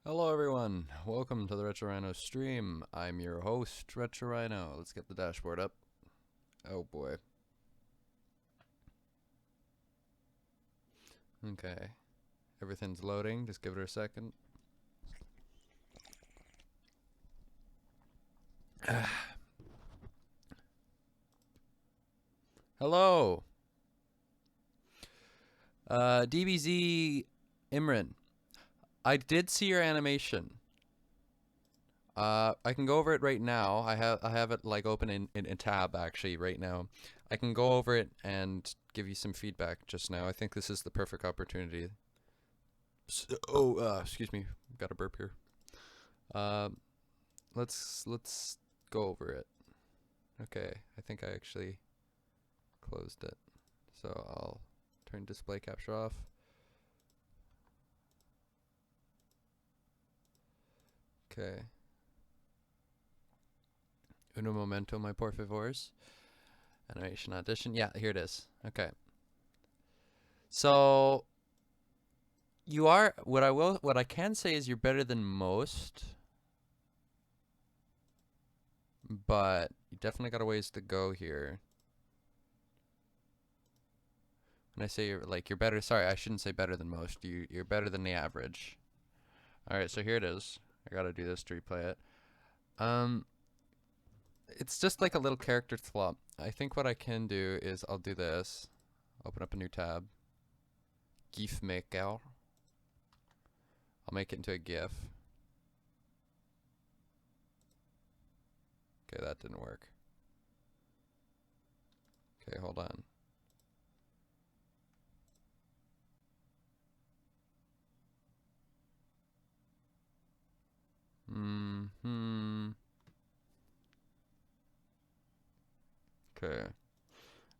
Hello everyone, welcome to the Retro Rhino stream. I'm your host, Retro Rhino. Let's get the dashboard up. Oh boy. Okay, everything's loading, just give it a second. Hello! DBZ Imran, I did see your animation. I can go over it right now. I have it like open in a tab actually right now. I can go over it and give you some feedback just now. I think this is the perfect opportunity. Excuse me, got a burp here. Let's go over it. Okay, I think I actually closed it. So I'll turn display capture off. Okay. Uno momento, my por favors. Animation audition. Yeah, here it is. Okay. So you are what I can say is you're better than most, but you definitely got a ways to go here. When I say you're better, sorry, I shouldn't say better than most. You're better than the average. All right, so here it is. I got to do this to replay it. It's just like a little character swap. I think what I can do is I'll do this. Open up a new tab. GIF maker. I'll make it into a GIF. Okay, that didn't work. Okay, hold on. Okay.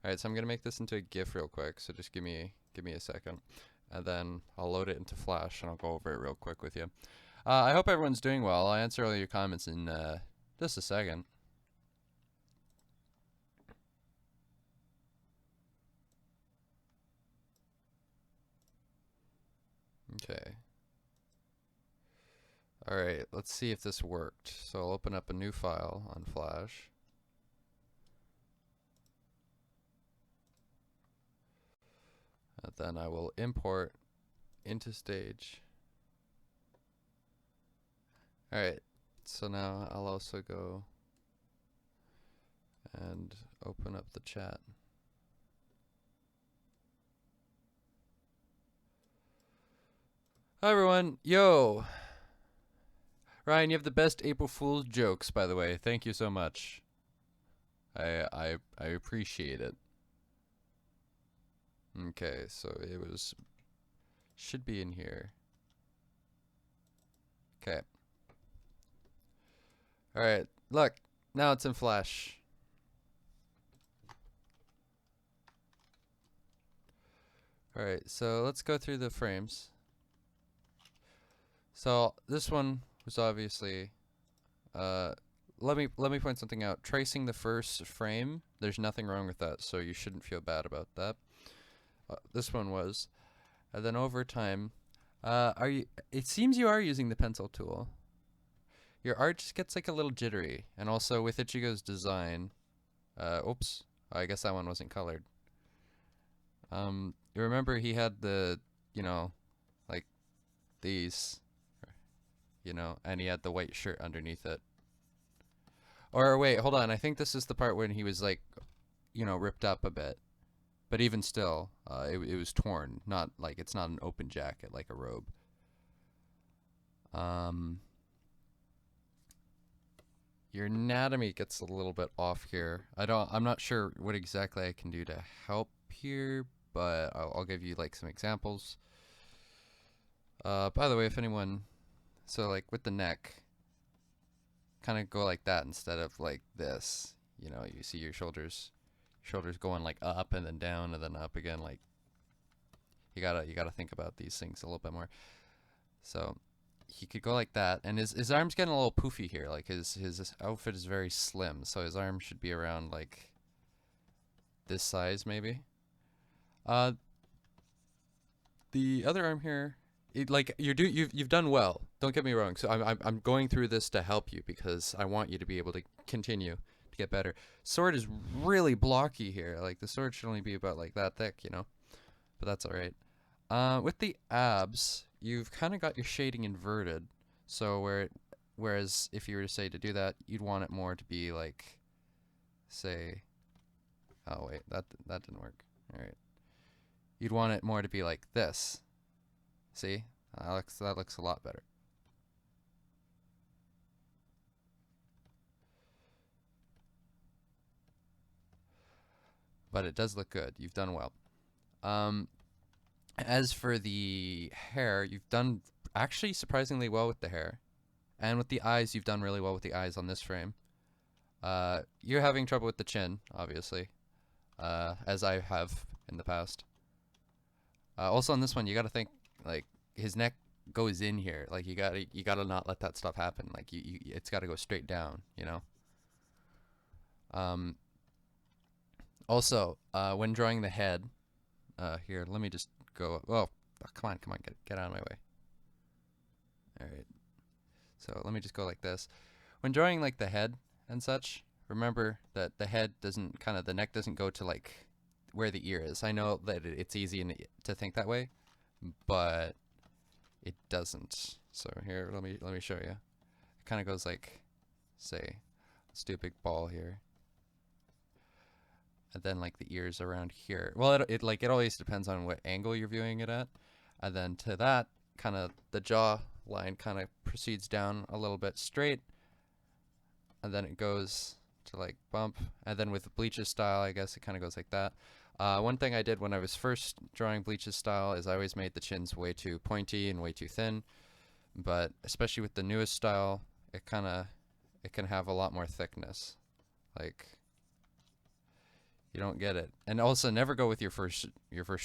Alright, so I'm gonna make this into a GIF real quick, so just give me a second. And then I'll load it into Flash and I'll go over it real quick with you. I hope everyone's doing well. I'll answer all your comments in just a second. Okay. Alright, let's see if this worked. So I'll open up a new file on Flash. And then I will import into Stage. Alright, so now I'll also go and open up the chat. Hi everyone, yo! Ryan, you have the best April Fool's jokes, by the way. Thank you so much. I appreciate it. Okay, so it should be in here. Okay. Alright, look, now it's in Flash. Alright, so let's go through the frames. So this one was obviously, let me point something out. Tracing the first frame, there's nothing wrong with that, so you shouldn't feel bad about that. This one was, and then over time, it seems you are using the pencil tool. Your art just gets like a little jittery, and also with Ichigo's design, oops, I guess that one wasn't colored. You remember he had the, like these, and he had the white shirt underneath it. Or wait, hold on, I think this is the part when he was like, ripped up a bit. But even still, it was torn, not like, it's not an open jacket like a robe. Your anatomy gets a little bit off here. I'm not sure what exactly I can do to help here, but I'll give you like some examples. By the way, if anyone, so like with the neck, kind of go like that instead of like this. You see your shoulders going like up and then down and then up again. Like you gotta think about these things a little bit more. So he could go like that, and his arm's getting a little poofy here. Like his outfit is very slim, so his arm should be around like this size maybe. The other arm here like you've done well. Don't get me wrong. So I'm going through this to help you because I want you to be able to continue to get better. Sword is really blocky here. Like the sword should only be about like that thick, you know. But that's all right. With the abs, you've kind of got your shading inverted. So whereas if you were to say to do that, you'd want it more to be like, say, oh wait, that didn't work. All right. You'd want it more to be like this. See? That looks a lot better. But it does look good. You've done well. As for the hair, you've done actually surprisingly well with the hair. And with the eyes, you've done really well with the eyes on this frame. You're having trouble with the chin, obviously, as I have in the past. Also on this one, you gotta think, like, his neck goes in here. Like, you gotta not let that stuff happen. Like, it's gotta go straight down, you know? Also, when drawing the head, here, let me just go, oh, come on, get out of my way. Alright. So let me just go like this. When drawing like the head and such, remember that the head doesn't, the neck doesn't go to like where the ear is. I know that it's easy to think that way, but it doesn't. So here, let me show you. It kind of goes like, say, let's do a big ball here. And then like the ears around here. Well, it always depends on what angle you're viewing it at. And then to that, kind of the jaw line kind of proceeds down a little bit straight. And then it goes to like bump. And then with Bleach's style, I guess it kind of goes like that. One thing I did when I was first drawing Bleach's style is I always made the chins way too pointy and way too thin. But especially with the newest style, it can have a lot more thickness. Like, you don't get it. And also never go with your first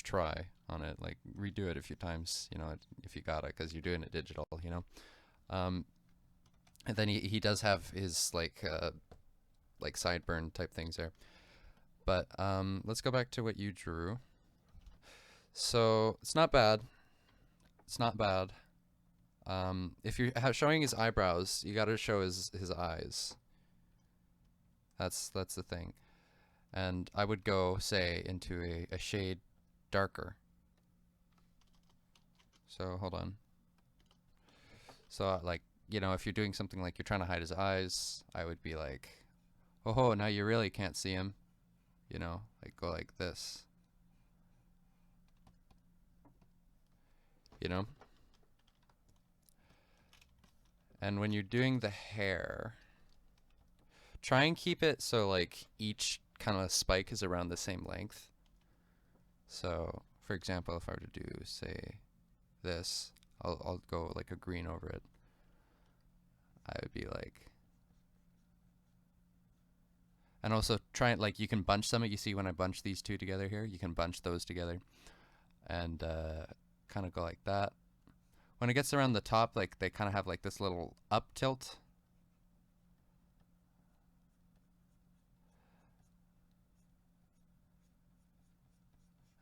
try on it. Like, redo it a few times, you know, if you got it, because you're doing it digital, you know. And then he does have his like sideburn type things there. But let's go back to what you drew. So it's not bad. It's not bad. If you're showing his eyebrows, you got to show his eyes. That's the thing. And I would go, say, into a shade darker. So hold on. So like, you know, if you're doing something like you're trying to hide his eyes, I would be like, oh, now you really can't see him. You know, like go like this. You know? And when you're doing the hair, try and keep it so like each kind of spike is around the same length. So, for example, if I were to do, say, this, I'll go like a green over it. I would be like, and also try it like you can bunch some. You see when I bunch these two together here, you can bunch those together, and kind of go like that. When it gets around the top, like they kind of have like this little up tilt.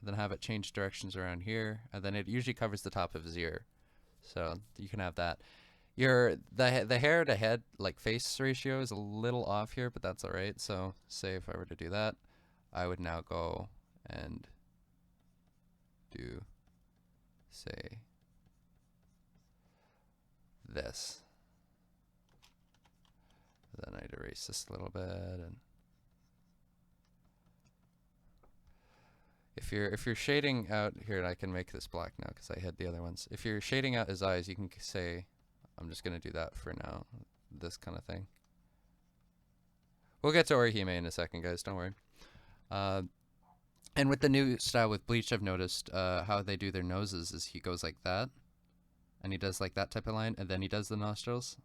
Then have it change directions around here, and then it usually covers the top of his ear, so you can have that. The hair to head like face ratio is a little off here, but that's all right. So say if I were to do that, I would now go and do, say, this. Then I'd erase this a little bit, and if you're shading out here, I can make this black now because I hid the other ones. If you're shading out his eyes, you can say, I'm just gonna do that for now, this kind of thing. We'll get to Orihime in a second, guys. Don't worry. And with the new style with Bleach, I've noticed how they do their noses is he goes like that, and he does like that type of line, and then he does the nostrils.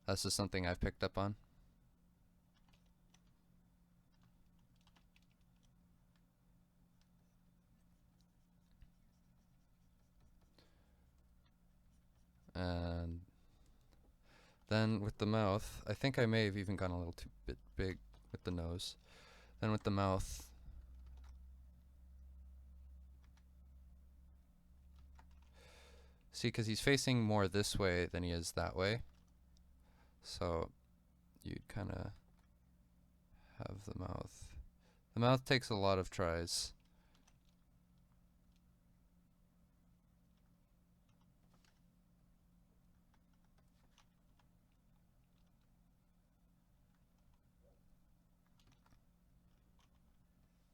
That's just something I've picked up on. And then with the mouth, I think I may have even gone a little too bit big with the nose. Then with the mouth, See, because he's facing more this way than he is that way. So you'd kind of have the mouth. The mouth takes a lot of tries.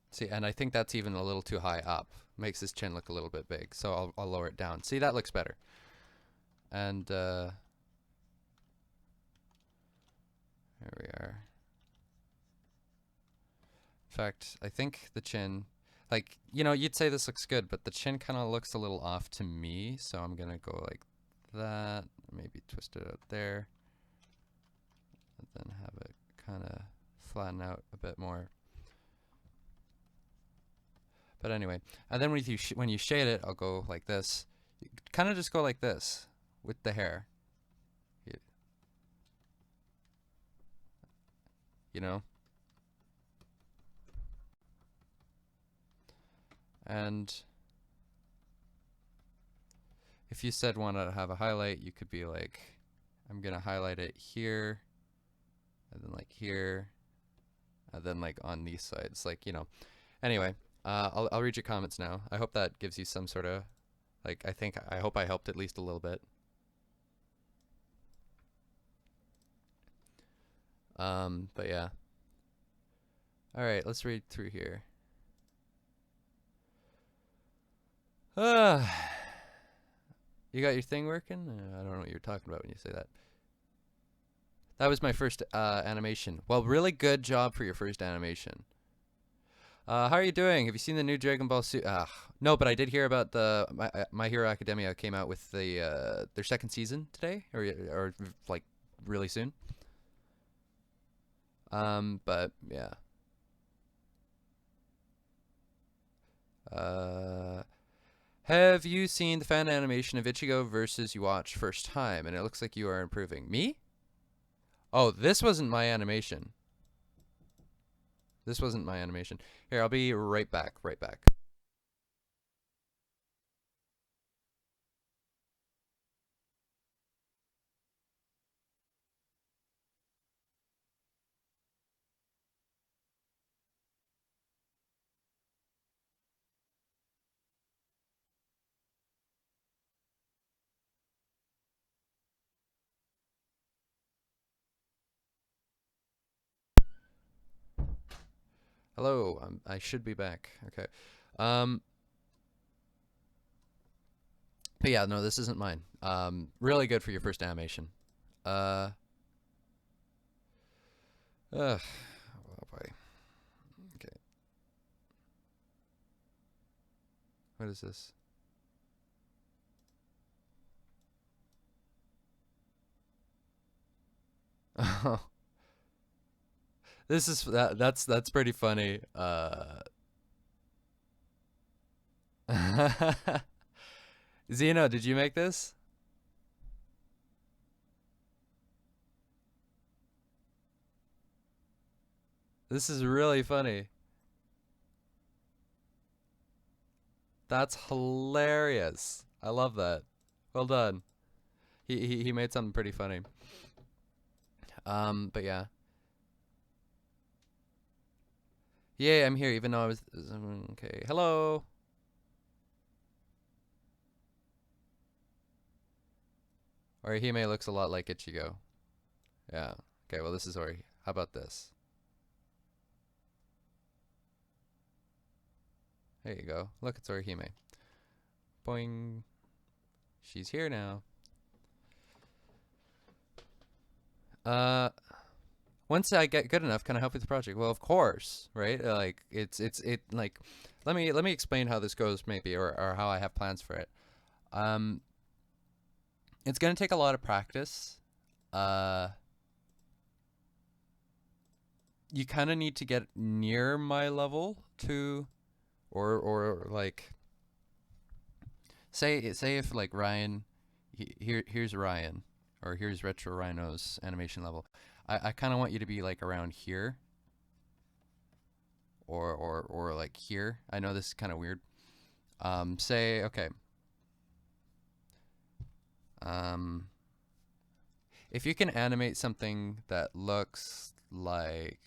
See, and I think that's even a little too high up. Makes his chin look a little bit big. So I'll lower it down. See, that looks better. And there we are. In fact, I think the chin, like, you know, you'd say this looks good, but the chin kind of looks a little off to me. So I'm going to go like that. Maybe twist it out there. And then have it kind of flatten out a bit more. But anyway, and then when you shade it, I'll go like this. Kind of just go like this with the hair. You know? And if you said want to have a highlight, you could be like, I'm going to highlight it here, and then like here, and then like on these sides, like, you know. Anyway, I'll read your comments now. I hope that gives you some sort of, like, I hope I helped at least a little bit. But yeah. All right, let's read through here. You got your thing working? I don't know what you're talking about when you say that. That was my first animation. Well, really good job for your first animation. How are you doing? Have you seen the new Dragon Ball suit? No, but I did hear about the My Hero Academia came out with the their second season today, or like really soon. But yeah. Have you seen the fan animation of Ichigo versus you watched first time, and it looks like you are improving? Me? Oh, this wasn't my animation. This wasn't my animation. Here, I'll be right back. Right back. Hello. I should be back. Okay. But yeah, no, this isn't mine. Really good for your first animation. Uh. Oh boy. Okay. What is this? Oh. This is that's pretty funny. Zeno, did you make this? This is really funny. That's hilarious. I love that. Well done. He made something pretty funny. But yeah. Yay, I'm here even though I was okay. Hello. Orihime looks a lot like Ichigo. Yeah. Okay, well this is Ori. How about this? There you go. Look, it's Orihime. Boing. She's here now. Once I get good enough, can I help with the project? Well, of course, right? Like it like let me explain how this goes maybe or how I have plans for it. It's going to take a lot of practice. You kind of need to get near my level to or like say if like Ryan here's Ryan or here's Retro Rhino's animation level. I kind of want you to be like around here or like here. I know this is kind of weird. Say okay. Um, if you can animate something that looks like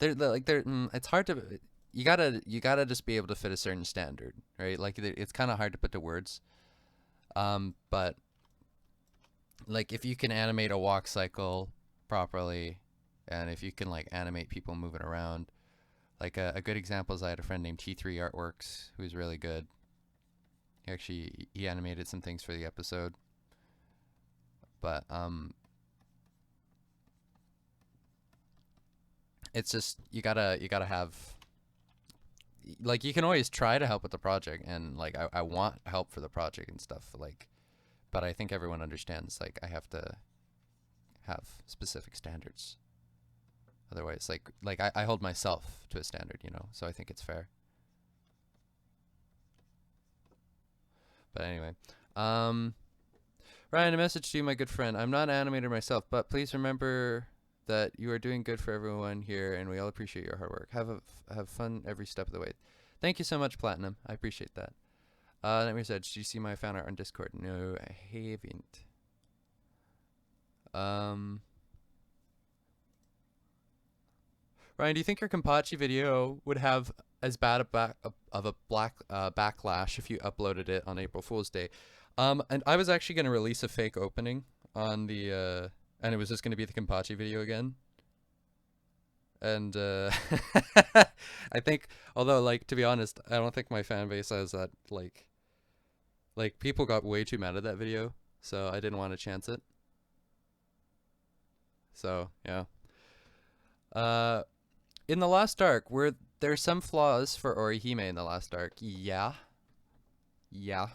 it's hard to you gotta just be able to fit a certain standard, right? Like it's kind of hard to put to words. But like if you can animate a walk cycle properly, and if you can like animate people moving around, like a good example is I had a friend named T3 Artworks who's really good. He animated some things for the episode, but it's just you gotta have like you can always try to help with the project, and like I want help for the project and stuff, like, but I think everyone understands like I have to have specific standards. Otherwise, I hold myself to a standard, you know, so I think it's fair. But anyway, um, Ryan, a message to you, my good friend. I'm not an animator myself, but please remember that you are doing good for everyone here, and we all appreciate your hard work. Have fun every step of the way. Thank you so much, Platinum. I appreciate that. Let me say, did you see my fan art on Discord? No, I haven't. Ryan, do you think your Kenpachi video would have as bad of a backlash if you uploaded it on April Fool's Day? And I was actually going to release a fake opening on the and it was just going to be the Kenpachi video again. And I think, although like to be honest, I don't think my fan base has that like people got way too mad at that video, so I didn't want to chance it. So yeah. In the Lost Ark, were there some flaws for Orihime in the Lost Ark? Yeah. Yeah.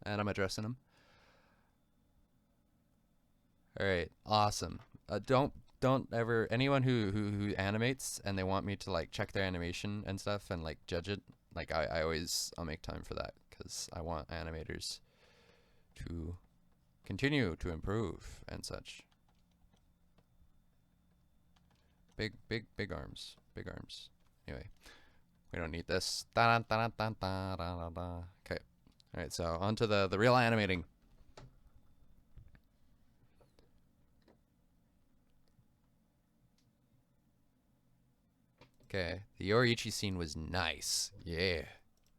And I'm addressing them. Alright, awesome. Don't ever anyone who animates and they want me to like check their animation and stuff and like judge it, like I'll make time for that because I want animators to continue to improve and such. Big arms. Big arms. Anyway, we don't need this. Okay. Alright, so on to the real animating. Okay, the Yoriichi scene was nice. Yeah.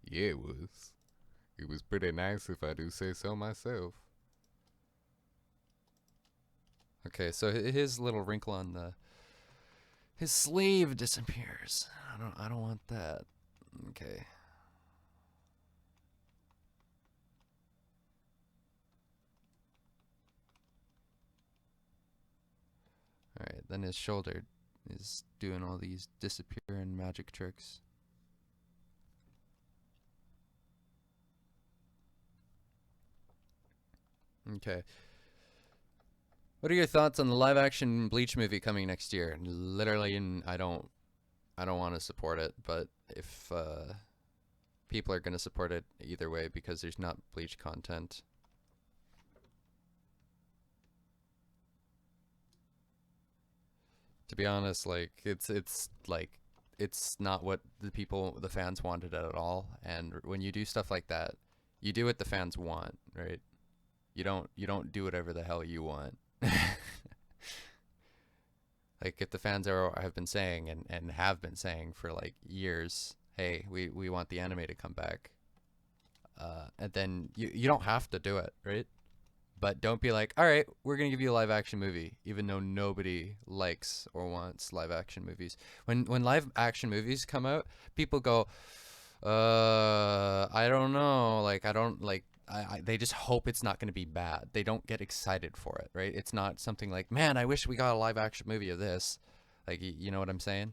Yeah, it was. It was pretty nice if I do say so myself. Okay, so his little wrinkle on his sleeve disappears. I don't want that. Okay. Alright, then his shoulder is doing all these disappearing magic tricks. Okay. What are your thoughts on the live action Bleach movie coming next year? Literally, I don't want to support it, but if people are going to support it either way because there's not Bleach content. To be honest, like it's not what the fans wanted at all, and when you do stuff like that, you do what the fans want, right? You don't do whatever the hell you want. Like if the fans have been saying and have been saying for like years, hey, we want the anime to come back, and then you don't have to do it, right? But don't be like, all right, we're gonna give you a live action movie, even though nobody likes or wants live action movies. When live action movies come out, people go, I don't know, like I don't like. They just hope it's not going to be bad. They don't get excited for it, right? It's not something like, man, I wish we got a live action movie of this. Like, you know what I'm saying?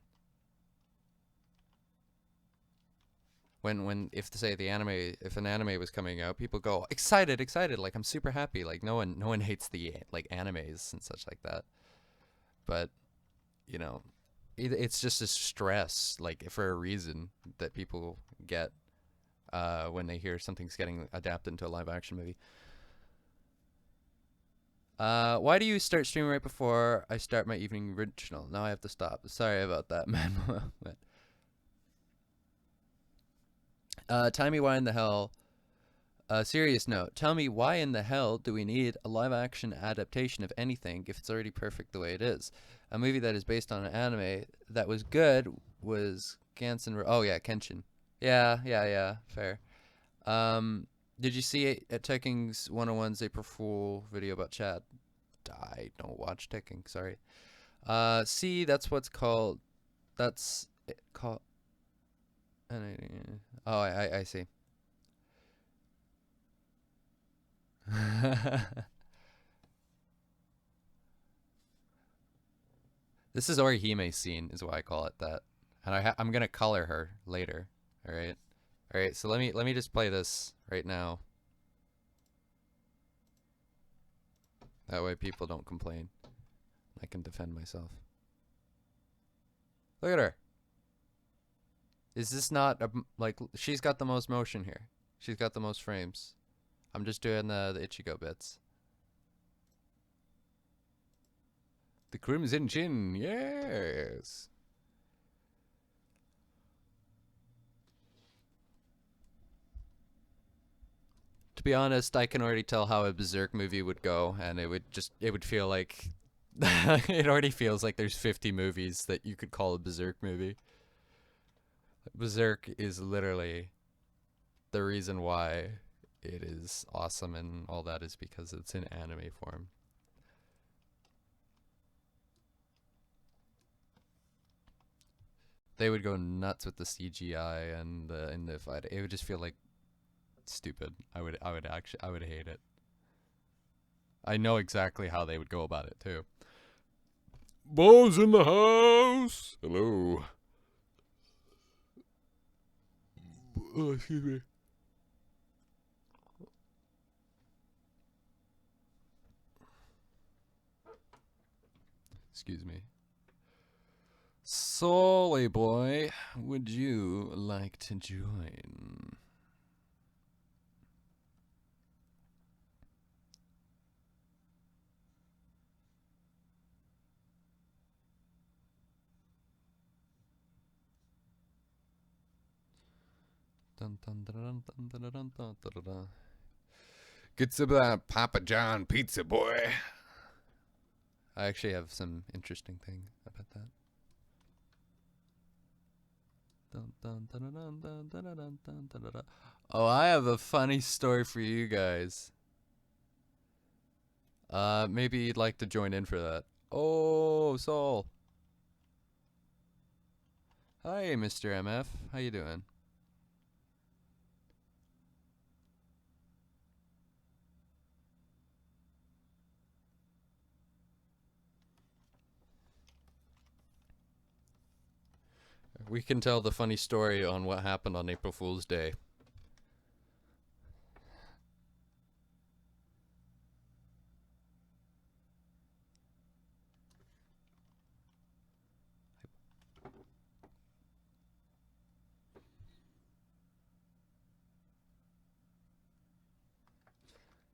When if to say if an anime was coming out, people go excited, like I'm super happy. Like no one hates the like animes and such like that. But you know, it's just a stress, like for a reason that people get when they hear something's getting adapted into a live action movie. Why do you start streaming right before I start my evening original? Now I have to stop. Sorry about that, man. Timey, why in the hell Serious note. Tell me why in the hell do we need a live action adaptation of anything if it's already perfect the way it is? A movie that is based on an anime that was good was Oh yeah, Kenshin. Yeah. Fair. Did you see it at Tekking's 101's April Fool video about Chad? I don't watch Tekking. Sorry. See, that's what's called. That's it called. Oh, I see. This is Orihime scene, is why I call it that, and I'm gonna color her later. All right, all right. So let me just play this right now. That way people don't complain. I can defend myself. Look at her. Is this not like she's got the most motion here? She's got the most frames. I'm just doing the Ichigo bits. The Crimson Chin, yes. To be honest, I can already tell how a Berserk movie would go, and it would feel like it already feels like there's 50 movies that you could call a Berserk movie. Berserk is literally the reason why it is awesome and all that is because it's in anime form. They would go nuts with the CGI and in the fight. It would just feel like stupid. I would hate it. I know exactly how they would go about it too. Bo's in the house. Hello. Oh, excuse me. Excuse me. Solly boy, would you like to join? Get some of that Papa John pizza, boy. I actually have some interesting thing about that. Oh, I have a funny story for you guys. Maybe you'd like to join in for that. Oh, Soul. Hi, Mr. MF. How you doing? We can tell the funny story on what happened on April Fool's Day.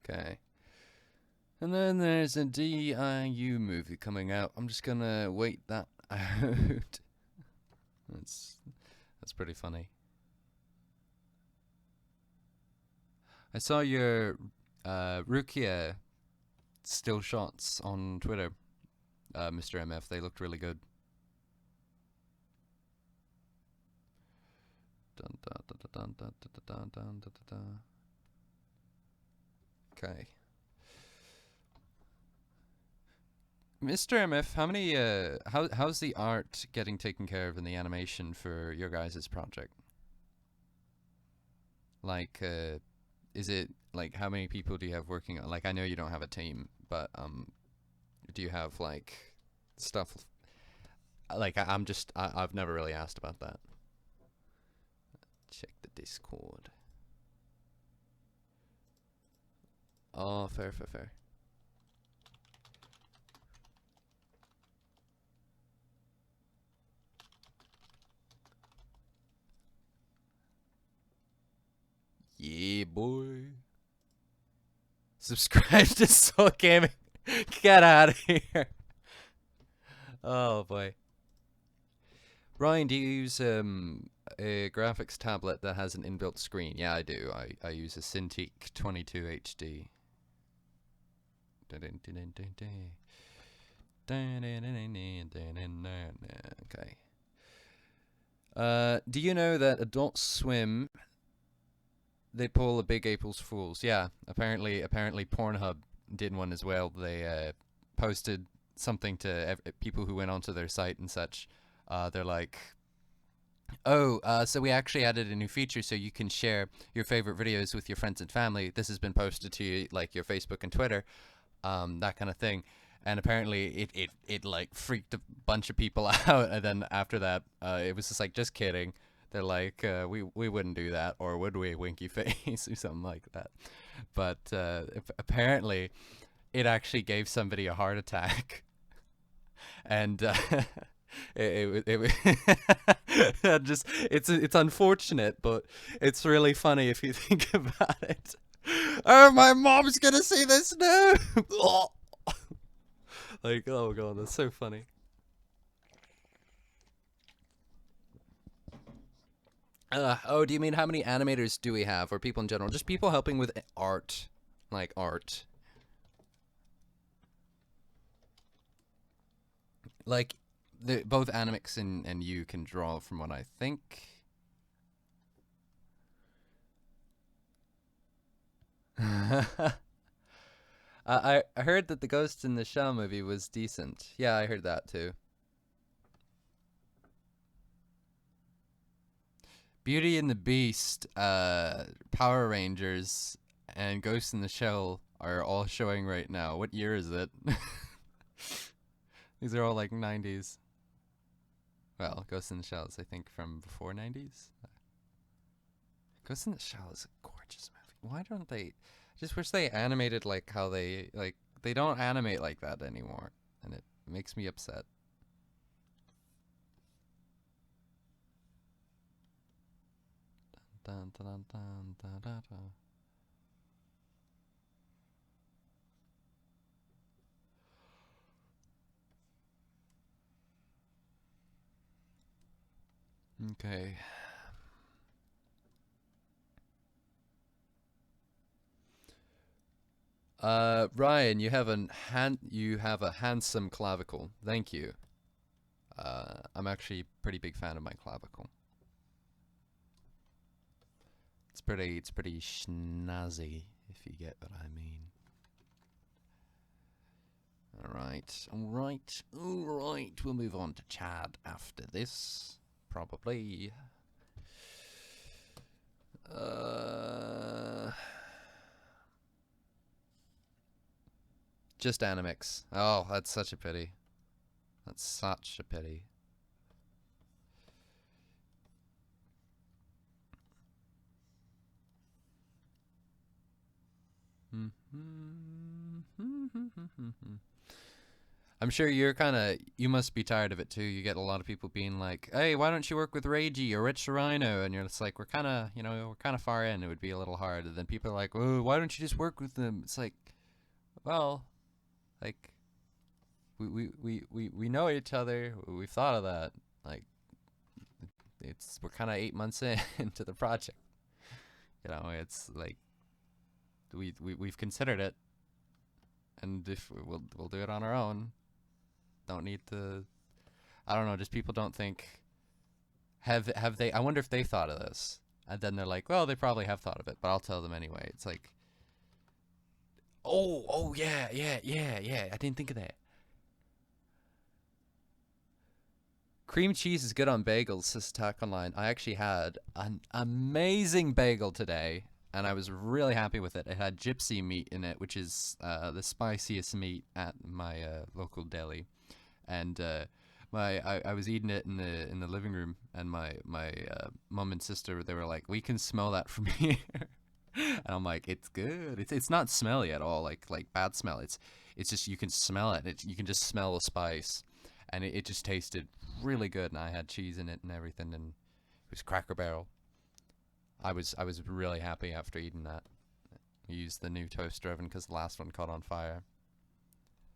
Okay. And then there's a DIU movie coming out. I'm just gonna wait that out. That's pretty funny. I saw your Rukia still shots on Twitter, Mr. MF. They looked really good. Okay. Mr. MF, how many how's the art getting taken care of in the animation for your guys' project? Like is it like how many people do you have working on, like I know you don't have a team, but do you have like stuff like I've never really asked about that. Check the Discord. Oh, fair. Yeah, boy. Subscribe to Soul Gaming. Get out of here. Oh boy. Ryan, do you use a graphics tablet that has an inbuilt screen. Yeah, I do. I use a Cintiq 22 HD. Okay. Do you know that Adult Swim, they pull a big April's Fools? Yeah, apparently Pornhub did one as well. They posted something to people who went onto their site and such. They're like, oh, so we actually added a new feature so you can share your favorite videos with your friends and family. This has been posted to you, like your Facebook and Twitter, that kind of thing. And apparently it like freaked a bunch of people out. And then after that, it was just like, just kidding. They're like, we wouldn't do that, or would we, winky face, or something like that. But apparently, it actually gave somebody a heart attack, and it just it's unfortunate, but it's really funny if you think about it. Oh, my mom's gonna see this now. Like, oh god, that's so funny. Oh, do you mean how many animators do we have, or people in general? Just people helping with art, like art. Like, both Animix and you can draw, from what I think. I heard that the Ghost in the Shell movie was decent. Yeah, I heard that too. Beauty and the Beast, Power Rangers, and Ghost in the Shell are all showing right now. What year is it? These are all like 90s. Well, Ghost in the Shell is, I think, from before 90s. Ghost in the Shell is a gorgeous movie. Why don't they... I just wish they animated like how they... Like, they don't animate like that anymore. And it makes me upset. Dun, dun, dun, dun, dun, dun, dun. Okay. Ryan, you have a handsome clavicle. Thank you. I'm actually a pretty big fan of my clavicle. It's pretty snazzy, if you get what I mean. Alright. We'll move on to Chad after this. Probably. Just Animix. Oh, that's such a pity. That's such a pity. I'm sure you must be tired of it too. You get a lot of people being like, hey, why don't you work with Reiji or Rich Rhino? And you're just like, we're kind of far in. It would be a little hard. And then people are like, oh, why don't you just work with them? It's like, well, like, we know each other. We've thought of that. Like, we're kind of 8 months into the project. You know, it's like, we've considered it, and if we'll do it on our own. Don't need to. I don't know. Just people don't think. Have they? I wonder if they thought of this, and then they're like, well, they probably have thought of it, but I'll tell them anyway. It's like, oh yeah. I didn't think of that. Cream cheese is good on bagels, says Attack Online. I actually had an amazing bagel today, and I was really happy with it. It had gypsy meat in it, which is the spiciest meat at my local deli. And I was eating it in the living room, and my mom and sister, they were like, we can smell that from here. And I'm like, it's good. It's not smelly at all, like bad smell. It's just, you can smell it. You can just smell the spice, and it just tasted really good. And I had cheese in it and everything, and it was Cracker Barrel. I was really happy after eating that. I used the new toaster oven because the last one caught on fire.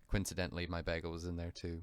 Coincidentally, my bagel was in there too.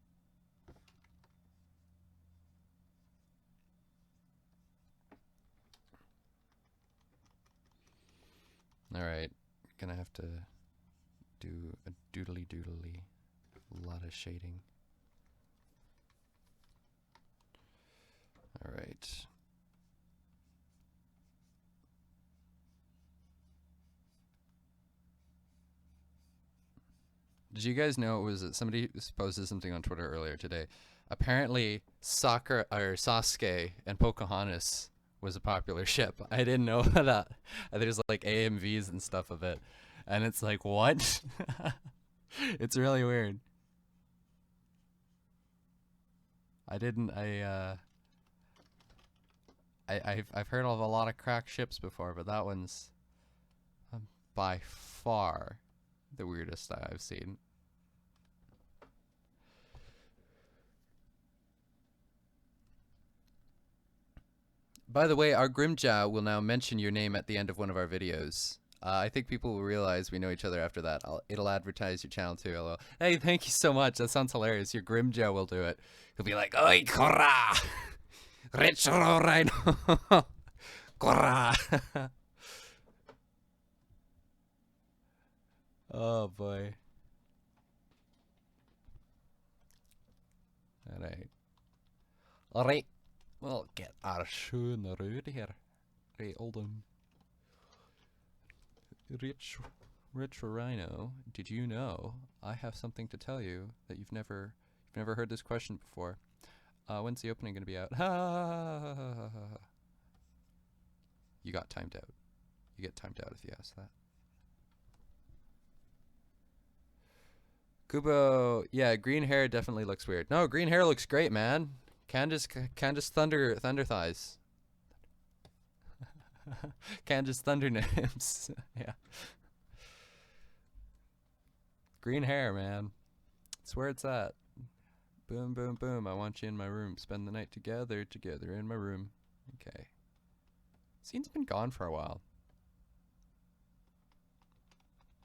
Alright, gonna have to do a doodly doodly. A lot of shading. Alright. Did you guys know it was somebody posted something on Twitter earlier today? Apparently, Sasuke and Pocahontas was a popular ship. I didn't know that. There's like AMVs and stuff of it, and it's like what? It's really weird. I didn't. I've heard of a lot of crack ships before, but that one's by far the weirdest I've seen. By the way, our Grimjow will now mention your name at the end of one of our videos. I think people will realize we know each other after that. It'll advertise your channel too. Hello. Hey, thank you so much. That sounds hilarious. Your Grimjow will do it. He'll be like, "Oi, Korra! Retro Rhino! Korra!" Oh boy. Alright. Alright. We'll get our shoe in the road here. Right, hold on. Rich Rhino, did you know I have something to tell you that you've never heard this question before? When's the opening gonna be out? You got timed out. You get timed out if you ask that. Kubo, yeah, green hair definitely looks weird. No, green hair looks great, man. Candace Thunder Thighs. Candace Thunder Names. Yeah. Green hair, man. It's where it's at. Boom, boom, boom. I want you in my room. Spend the night together in my room. Okay. Scene's been gone for a while.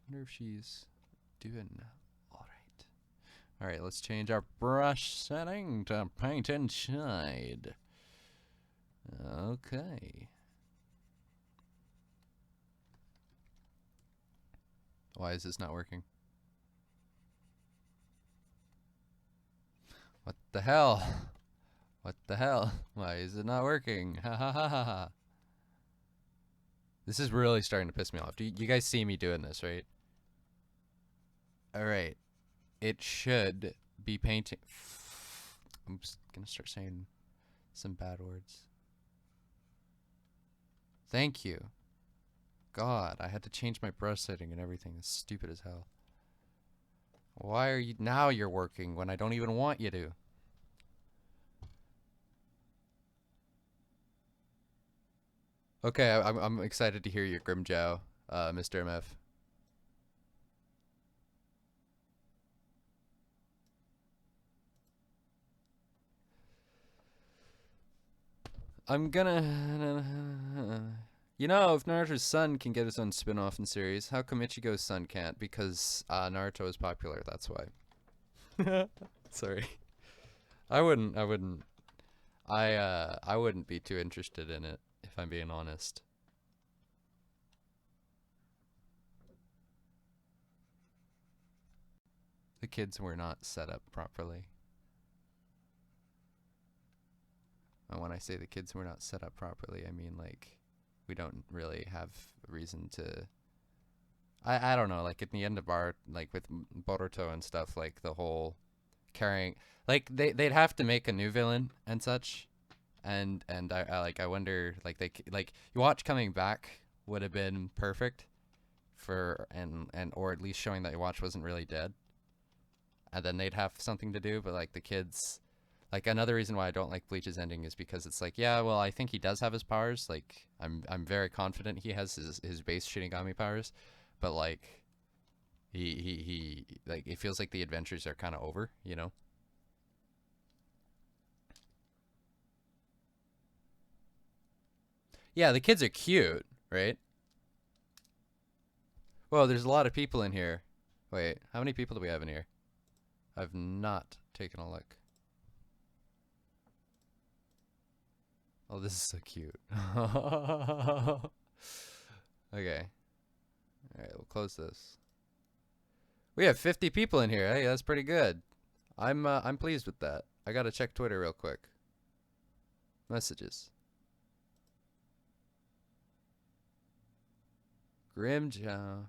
Wonder if she's doing alright. Alright, let's change our brush setting to paint and shade. Okay. Why is this not working? What the hell? What the hell? Why is it not working? Ha ha ha ha ha. This is really starting to piss me off. You guys see me doing this, right? Alright. It should be painting. I'm just gonna start saying some bad words. Thank you. God, I had to change my brush setting and everything. It's stupid as hell. Why are you... Now you're working when I don't even want you to. Okay, I'm excited to hear your Grimjow, Mr. MF. I'm gonna... You know, if Naruto's son can get his own spin-off in series, how come Ichigo's son can't? Because Naruto is popular, that's why. Sorry. I wouldn't be too interested in it, if I'm being honest. The kids were not set up properly. And when I say the kids were not set up properly, I mean like we don't really have a reason to... I don't know, like at the end of our, like with Boruto and stuff, like the whole carrying, like they'd have to make a new villain and such, and I wonder, like you watch Coming Back would have been perfect for, and or at least showing that your watch wasn't really dead, and then they'd have something to do. But like the kids, like another reason why I don't like Bleach's ending is because it's like, yeah, well, I think he does have his powers. Like I'm very confident he has his base Shinigami powers, but like he like it feels like the adventures are kind of over, you know? Yeah, the kids are cute, right? Whoa, there's a lot of people in here. Wait, how many people do we have in here? I've not taken a look. Oh, this is so cute. Okay. Alright, we'll close this. We have 50 people in here. Hey, that's pretty good. I'm pleased with that. I gotta check Twitter real quick. Messages. Grimjaw.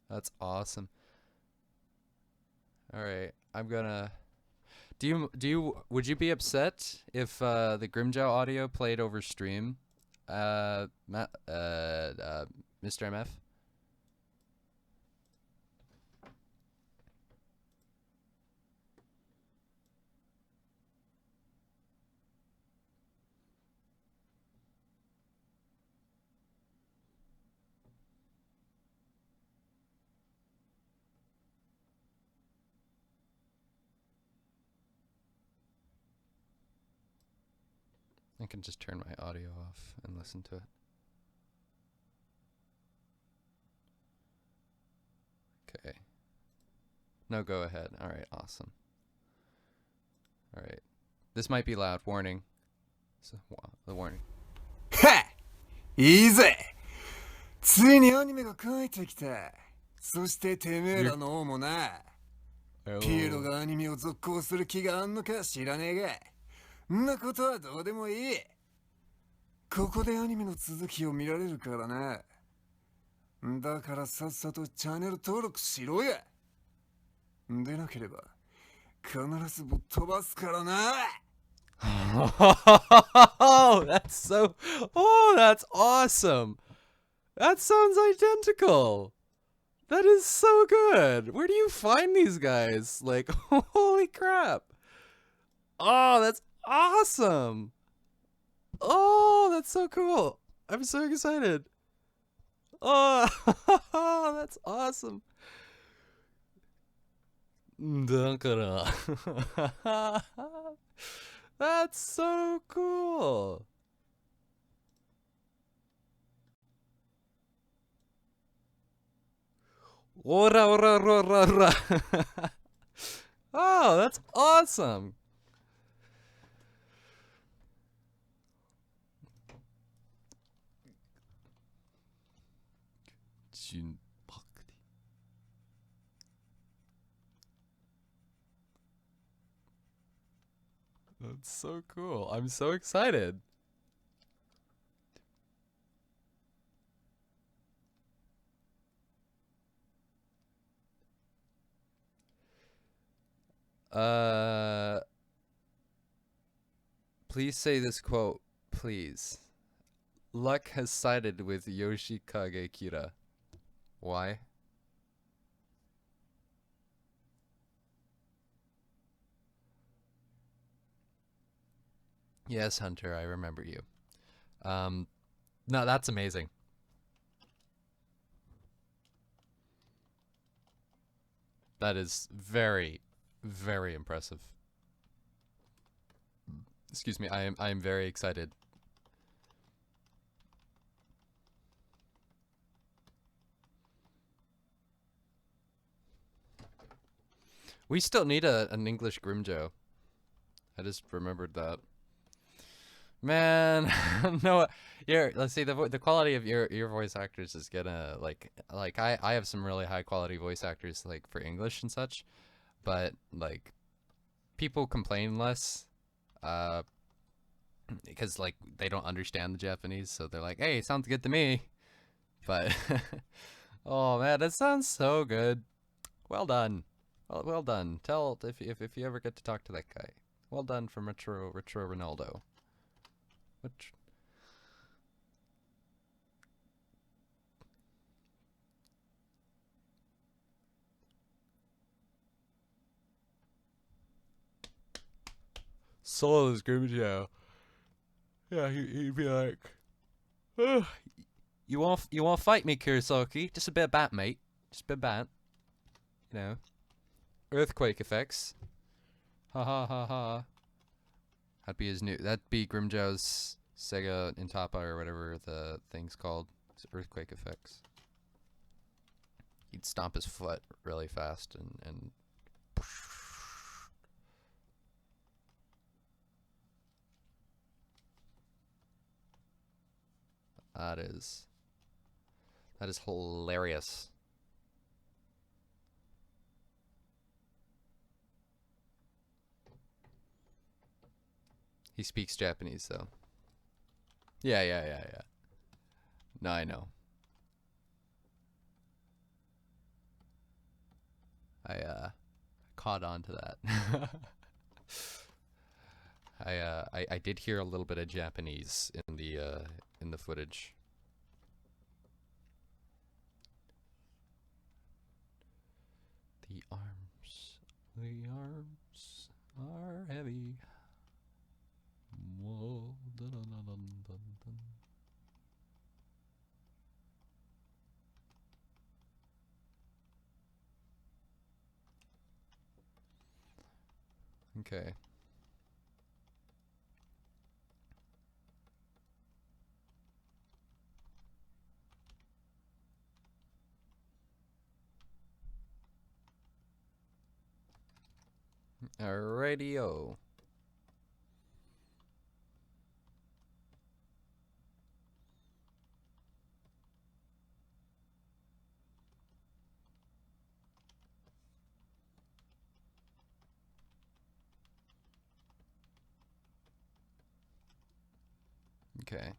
That's awesome. All right, I'm gonna. Would you be upset if the Grimjaw audio played over stream, Mr. MF? I can just turn my audio off and listen to it. Okay. No, go ahead. All right, awesome. All right. This might be loud. Warning. So, the warning. いいぜついにアニメが帰ってきたそしててめえらの王もなピエロがアニメを続行する気があんのか知らねえがんなことはどうでもいいここでアニメの続きを見られるからなだからさっさとチャンネル登録しろやでなければ必ずぶっ飛ばすからなOh, that's awesome. That sounds identical. That is so good. Where do you find these guys? Like, holy crap. Oh, that's awesome. Oh, that's so cool. I'm so excited. Oh, that's awesome. だから That's so cool. Ora, ora, ora, ora. Oh, that's awesome. That's so cool. I'm so excited. Please say this quote, please. Luck has sided with Yoshikage Kira. Why? Yes, Hunter, I remember you. No, that's amazing. That is very, very impressive. Excuse me, I am very excited. We still need an English Grimjo. I just remembered that. Man, no, let's see, the quality of your voice actors is gonna like I have some really high quality voice actors like for English and such, but like people complain less because like they don't understand the Japanese, so they're like, hey, it sounds good to me. But oh man, that sounds so good. Well done. Well done. Tell if you ever get to talk to that guy. Well done from Retro Ronaldo. Which Solo is Grimjo. Yeah, he'd be like, oh, you want to fight me, Kurosaki? Just a bit of bat, mate. Just a bit of bat. You know, earthquake effects. Ha ha ha ha. That'd be Grimjo's Sega Intapa or whatever the thing's called. It's earthquake effects. he'd stomp his foot really fast and that is hilarious. He speaks Japanese though. Yeah. No, I know. I caught on to that. I did hear a little bit of Japanese in the footage. The arms are heavy. Whoa, dun, dun, dun, dun, dun. Okay. Radio. Okay.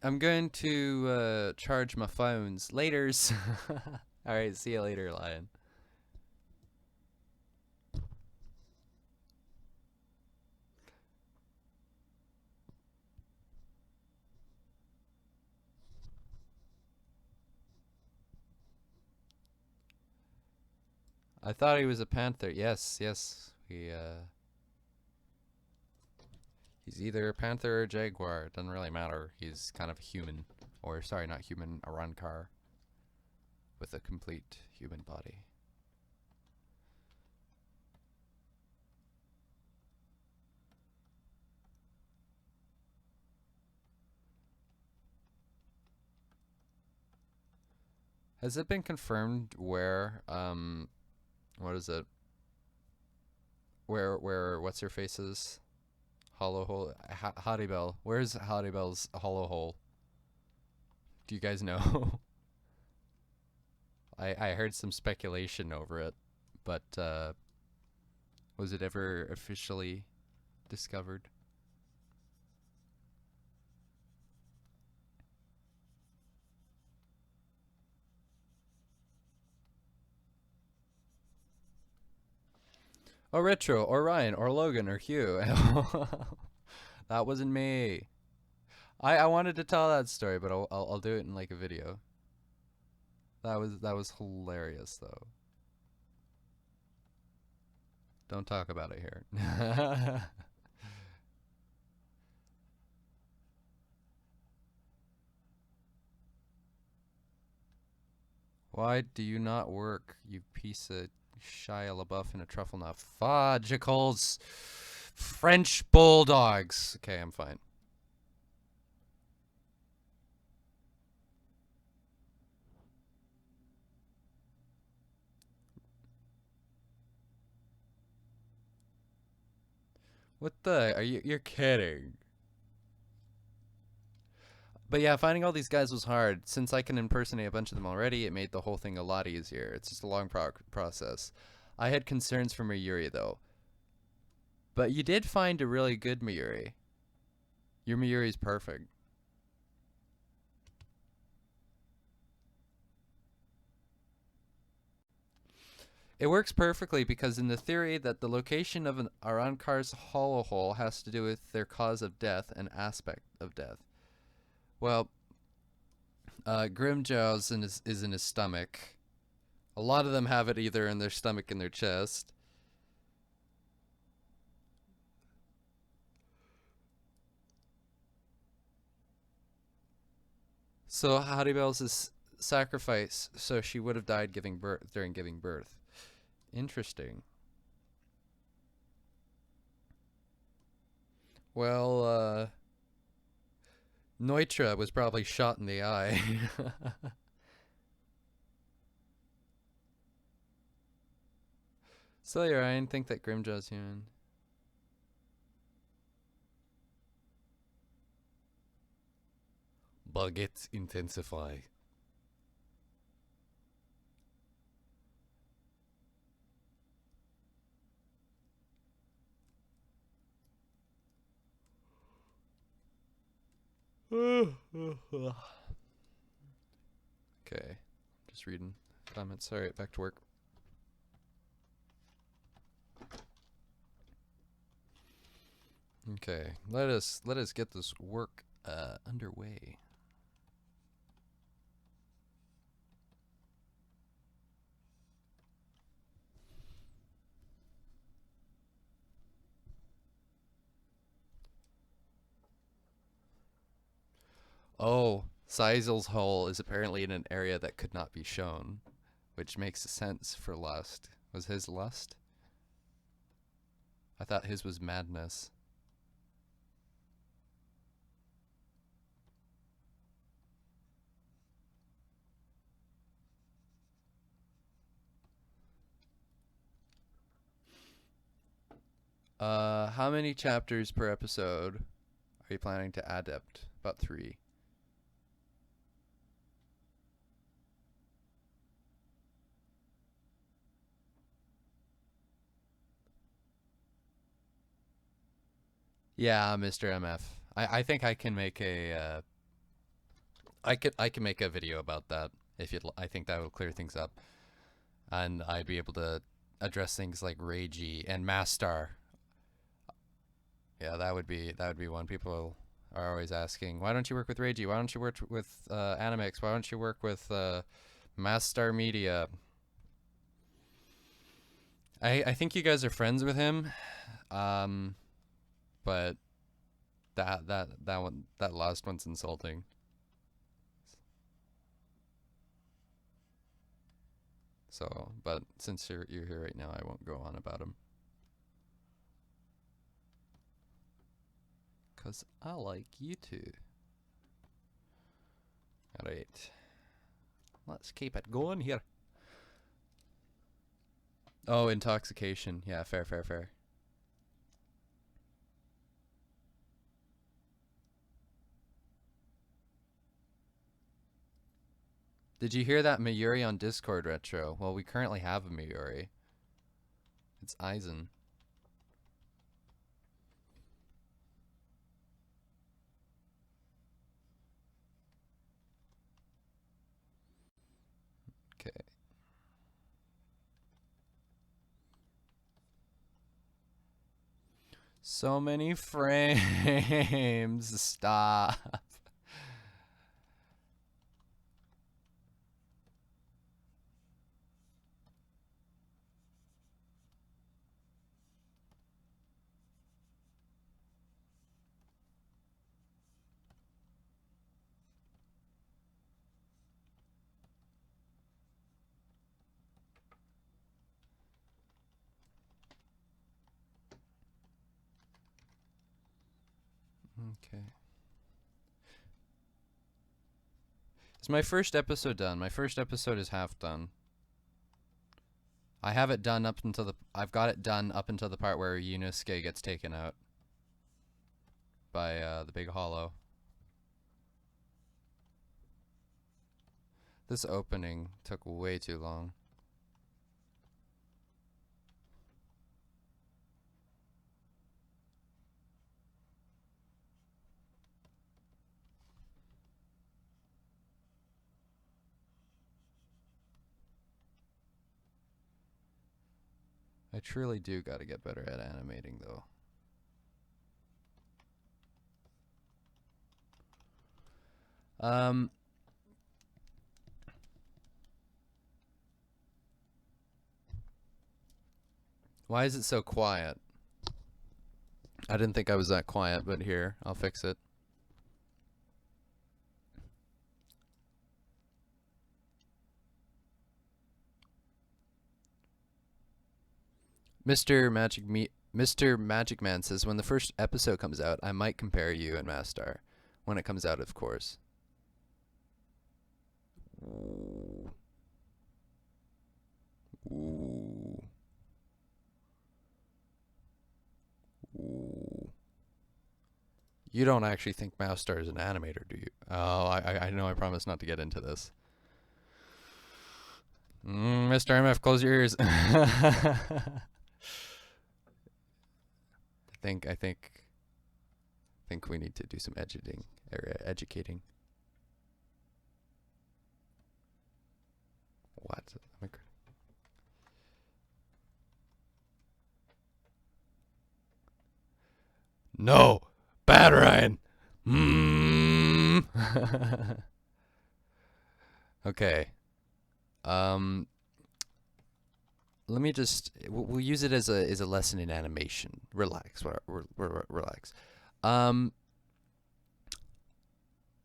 I'm going to charge my phones. Laters. All right, see you later, Lion. I thought he was a panther. Yes. He's either a panther or a jaguar. It doesn't really matter. He's kind of human. Or, sorry, not human, a Arankar. With a complete human body. Has it been confirmed where, what is it? Where, what's her face's hollow hole? Haribel. Where's Haribel's hollow hole? Do you guys know? I heard some speculation over it, but was it ever officially discovered? Oh, Retro, or Ryan, or Logan, or Hugh. That wasn't me. I wanted to tell that story, but I'll do it in like a video. That was hilarious though. Don't talk about it here. Why do you not work, you piece of Shia LaBeouf in a truffle nut? Fudgicles! French bulldogs! Okay, I'm fine. What the? You're kidding. But yeah, finding all these guys was hard. Since I can impersonate a bunch of them already, it made the whole thing a lot easier. It's just a long process. I had concerns for Mayuri, though. But you did find a really good Mayuri. Your Mayuri's perfect. It works perfectly because in the theory that the location of an Arankar's hollow hole has to do with their cause of death and aspect of death. Well, Grimjaw's is in his stomach. A lot of them have it either in their stomach and their chest. So Haribel's is sacrifice, so she would have died during giving birth. Interesting. Well, Neutra was probably shot in the eye. Silly Ryan, think that Grimjaw's human. Baguette intensify. Okay, just reading comments. All right, back to work. Okay, let us get this work underway. Oh, Seizel's hole is apparently in an area that could not be shown, which makes sense for lust. Was his lust? I thought his was madness. How many chapters per episode are you planning to adapt? About 3. Yeah, Mr. MF. I think I can make a I can make a video about that if you'd. I think that will clear things up, and I'd be able to address things like Reiji and Mastar. Yeah, that would be one. People are always asking, why don't you work with Reiji? Why don't you work with Animix? Why don't you work with Mastar Media? I think you guys are friends with him, but that last one's insulting. So, but since you're here right now, I won't go on about him. Cause I like you too. Alright. Let's keep it going here. Oh, intoxication. Yeah, fair. Did you hear that Mayuri on Discord, Retro? Well, we currently have a Mayuri. It's Aizen. Okay. So many frames. Stop. Okay. Is my first episode done? My first episode is half done. I have it done up until I've got it done up until the part where Yunosuke gets taken out by the big hollow. This opening took way too long. I truly do gotta get better at animating though. Why is it so quiet? I didn't think I was that quiet, but here, I'll fix it. Mr. Mr. Magic Man says, when the first episode comes out, I might compare you and Mastar. When it comes out, of course. Ooh. Ooh. Ooh. You don't actually think Mastar is an animator, do you? Oh, I know I promised not to get into this. Mr. MF, close your ears. I think we need to do some editing or educating. What? No, bad Ryan. Okay. Let me just. We'll use it as a lesson in animation. Relax. Relax.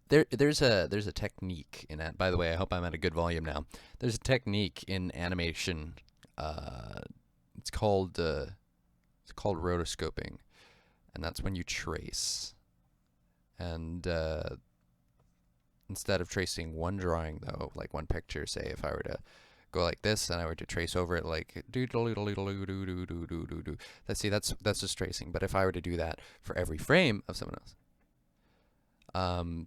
There's a technique in that. By the way, I hope I'm at a good volume now. There's a technique in animation. It's called rotoscoping, and that's when you trace. And instead of tracing one drawing, though, like one picture, say if I were to go like this and I were to trace over it like that's just tracing. But if I were to do that for every frame of someone else,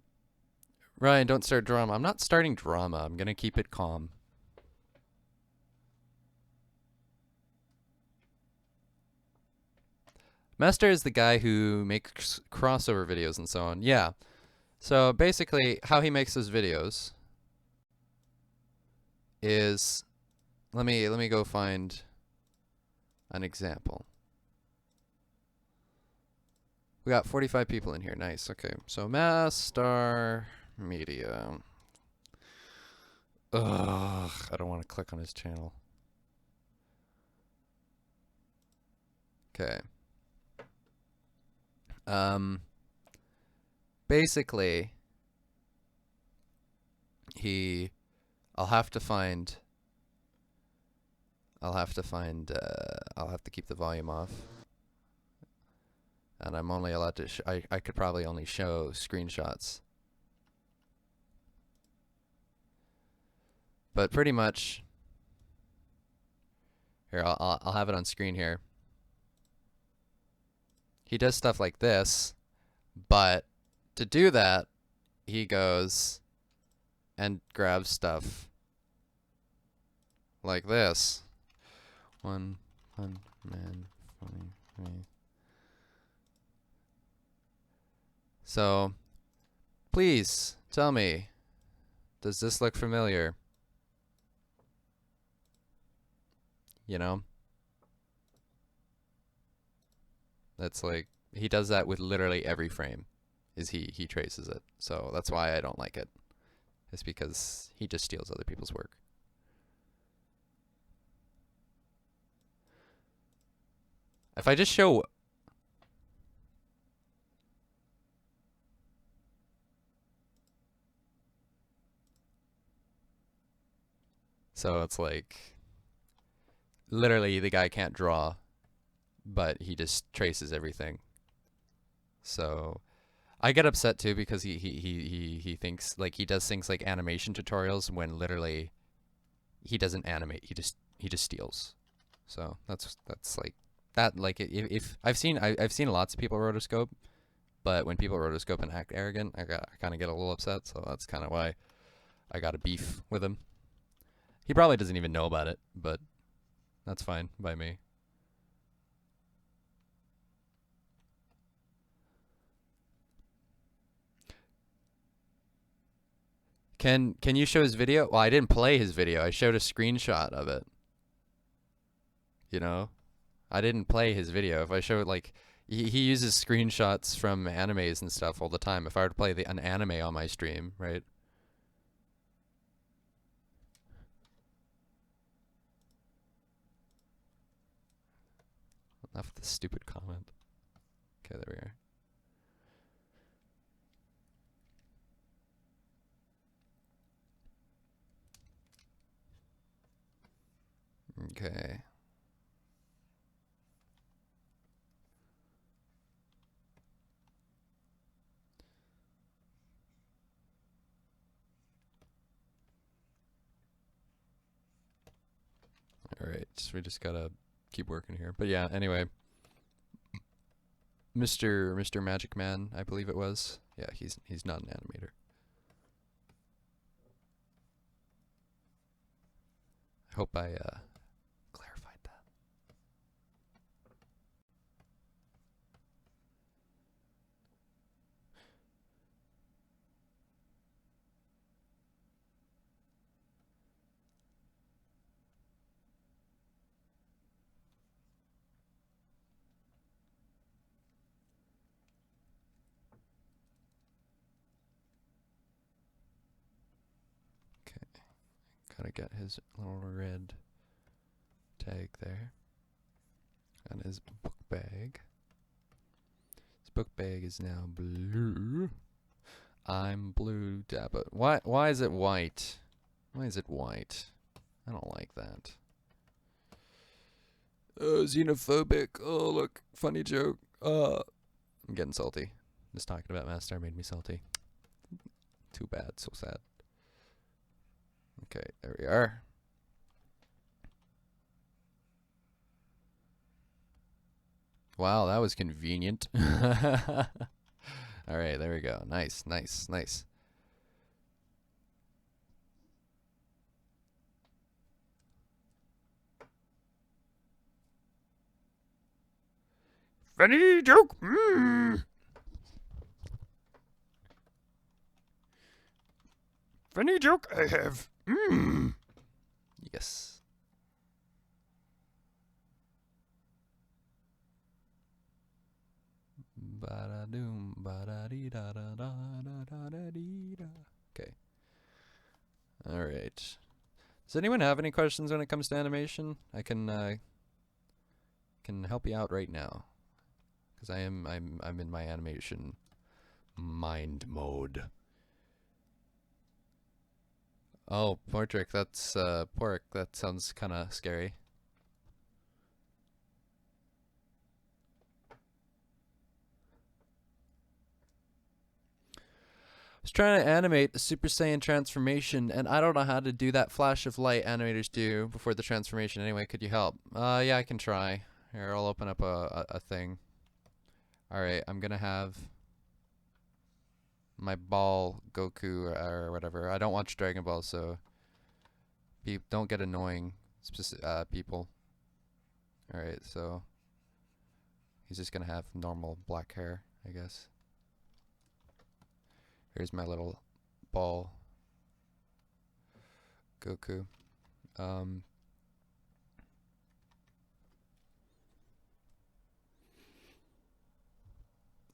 Ryan, don't start drama. I'm not starting drama. I'm gonna keep it calm. Master is the guy who makes crossover videos and so on. Yeah. So basically, how he makes his videos is, let me go find an example. We got 45 people in here. Nice. Okay. So Mastar Media. Ugh, I don't want to click on his channel. Okay. Basically, I'll have to keep the volume off. And I'm only allowed to, I could probably only show screenshots. But pretty much, here, I'll have it on screen here. He does stuff like this, but to do that, he goes and grabs stuff like this. One man, funny. So, please tell me, does this look familiar? You know? That's like, he does that with literally every frame, is he traces it. So that's why I don't like it. It's because he just steals other people's work. If I just show... So it's like, literally the guy can't draw, but he just traces everything. So I get upset too because he thinks, like, he does things like animation tutorials when literally he doesn't animate, he just steals. So that's like that. Like, if I've seen lots of people rotoscope, but when people rotoscope and act arrogant, I kind of get a little upset. So that's kind of why I got a beef with him. He probably doesn't even know about it, but that's fine by me. Can you show his video? Well, I didn't play his video. I showed a screenshot of it. You know? I didn't play his video. If I showed, like, he uses screenshots from animes and stuff all the time. If I were to play an anime on my stream, right? Enough of this stupid comment. Okay, there we are. Okay. we just gotta keep working here. But yeah, anyway, Mr. Magic Man, I believe it was. Yeah, he's not an animator. I hope I clarified that. Gotta get his little red tag there. And his book bag. His book bag is now blue. I'm blue, but why is it white? Why is it white? I don't like that. Xenophobic. Oh, look, funny joke. I'm getting salty. Just talking about Master made me salty. Too bad, so sad. Okay, there we are. Wow, that was convenient. Alright, there we go. Nice, nice, nice. Funny joke. Funny joke I have. Yes. Okay. Alright. Does anyone have any questions when it comes to animation? I can help you out right now. Because I'm in my animation mind mode. Oh, Portrick, that's pork. That sounds kinda scary. I was trying to animate the Super Saiyan transformation, and I don't know how to do that flash of light animators do before the transformation. Anyway, could you help? Yeah, I can try. Here, I'll open up a thing. Alright, I'm gonna have my ball Goku or whatever. I don't watch Dragon Ball, so don't get annoying people. Alright, so he's just gonna have normal black hair, I guess. Here's my little ball Goku.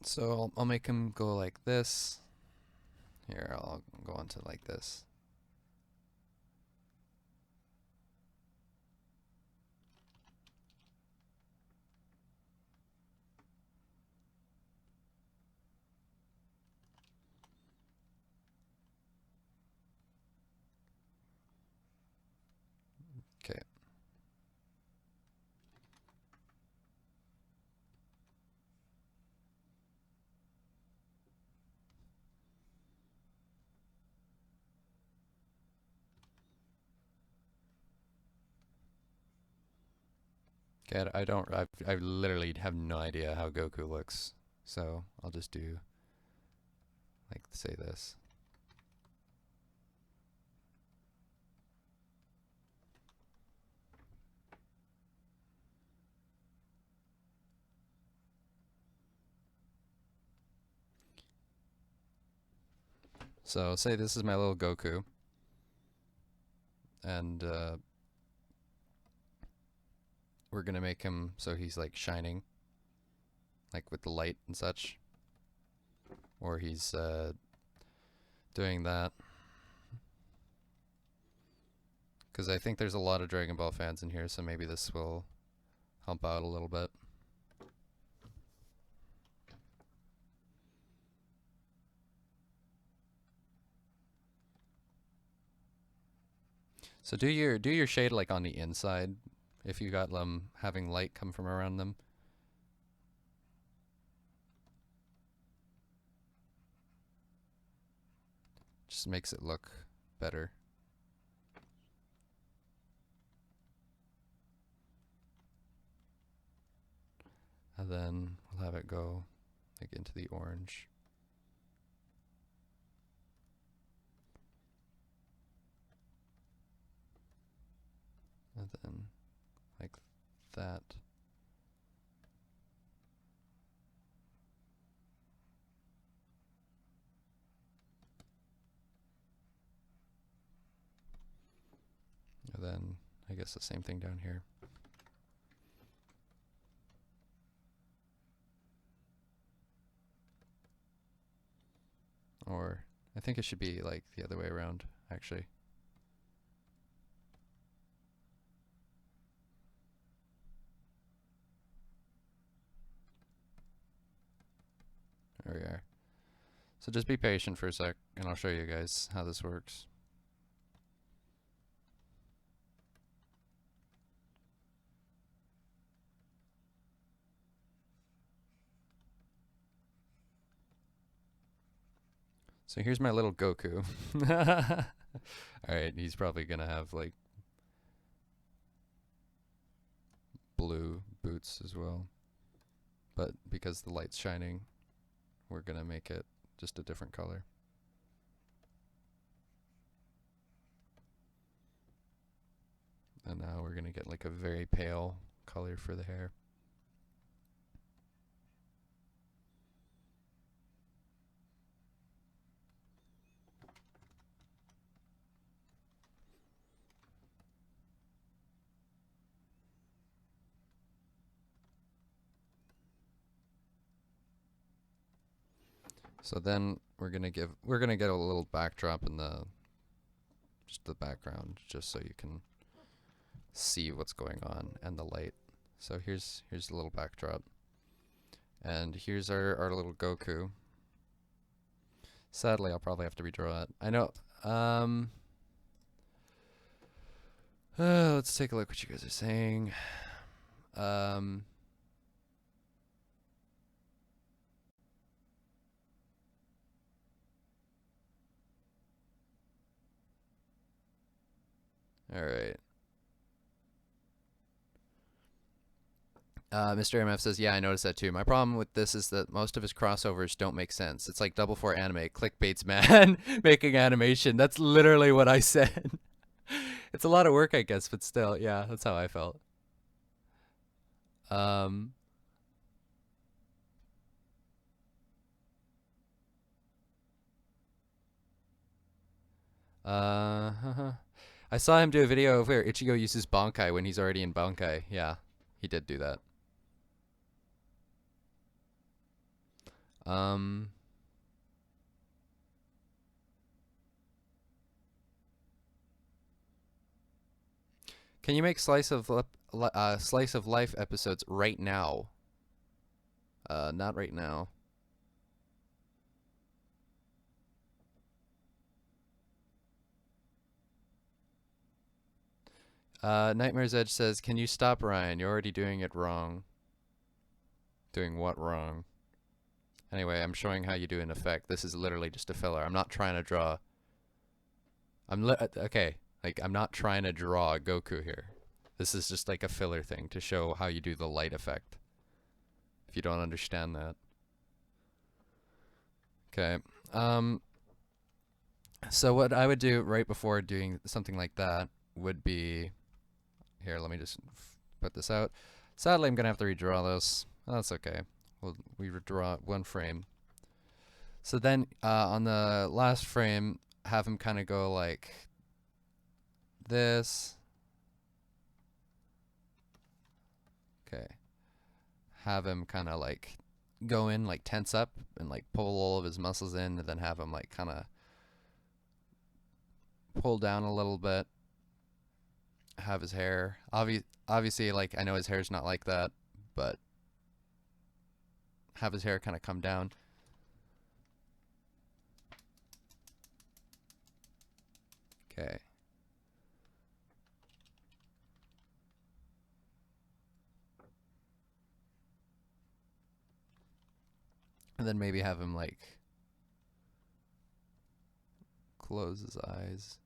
So I'll make him go like this. Here, I'll go on to like this. Okay. Okay, I literally have no idea how Goku looks, so I'll just do, like, say this. So say this is my little Goku, and we're gonna make him so he's like shining, like with the light and such, or he's doing that. Because I think there's a lot of Dragon Ball fans in here, so maybe this will help out a little bit. So do your shade like on the inside, if you got them having light come from around them. Just makes it look better. And then we'll have it go like into the orange. And then like that. And then I guess the same thing down here. Or I think it should be like the other way around, actually. There we are. So just be patient for a sec, and I'll show you guys how this works. So here's my little Goku. Alright, he's probably gonna have like blue boots as well. But because the light's shining, we're gonna make it just a different color. And now we're gonna get like a very pale color for the hair. So then we're gonna get a little backdrop in just the background, just so you can see what's going on and the light. So here's the little backdrop, and here's our little Goku. Sadly, I'll probably have to redraw it. I know. Let's take a look what you guys are saying. All right. Mr. MF says, yeah, I noticed that too. My problem with this is that most of his crossovers don't make sense. It's like Double 4 anime, clickbait's man making animation. That's literally what I said. It's a lot of work, I guess, but still, yeah, that's how I felt. I saw him do a video of where Ichigo uses Bankai when he's already in Bankai. Yeah, he did do that. Can you make slice of life episodes right now? Not right now. Nightmare's Edge says, can you stop, Ryan? You're already doing it wrong. Doing what wrong? Anyway, I'm showing how you do an effect. This is literally just a filler. I'm not trying to draw. Okay, like I'm not trying to draw Goku here. This is just like a filler thing to show how you do the light effect. If you don't understand that. Okay. So what I would do right before doing something like that would be, here, let me just put this out. Sadly, I'm gonna have to redraw this. That's okay. We redraw one frame. So then on the last frame, have him kind of go like this. Okay. Have him kind of like go in, like tense up and like pull all of his muscles in, and then have him like kind of pull down a little bit. Have his hair. Obviously, like, I know his hair's not like that, but have his hair kind of come down. Okay. And then maybe have him, like, close his eyes.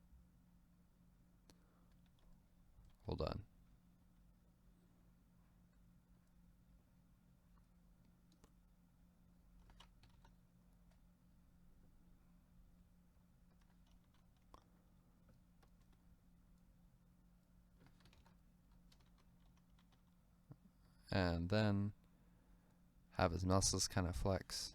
Hold on. and then have his muscles kind of flex.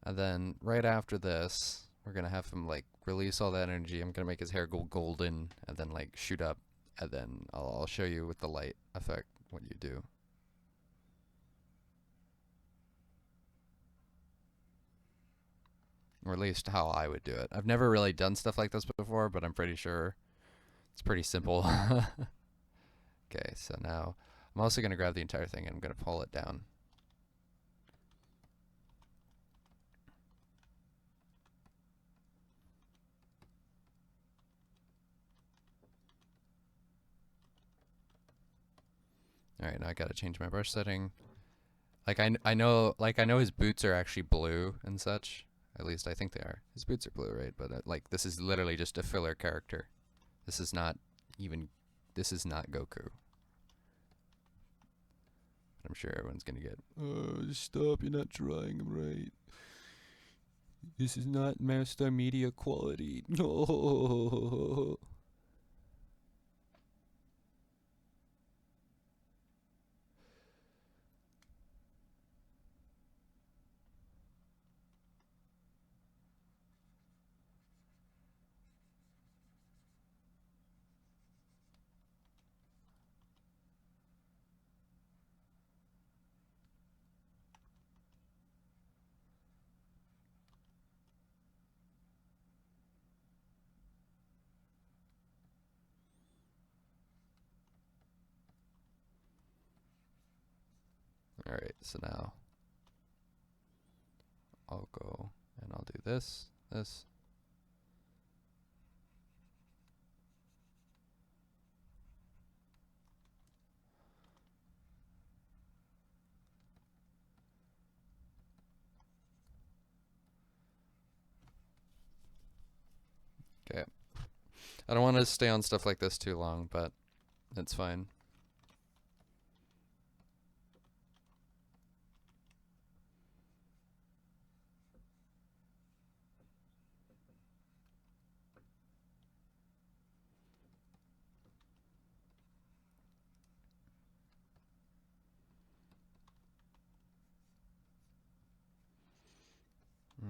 And then right after this, we're gonna have him like release all that energy. I'm gonna make his hair go golden and then like shoot up, and then I'll show you with the light effect what you do. Or at least how I would do it. I've never really done stuff like this before, but I'm pretty sure it's pretty simple. Okay, so now I'm also gonna grab the entire thing and I'm gonna pull it down. All right, now I gotta change my brush setting. Like I know his boots are actually blue and such. At least I think they are. His boots are blue, right? But like this is literally just a filler character. This is not Goku. I'm sure everyone's gonna get, oh, stop, you're not drawing him right. This is not master media quality. No. Alright, so now I'll go and I'll do this. Okay. I don't want to stay on stuff like this too long, but it's fine.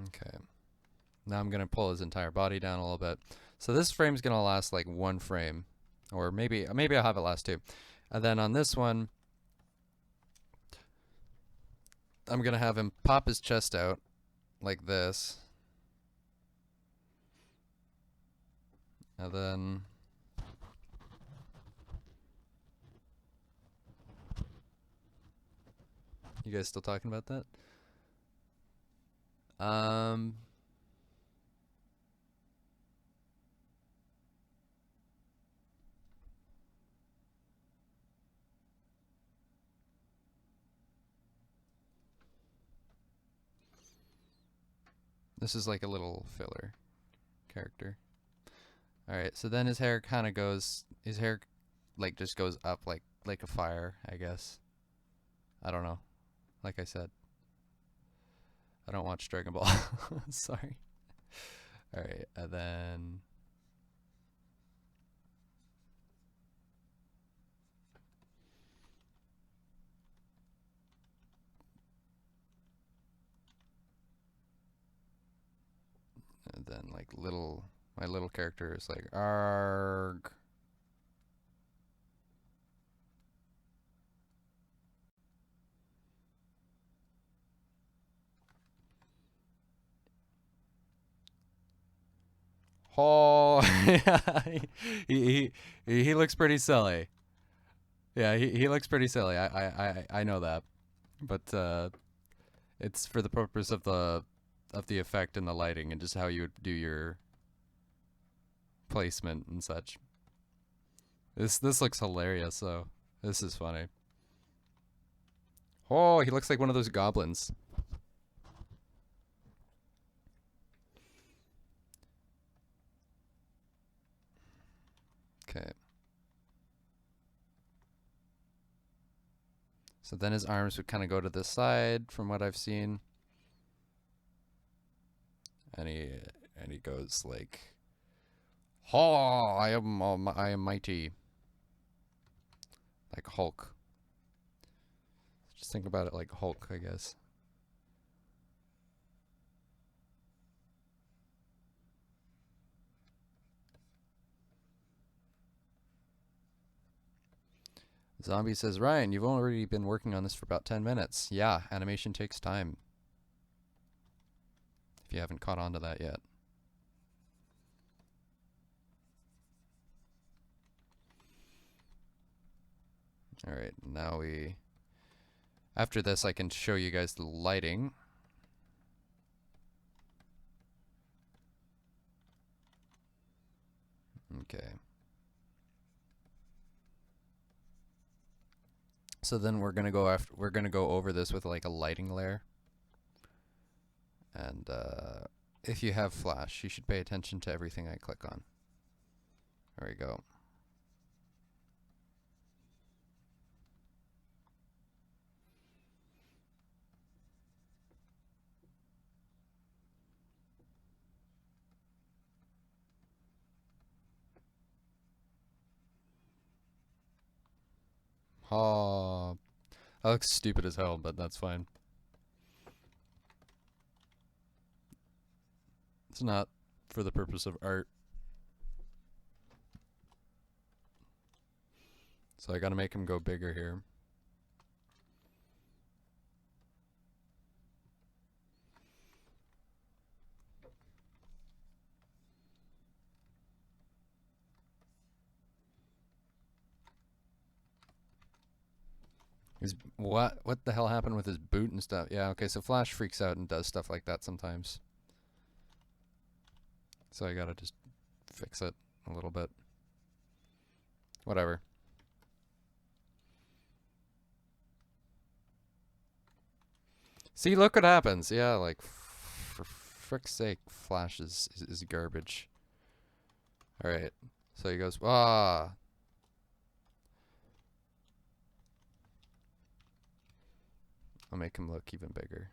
Okay. Now I'm going to pull his entire body down a little bit. So this frame's going to last like one frame, or maybe I'll have it last two. And then on this one, I'm going to have him pop his chest out like this. And then you guys still talking about that? This is like a little filler character. Alright, so then his hair kind of goes, like just goes up like a fire, I guess. I don't know. Like I said, I don't watch Dragon Ball. Sorry. Alright, and then like my little character is like arg. Oh, he looks pretty silly. Yeah, he looks pretty silly. I know that, but it's for the purpose of the effect and the lighting and just how you would do your placement and such. This looks hilarious. So this is funny. Oh, he looks like one of those goblins. Okay. So then his arms would kind of go to the side from what I've seen. and he goes like, "Ha! I am mighty," like Hulk. Just think about it like Hulk, I guess. Zombie says, Ryan, you've already been working on this for about 10 minutes. Yeah, animation takes time. If you haven't caught on to that yet. Alright, now after this I can show you guys the lighting. Okay. So then we're gonna go over this with like a lighting layer. And if you have Flash, you should pay attention to everything I click on. There we go. Oh, that looks stupid as hell, but that's fine. It's not for the purpose of art. So I gotta make him go bigger here. What the hell happened with his boot and stuff? Yeah, okay, so Flash freaks out and does stuff like that sometimes. So I gotta just fix it a little bit. Whatever. See, look what happens. Yeah, like, for frick's sake, Flash is garbage. Alright, so he goes, ah. I'll make him look even bigger.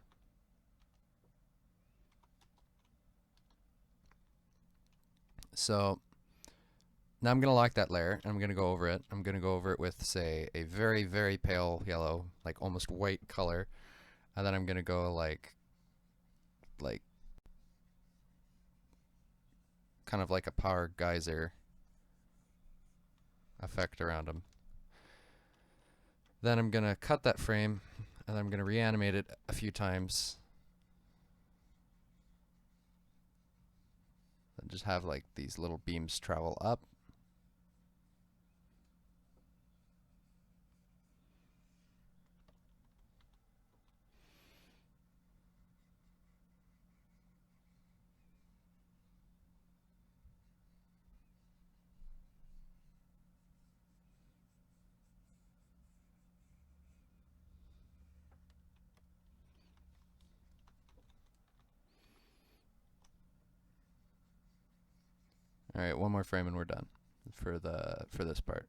So now I'm going to lock that layer, and I'm going to go over it. I'm going to go over it with, say, a very, very pale yellow, like almost white color. And then I'm going to go like kind of like a power geyser effect around him. Then I'm going to cut that frame, and I'm going to reanimate it a few times. And just have like these little beams travel up. All right, one more frame and we're done for this part.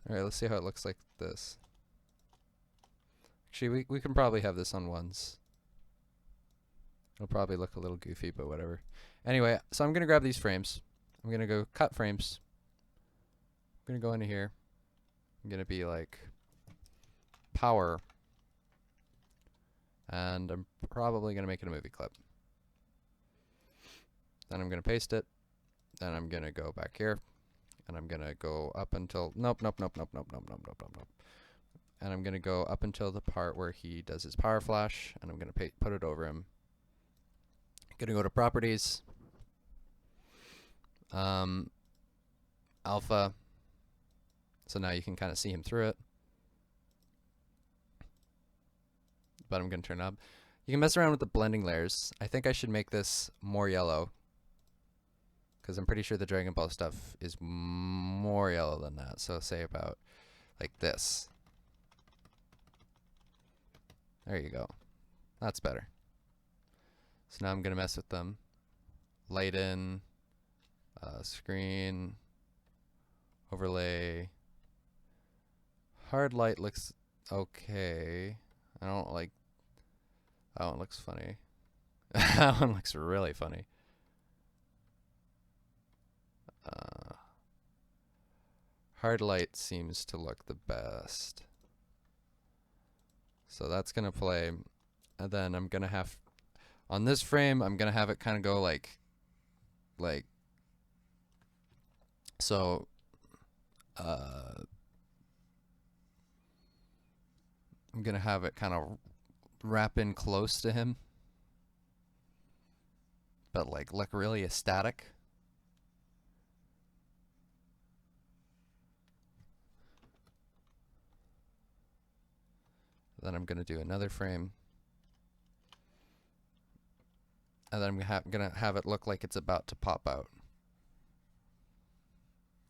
All right, let's see how it looks like this. Actually, we can probably have this on ones. It'll probably look a little goofy, but whatever. Anyway, so I'm gonna grab these frames. I'm gonna go cut frames. I'm gonna go into here. I'm gonna be like power, and I'm probably gonna make it a movie clip. Then I'm gonna paste it. Then I'm gonna go back here, and I'm gonna go up until nope. And I'm gonna go up until the part where he does his power flash, and I'm gonna put it over him. I'm gonna go to properties, alpha. So now you can kind of see him through it. But I'm gonna turn it up. You can mess around with the blending layers. I think I should make this more yellow, because I'm pretty sure the Dragon Ball stuff is more yellow than that. So say about like this. There you go. That's better. So now I'm gonna mess with them. Light in, screen, Overlay. Hard light looks okay. I don't like. That one looks funny. That one looks really funny. Hard light seems to look the best. So that's gonna play, and then I'm gonna have, on this frame, I'm gonna have it kind of go like, so, I'm gonna have it kind of wrap in close to him, but like look really ecstatic. Then I'm gonna do another frame, and then I'm gonna have it look like it's about to pop out,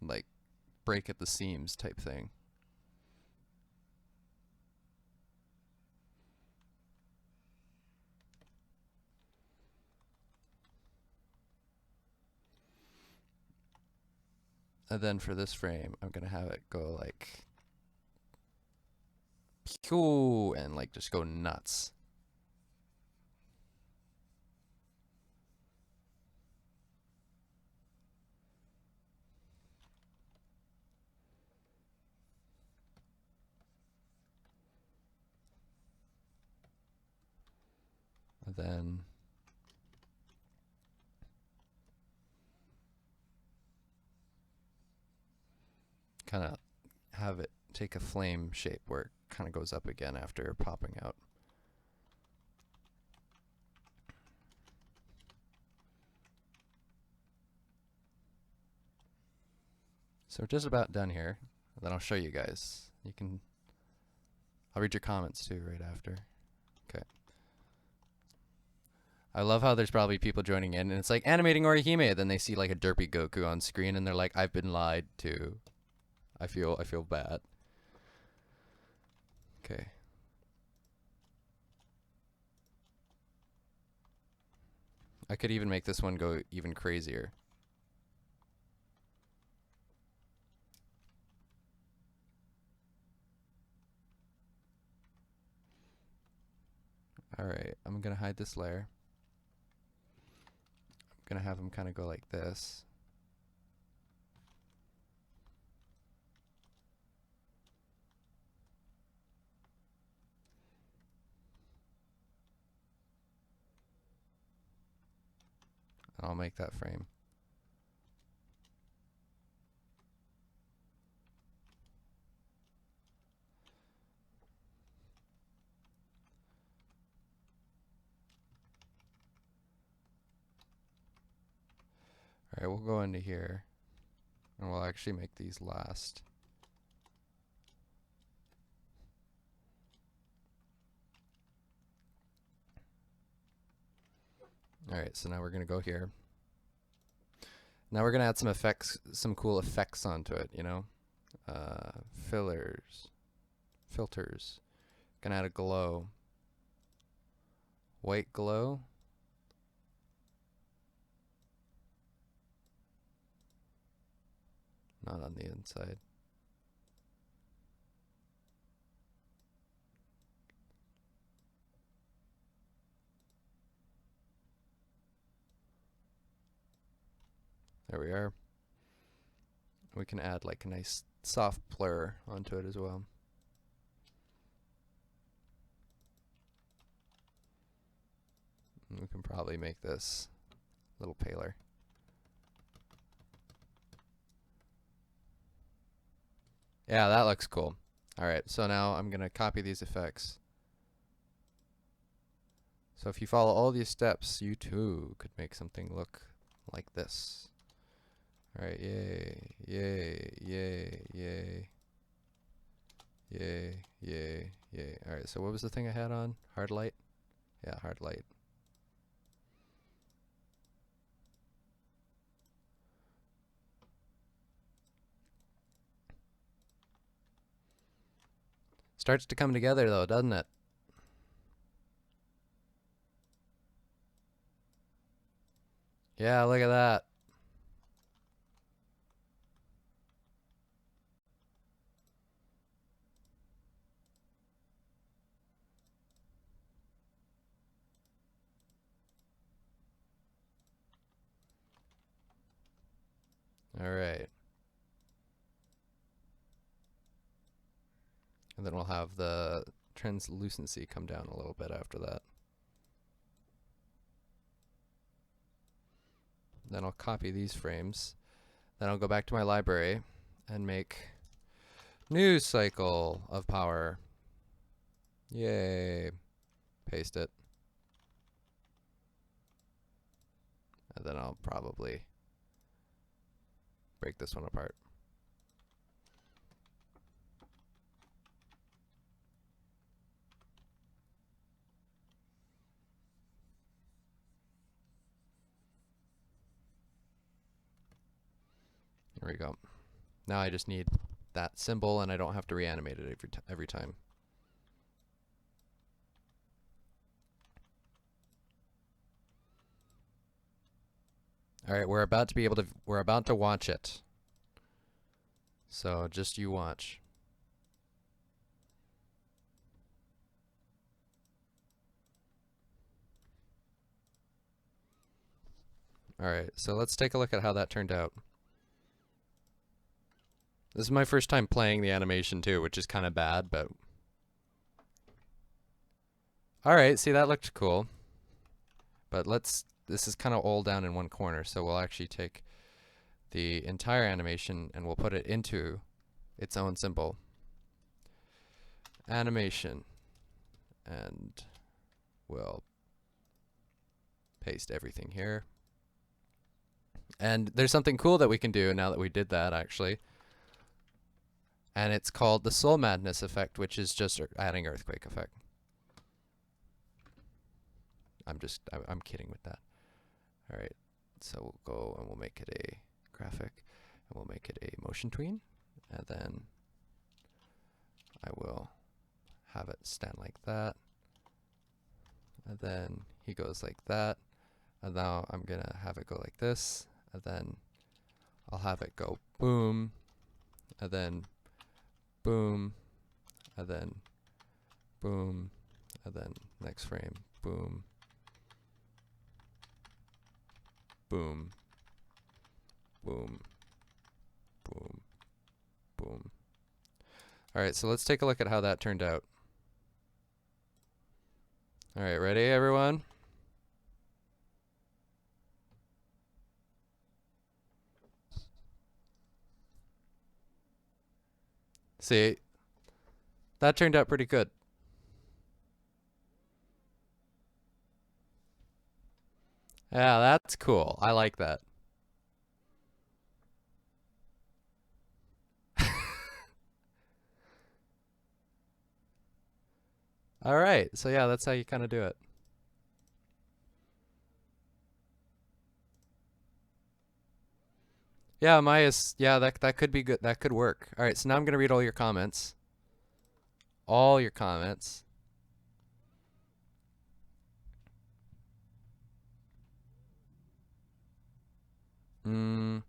like break at the seams type thing. And then for this frame, I'm gonna have it go like, pew, and like just go nuts. And then kind of have it take a flame shape where it kind of goes up again after popping out. So we're just about done here. Then I'll show you guys. I'll read your comments too right after. Okay. I love how there's probably people joining in and it's like animating Orihime, then they see like a derpy Goku on screen and they're like, I've been lied to. I feel bad. Okay. I could even make this one go even crazier. Alright, I'm gonna hide this layer. I'm gonna have him kind of go like this. And I'll make that frame. Alright, we'll go into here. And we'll actually make these last. Alright, so now we're gonna go here. Now we're gonna add some effects, some cool effects onto it, you know? Filters. Gonna add a glow. White glow. Not on the inside. There we are. We can add like a nice soft blur onto it as well. And we can probably make this a little paler. Yeah, that looks cool. Alright, so now I'm gonna copy these effects. So if you follow all these steps, you too could make something look like this. Alright, yay, yay, yay, yay. Yay, yay, yay. Alright, so what was the thing I had on? Hard light? Yeah, hard light. Starts to come together though, doesn't it? Yeah, look at that. All right. And then we'll have the translucency come down a little bit after that. Then I'll copy these frames. Then I'll go back to my library and make new cycle of power. Yay. Paste it. And then I'll probably break this one apart. There we go. Now I just need that symbol and I don't have to reanimate it every time. All right, we're about to watch it. So just you watch. All right, so let's take a look at how that turned out. This is my first time playing the animation too, which is kind of bad, but... All right, see, that looked cool. But this is kind of all down in one corner, so we'll actually take the entire animation and we'll put it into its own symbol. Animation. And we'll paste everything here. And there's something cool that we can do now that we did that, actually. And it's called the Soul Madness effect, which is just adding earthquake effect. I'm kidding with that. All right, so we'll go and we'll make it a graphic, and we'll make it a motion tween, and then I will have it stand like that, and then he goes like that, and now I'm gonna have it go like this, and then I'll have it go boom, and then boom, and then boom, and then next frame, boom, boom, boom, boom, boom. All right, so let's take a look at how that turned out. All right, ready, everyone? See, that turned out pretty good. Yeah, that's cool. I like that. All right, so yeah, that's how you kind of do it. Yeah, Maya's, yeah, that could be good. That could work. All right, so now I'm gonna read all your comments. All your comments. Mm.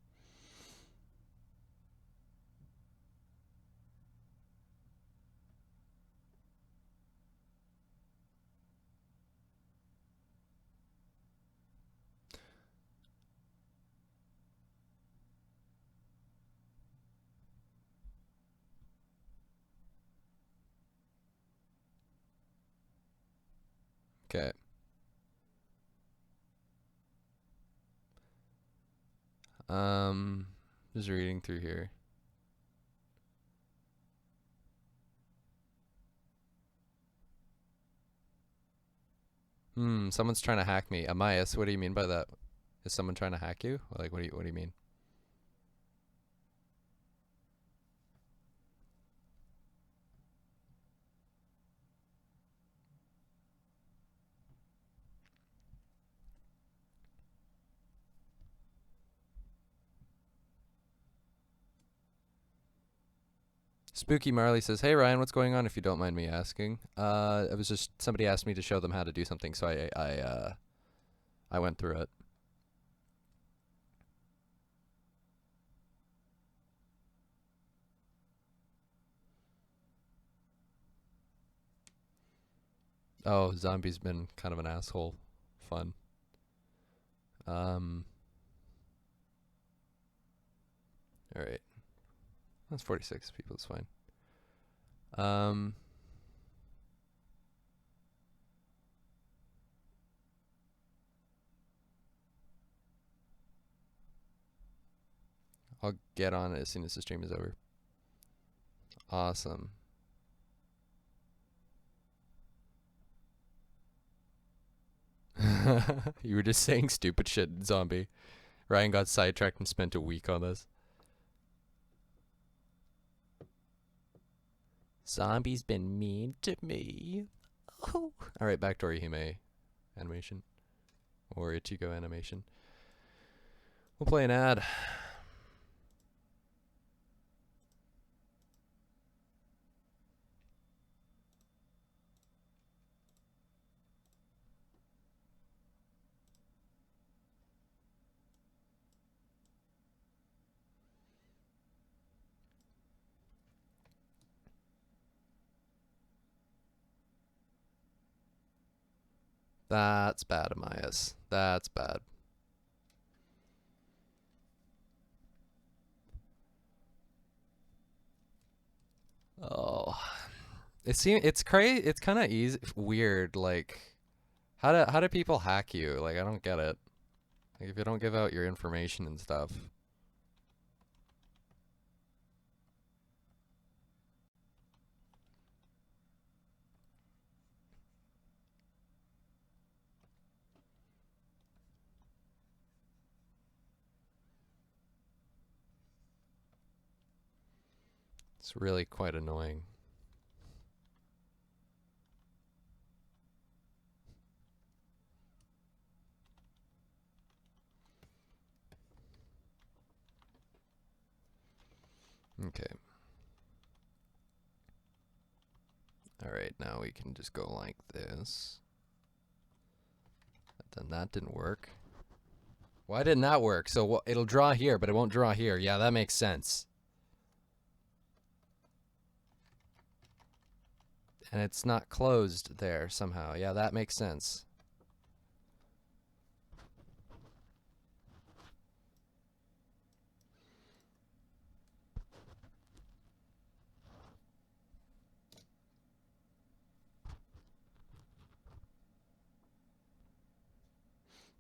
Okay. Just reading through here. Someone's trying to hack me. Amias, what do you mean by that? Is someone trying to hack you? Like, what do you mean? Spooky Marley says, "Hey Ryan, what's going on? If you don't mind me asking." It was just somebody asked me to show them how to do something, so I went through it. Oh, Zombie's been kind of an asshole. Fun. Alright. That's 46 people, it's fine. I'll get on it as soon as the stream is over. Awesome. You were just saying stupid shit, zombie. Ryan got sidetracked and spent a week on this. Zombie's been mean to me. Oh. Alright, back to Orihime animation. Or Ichigo animation. We'll play an ad. That's bad, Amias. That's bad. Oh, it's crazy. It's kind of easy, weird. Like, how do people hack you? Like, I don't get it. Like, if you don't give out your information and stuff. It's really quite annoying. Okay. Alright, now we can just go like this. Then that didn't work. Why didn't that work? So it'll draw here, but it won't draw here. Yeah, that makes sense. And it's not closed there somehow. Yeah, that makes sense.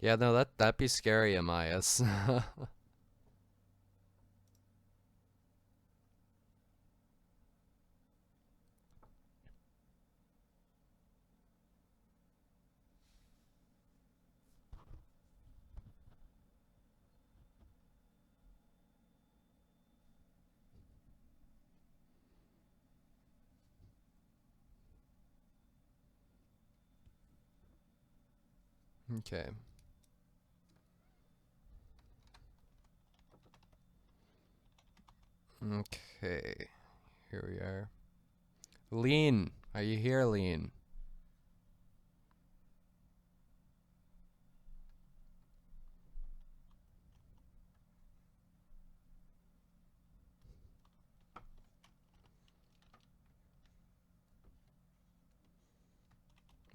Yeah, no, that'd be scary, Amias. Okay. Okay. Here we are. Lean, are you here, Lean?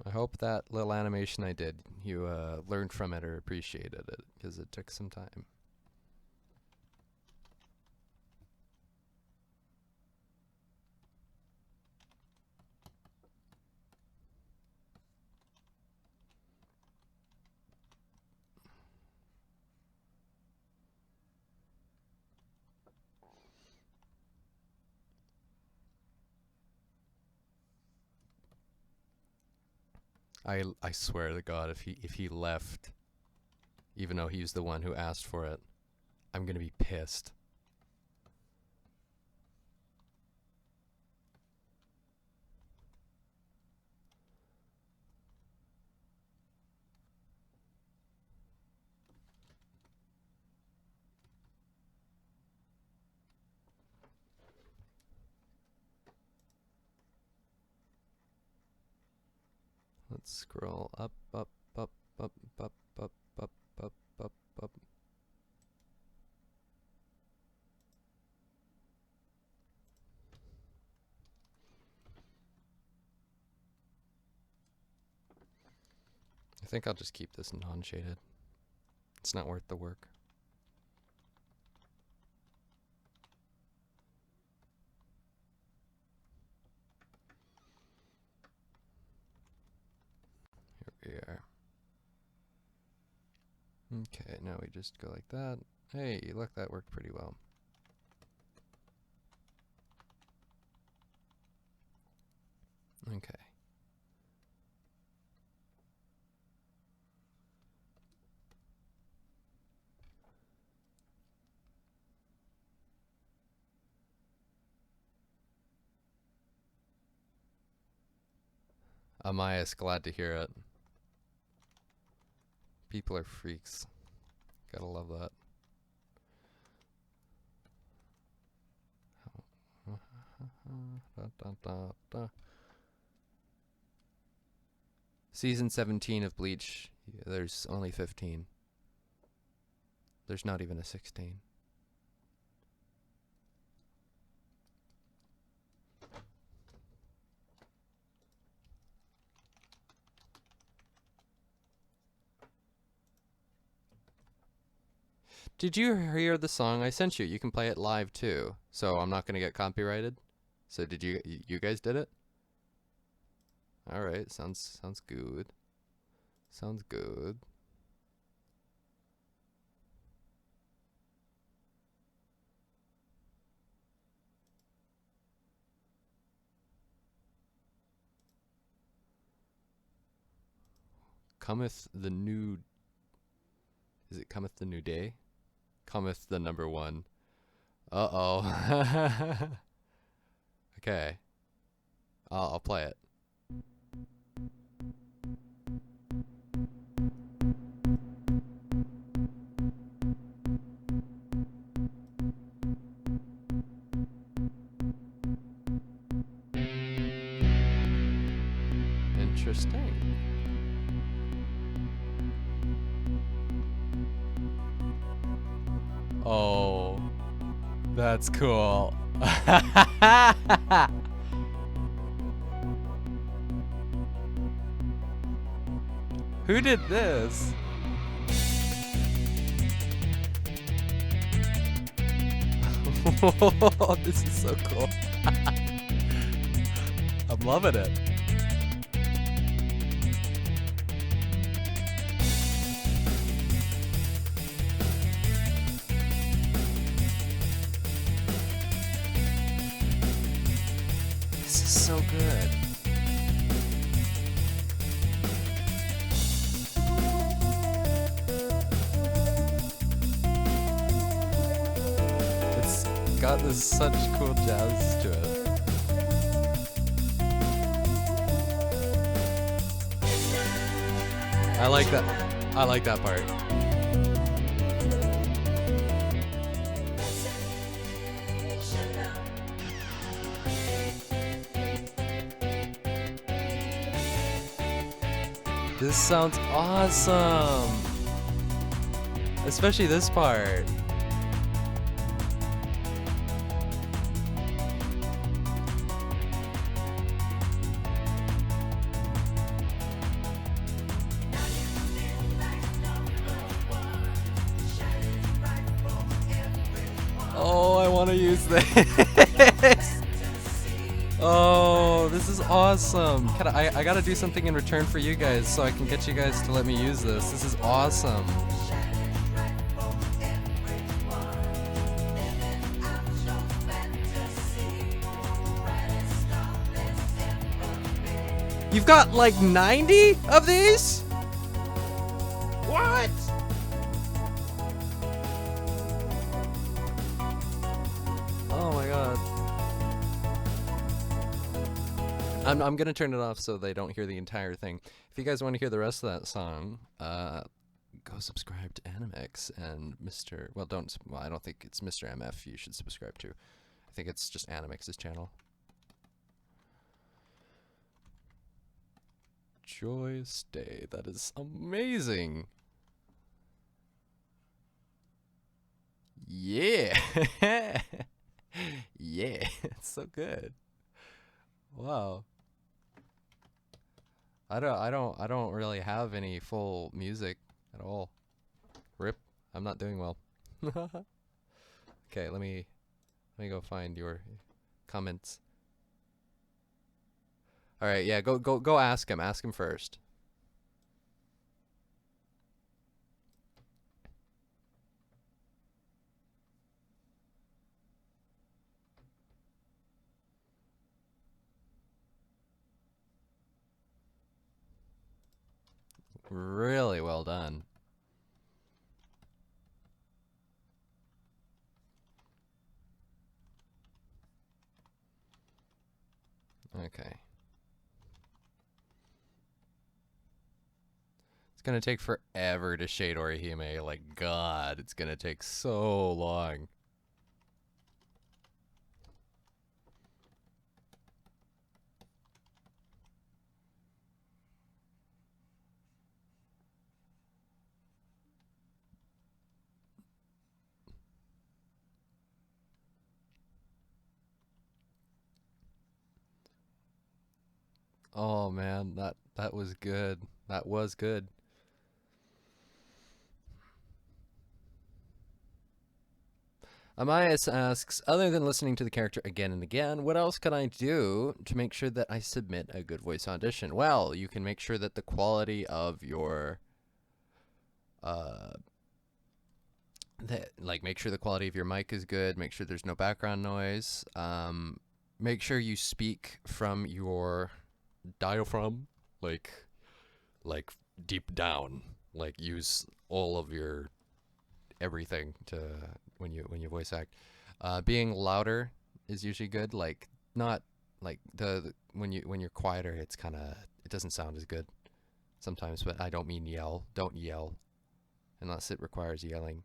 I hope that little animation I did, you learned from it or appreciated it, because it took some time. I swear to God, if he left, even though he's the one who asked for it, I'm gonna be pissed. Let's scroll up, up, up, up, up, up, up, up, up, up. I think I'll just keep this non-shaded. It's not worth the work. Okay, now we just go like that. Hey, look, that worked pretty well. Okay. Amaya's glad to hear it. People are freaks. Gotta love that. Season 17 of Bleach, there's only 15. There's not even a 16. Did you hear the song I sent you? You can play it live too, so I'm not gonna get copyrighted. So did you guys did it? All right, sounds good. Sounds good. Cometh the new. Is it cometh the new day? Cometh the number one. Uh-oh. Okay. I'll play it. Interesting. Oh, that's cool. Who did this? This is so cool. I'm loving it. This is so good. It's got this such cool jazz to it. I like that. I like that part. This sounds awesome. Especially this part. Oh, I want to use this. Oh, this is awesome. I gotta do something in return for you guys so I can get you guys to let me use this. This is awesome. You've got like 90 of these? What? Oh my god. I'm gonna turn it off so they don't hear the entire thing. If you guys want to hear the rest of that song, go subscribe to Animix and Mr. Well, I don't think it's Mr. MF you should subscribe to. I think it's just Animix's channel. Joyous Day. That is amazing. Yeah. Yeah. It's so good. Wow. I don't really have any full music at all. Rip. I'm not doing well. Okay, let me go find your comments. All right, yeah, go ask him. Ask him first. well done. Okay. It's gonna take forever to shade Orihime. Like, God, it's gonna take so long. Oh man, that was good. That was good. Amias asks, other than listening to the character again and again, what else can I do to make sure that I submit a good voice audition? Well, you can make sure that the quality of your make sure the quality of your mic is good, make sure there's no background noise, make sure you speak from your diaphragm, like deep down, like use all of your everything to when you voice act. Being louder is usually good, like not like the when you're quieter, it's kind of, it doesn't sound as good sometimes, but I don't mean yell. Don't yell unless it requires yelling.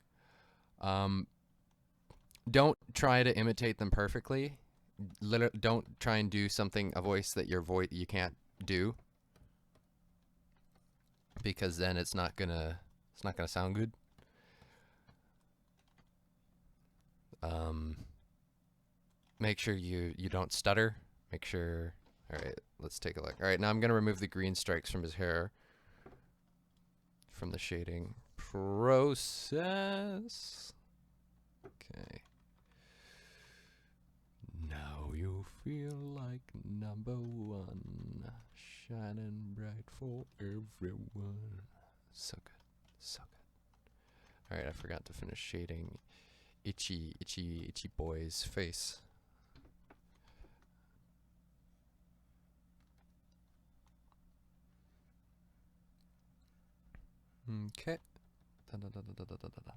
Don't try to imitate them perfectly. Don't try and do a voice that you can't do, because then it's not gonna sound good. Make sure you don't stutter. Make sure. All right, let's take a look. All right, now I'm gonna remove the green strikes from his hair from the shading process. Okay. Now you feel like #1, shining bright for everyone. So good, so good. All right, I forgot to finish shading itchy boy's face. Okay. Da, da, da, da, da, da, da.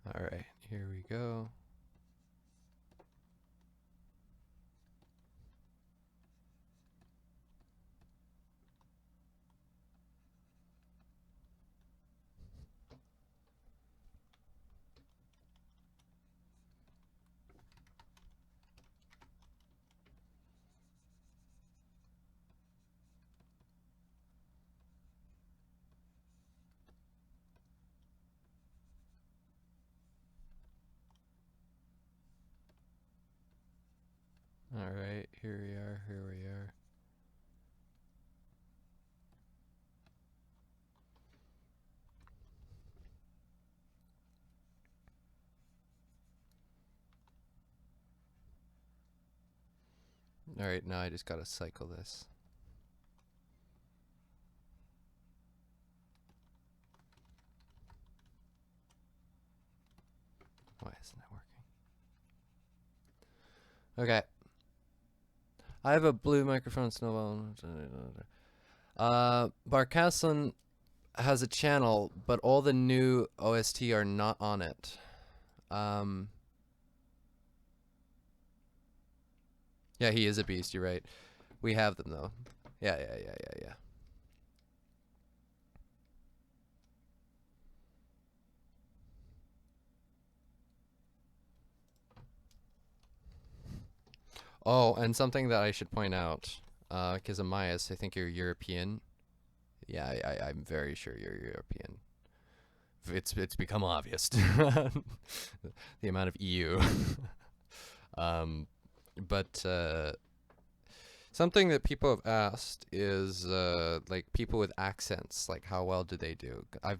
All right, here we go. All right, here we are, here we are. All right, now I just gotta cycle this. Why isn't it working? Okay. I have a blue microphone, Snowball. Barcaslin has a channel, but all the new OST are not on it. Yeah, he is a beast, you're right. We have them, though. Yeah. Oh, and something that I should point out, because Amias, I think you're European. Yeah, I'm very sure you're European. It's become obvious. The amount of EU. But something that people have asked is like people with accents, like how well do they do? I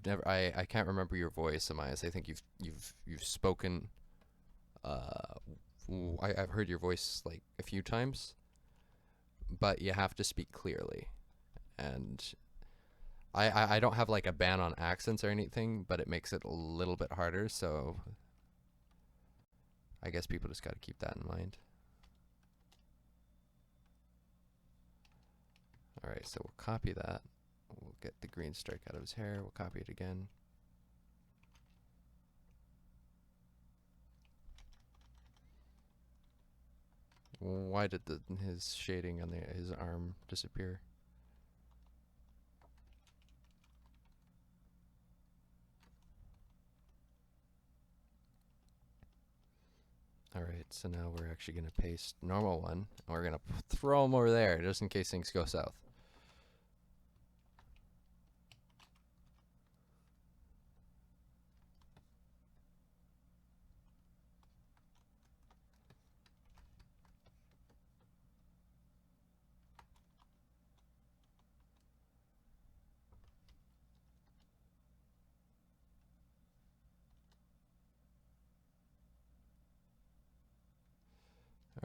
can't remember your voice, Amias. I think you've spoken. I've heard your voice like a few times, but you have to speak clearly. And I don't have like a ban on accents or anything, but it makes it a little bit harder, so I guess people just got to keep that in mind. Alright, so we'll copy that. We'll get the green strike out of his hair. We'll copy it again. Why did his shading on his arm disappear? Alright, so now we're actually going to paste normal one, and we're going to throw them over there, just in case things go south.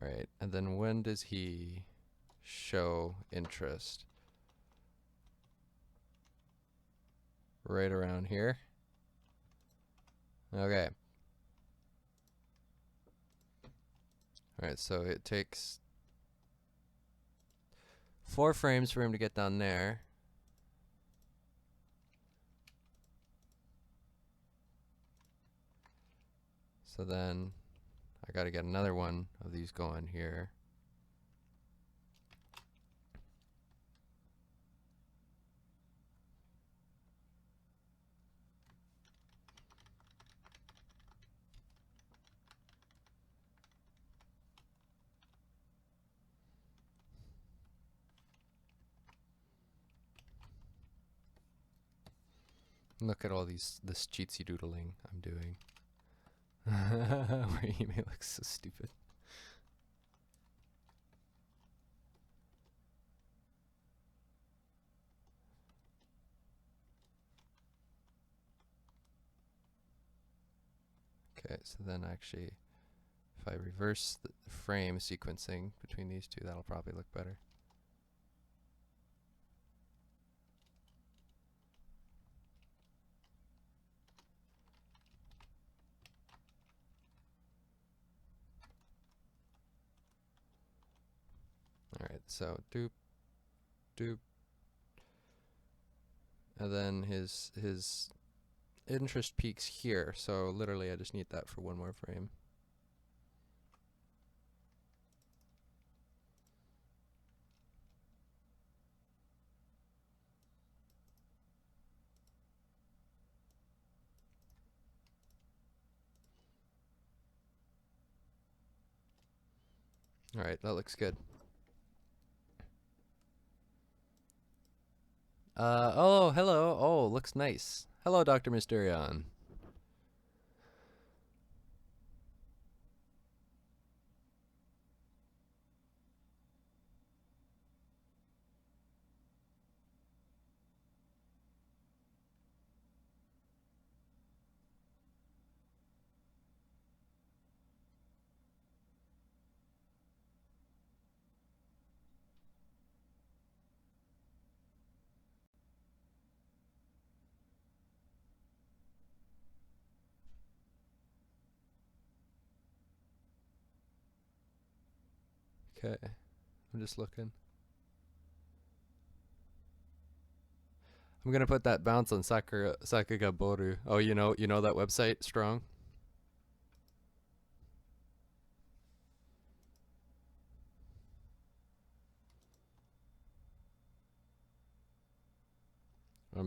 Alright, and then when does he show interest? Right around here. Okay. Alright, so it takes 4 frames for him to get down there. So then I gotta get another one of these going here. Look at all this cheatsy doodling I'm doing. Orihime looks so stupid. Okay, so then actually, if I reverse the frame sequencing between these two, that'll probably look better. Alright, so doop, doop. And then his interest peaks here, so literally I just need that for one more frame. Alright, that looks good. Oh, hello. Oh, looks nice. Hello, Dr. Mysterion. Okay, I'm just looking. I'm gonna put that bounce on Sakagaboru. Oh, you know that website, Strong?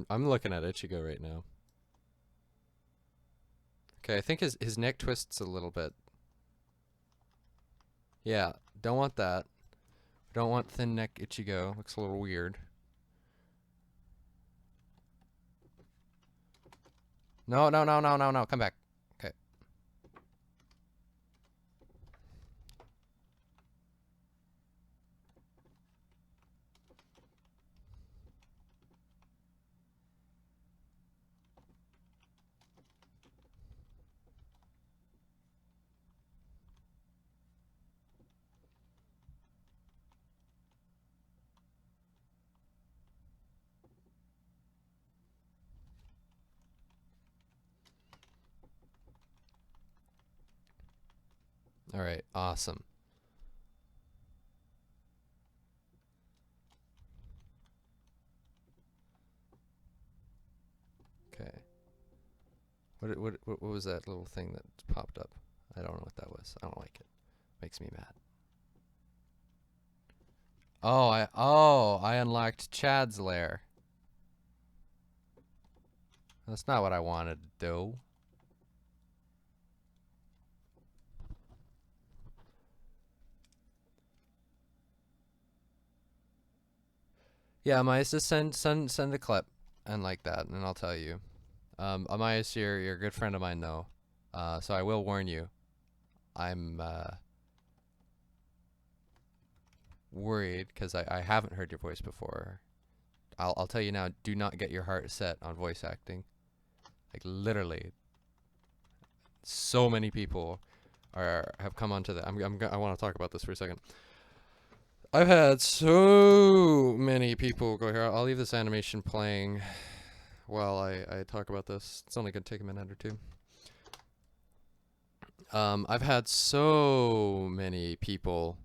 I'm looking at Ichigo right now. Okay, I think his neck twists a little bit. Yeah, don't want that. Don't want thin neck Ichigo. Looks a little weird. No, no, no, no, no, no. Come back. Okay. All right, awesome. Okay. What was that little thing that popped up? I don't know what that was. I don't like it. Makes me mad. Oh, I unlocked Chad's lair. That's not what I wanted to do. Yeah, Amaya, just send a clip and like that, and I'll tell you. Amaya, you're a good friend of mine though, so I will warn you. I'm worried because I haven't heard your voice before. I'll tell you now. Do not get your heart set on voice acting. Like literally, so many people have come onto that. I want to talk about this for a second. I've had so many people go here. I'll leave this animation playing while I talk about this. It's only gonna take a minute or two. I've had so many people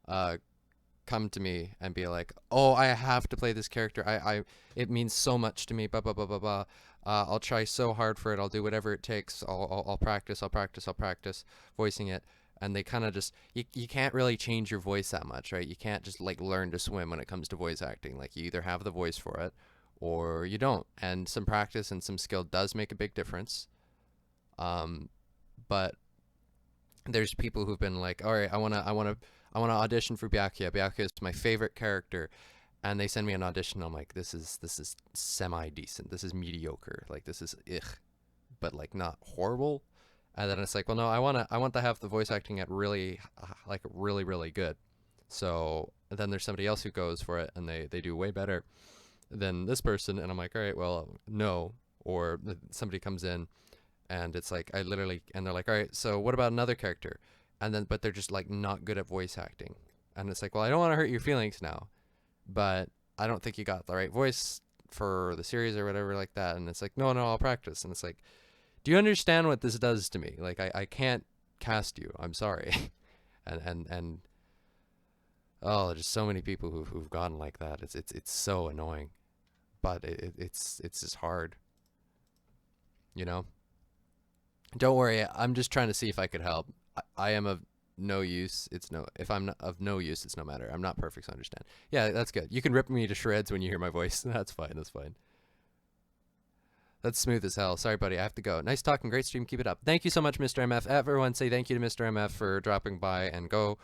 come to me and be like, "Oh, I have to play this character. It means so much to me. Blah blah blah blah blah. I'll try so hard for it. I'll do whatever it takes. I'll practice. I'll practice. I'll practice voicing it." And they kind of just you can't really change your voice that much, right? You can't just like learn to swim when it comes to voice acting. Like you either have the voice for it or you don't. And some practice and some skill does make a big difference. But there's people who've been like, all right, I wanna audition for Byakuya. Byakuya is my favorite character, and they send me an audition. I'm like, this is semi decent. This is mediocre. Like this is but like not horrible. And then it's like, well, no, I want to have the voice acting at really like really good. So then there's somebody else who goes for it, and they do way better than this person, and I'm like, all right, well, no. Or somebody comes in and it's like and they're like, all right, so what about another character? And then but they're just like not good at voice acting, and it's like, well, I don't want to hurt your feelings now, but I don't think you got the right voice for the series or whatever like that. And it's like, no, I'll practice. And it's like, do you understand what this does to me? Like I can't cast you, I'm sorry. and oh, just so many people who've gone like that. It's so annoying, but it's just hard, you know. Don't worry, I'm just trying to see if I could help. I am of no use. If I'm not of no use, it's no matter. I'm not perfect, so understand. Yeah, that's good. You can rip me to shreds when you hear my voice. That's fine. That's fine. That's smooth as hell. Sorry, buddy. I have to go. Nice talking. Great stream. Keep it up. Thank you so much, Mr. MF. Everyone say thank you to Mr. MF for dropping by, and go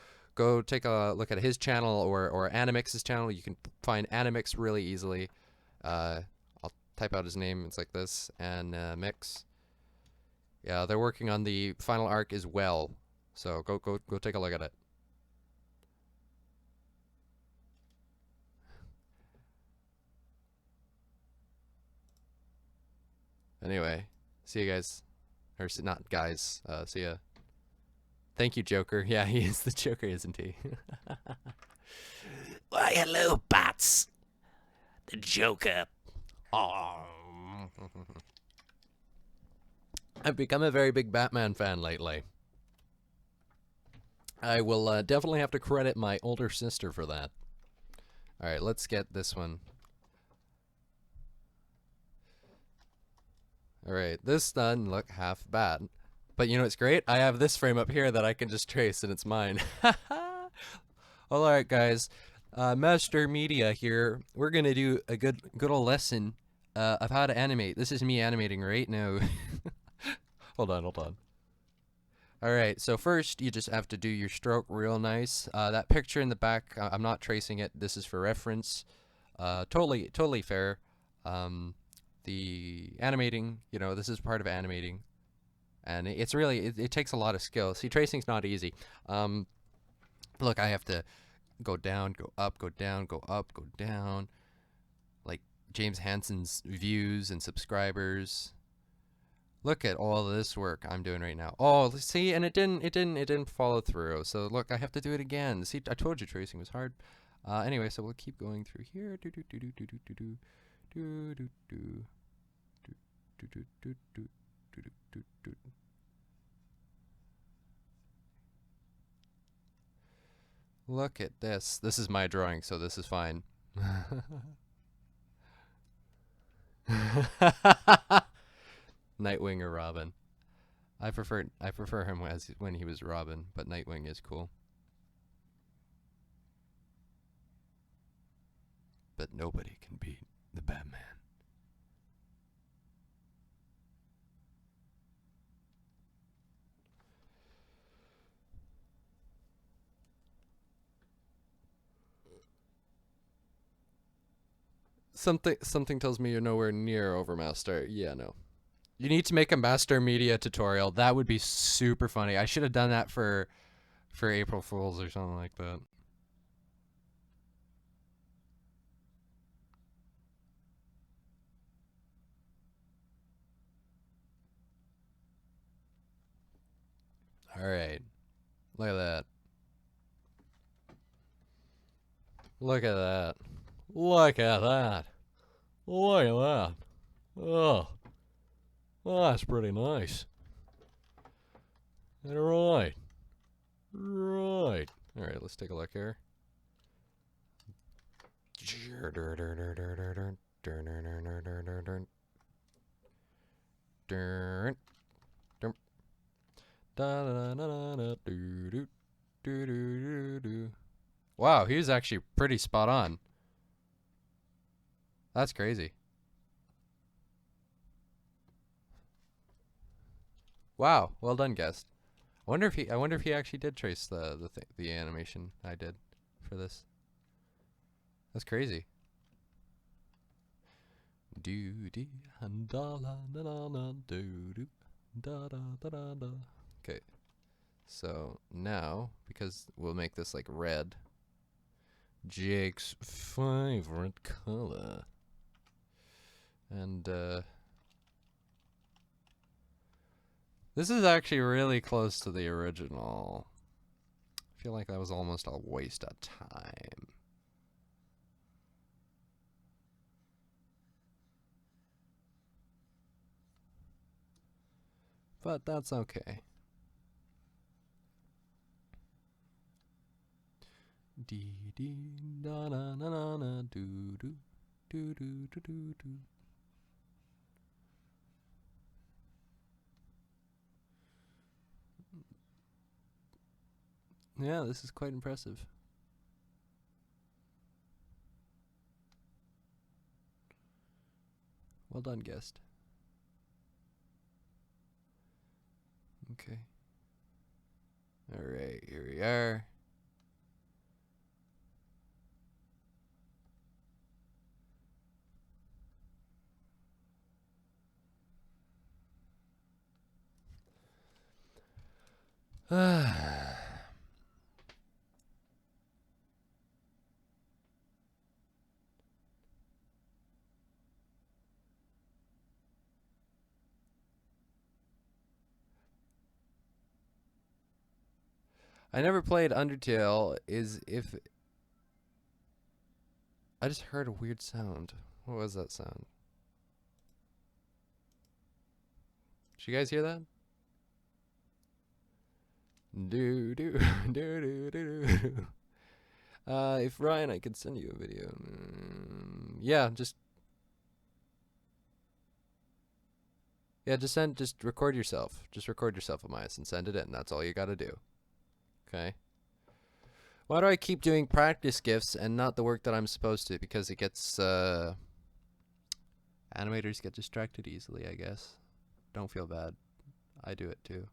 take a look at his channel or Animix's channel. You can find Animix really easily. I'll type out his name. It's like this, and Mix. Yeah, they're working on the final arc as well. So go take a look at it. Anyway, see you guys. Or not guys. See ya. Thank you, Joker. Yeah, he is the Joker, isn't he? Why, hello, bats. The Joker. Oh. I've become a very big Batman fan lately. I will definitely have to credit my older sister for that. Alright, let's get this one. Alright, this doesn't look half bad. But you know what's great? I have this frame up here that I can just trace, and it's mine. Alright, guys. Master Media here. We're gonna do a good old lesson of how to animate. This is me animating right now. Hold on. Alright, so first you just have to do your stroke real nice. That picture in the back, I'm not tracing it. This is for reference. Totally fair. The animating, you know, this is part of animating. And it's really, it takes a lot of skill. See, tracing's not easy. Look, I have to go down, go up, go down, go up, go down. Like James Hansen's views and subscribers. Look at all this work I'm doing right now. Oh, see, and it didn't follow through. So look, I have to do it again. See, I told you tracing was hard. Anyway, so we'll keep going through here. Look at this. This is my drawing, so this is fine. Nightwing or Robin. I prefer him as when he was Robin, but Nightwing is cool. But nobody can beat the Batman. Something tells me you're nowhere near Overmaster. Yeah, no. You need to make a Master Media tutorial. That would be super funny. I should have done that for April Fools or something like that. All right. Look at that. Look at that. Look at that. Look at that. Oh. Oh, that's pretty nice. Right. Right. All right, let's take a look here. Wow, he was actually pretty spot on. That's crazy. Wow, well done, guest. I wonder if he actually did trace the animation I did for this. That's crazy. Okay. So now, because we'll make this like red, Jake's favorite color. And this is actually really close to the original. I feel like that was almost a waste of time. But that's okay. Dee dee da na na na na doo doo doo doo doo doo doo. Yeah, this is quite impressive. Well done, guest. Okay. Alright, here we are. I never played Undertale. I just heard a weird sound. What was that sound? Did you guys hear that? Do do do do do do. If Ryan, I could send you a video. Yeah, just record yourself. Just record yourself, Amias, and send it in. That's all you gotta do. Okay. Why do I keep doing practice gifts and not the work that I'm supposed to? Because it gets, animators get distracted easily, I guess. Don't feel bad. I do it too.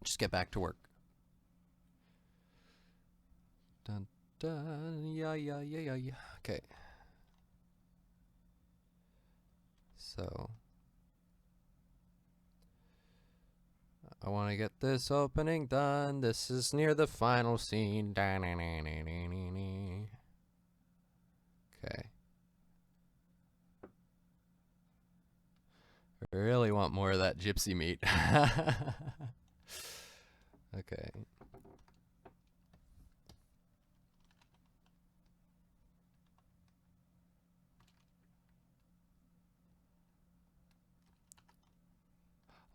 Just get back to work. Dun dun, yeah, yeah, yeah, yeah, yeah. Okay. So I want to get this opening done. This is near the final scene. Okay. I really want more of that gypsy meat. Okay.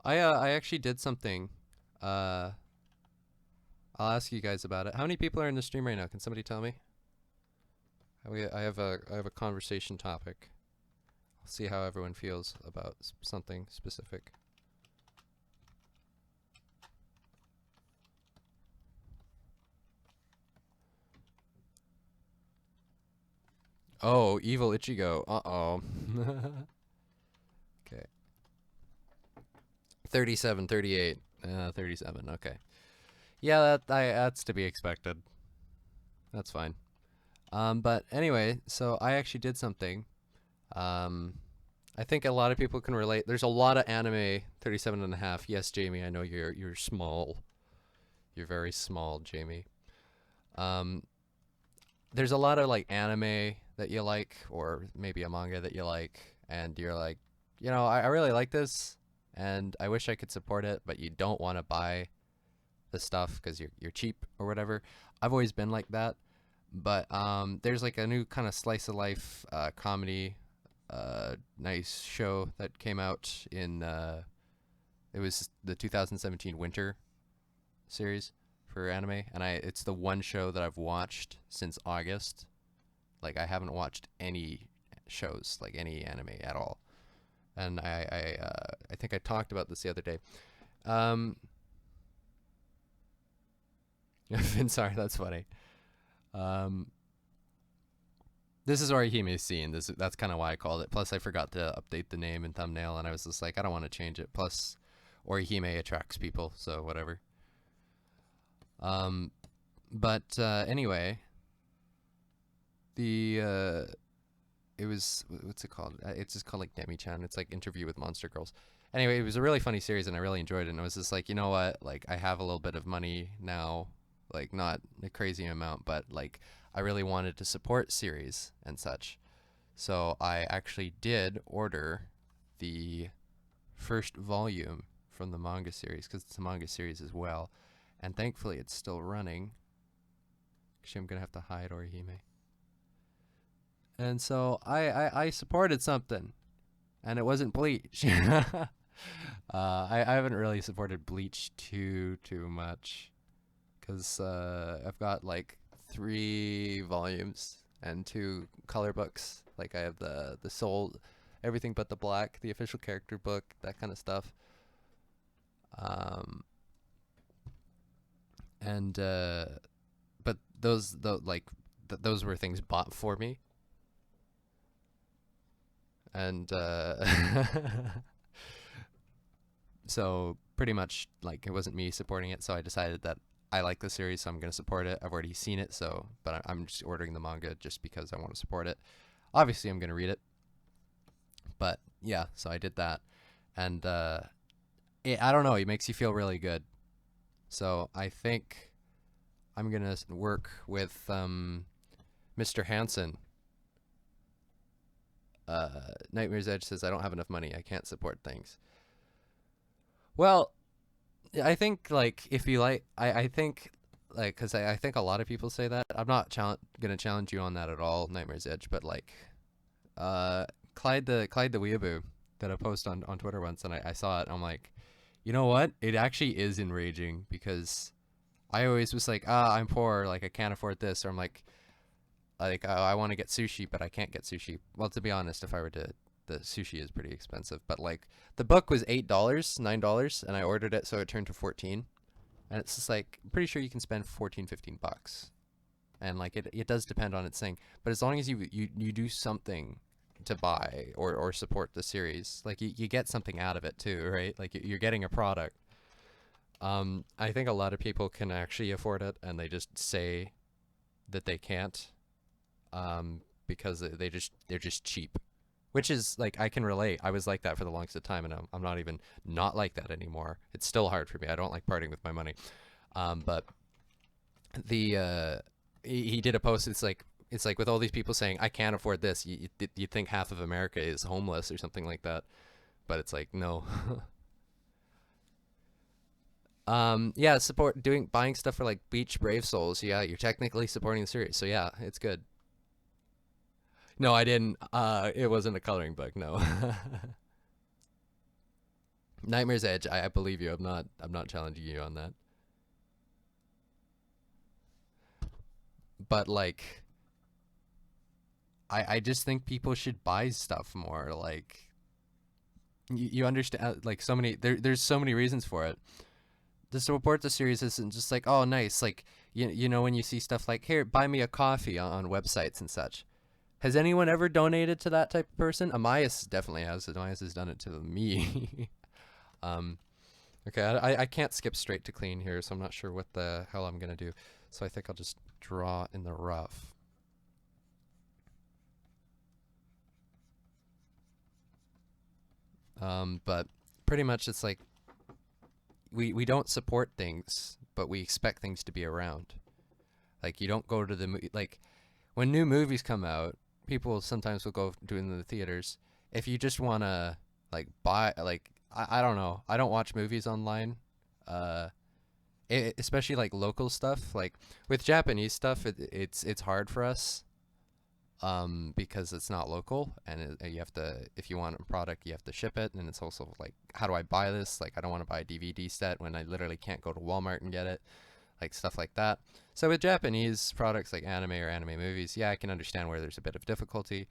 I actually did something I'll ask you guys about it. How many people are in the stream right now? Can somebody tell me? I have a conversation topic. I'll see how everyone feels about something specific. Oh, evil Ichigo. Uh-oh. Okay. 37, 38. 37. Okay. Yeah, that's to be expected. That's fine. But anyway, so I actually did something. I think a lot of people can relate. There's a lot of anime 37 and a half. Yes, Jamie, I know you're small. You're very small, Jamie. There's a lot of like anime that you like, or maybe a manga that you like, and you're like, you know, I really like this, and I wish I could support it, but you don't want to buy the stuff because you're cheap or whatever. I've always been like that, but there's like a new kind of slice of life comedy, nice show that came out in it was the 2017 winter series for anime, and it's the one show that I've watched since August. Like I haven't watched any shows, like any anime at all. And I think I talked about this the other day. Finn, sorry, that's funny. This is Orihime's scene. That's kind of why I called it. Plus, I forgot to update the name and thumbnail, and I was just like, I don't want to change it. Plus, Orihime attracts people, so whatever. But anyway, it was, what's it called? It's just called like Demi-chan. It's like Interview with Monster Girls. Anyway, it was a really funny series, and I really enjoyed it. And I was just like, you know what? Like, I have a little bit of money now, like not a crazy amount, but like I really wanted to support series and such. So I actually did order the first volume from the manga series, because it's a manga series as well. And thankfully it's still running. Actually, I'm going to have to hide Orihime. And so I supported something, and it wasn't Bleach. I haven't really supported Bleach too much, because I've got like 3 volumes and 2 color books. Like I have the Soul, Everything But the Black, the official character book, that kind of stuff. But those those were things bought for me. And so pretty much like it wasn't me supporting it, so I decided that I like the series, so I'm going to support it. I've already seen it, so but I'm just ordering the manga just because I want to support it. Obviously, I'm going to read it. But yeah, so I did that. And I don't know, it makes you feel really good. So I think I'm going to work with Mr. Hansen. Nightmare's Edge says, I don't have enough money. I can't support things. Well, I think, like, if you like, I think, like, because I think a lot of people say that. I'm not gonna challenge you on that at all, Nightmare's Edge, but, like, Clyde the Weeaboo did a post on Twitter once, and I saw it, and I'm like, you know what? It actually is enraging, because I always was like, I'm poor, like, I can't afford this, or I'm like, I want to get sushi, but I can't get sushi. Well, to be honest, if I were to, the sushi is pretty expensive, but like the book was $8, $9, and I ordered it, so it turned to 14, and it's just like, I'm pretty sure you can spend 14, 15 bucks, and like it does depend on its thing, but as long as you do something to buy or support the series, like you get something out of it too, right? Like you're getting a product. I think a lot of people can actually afford it, and they just say that they can't. Because they're just cheap, which is like, I can relate. I was like that for the longest time, and I'm not even not like that anymore. It's still hard for me. I don't like parting with my money. But the he did a post. It's like with all these people saying I can't afford this. You think half of America is homeless or something like that, but it's like, no. Yeah, buying stuff for like Bleach, Brave Souls. Yeah, you're technically supporting the series, so yeah, it's good. No, I didn't. It wasn't a coloring book. No. Nightmare's Edge. I believe you. I'm not challenging you on that. but like, I just think people should buy stuff more. Like, you understand, like, so many, there's so many reasons for it. To support the series isn't just like, oh, nice. Like, you know, when you see stuff like, here, buy me a coffee on websites and such. Has anyone ever donated to that type of person? Amias definitely has. Amias has done it to me. Okay, I can't skip straight to clean here, so I'm not sure what the hell I'm going to do. So I think I'll just draw in the rough. But pretty much it's like we don't support things, but we expect things to be around. Like, you don't go to the like, when new movies come out, people sometimes will go do it in the theaters. If you just want to like buy, like, I don't know, I don't watch movies online, especially like local stuff. Like with Japanese stuff, it's hard for us, because it's not local, and you have to, if you want a product, you have to ship it, and it's also like, how do I buy this? Like, I don't want to buy a DVD set when I literally can't go to Walmart and get it, like stuff like that. So with Japanese products like anime or anime movies, yeah, I can understand where there's a bit of difficulty,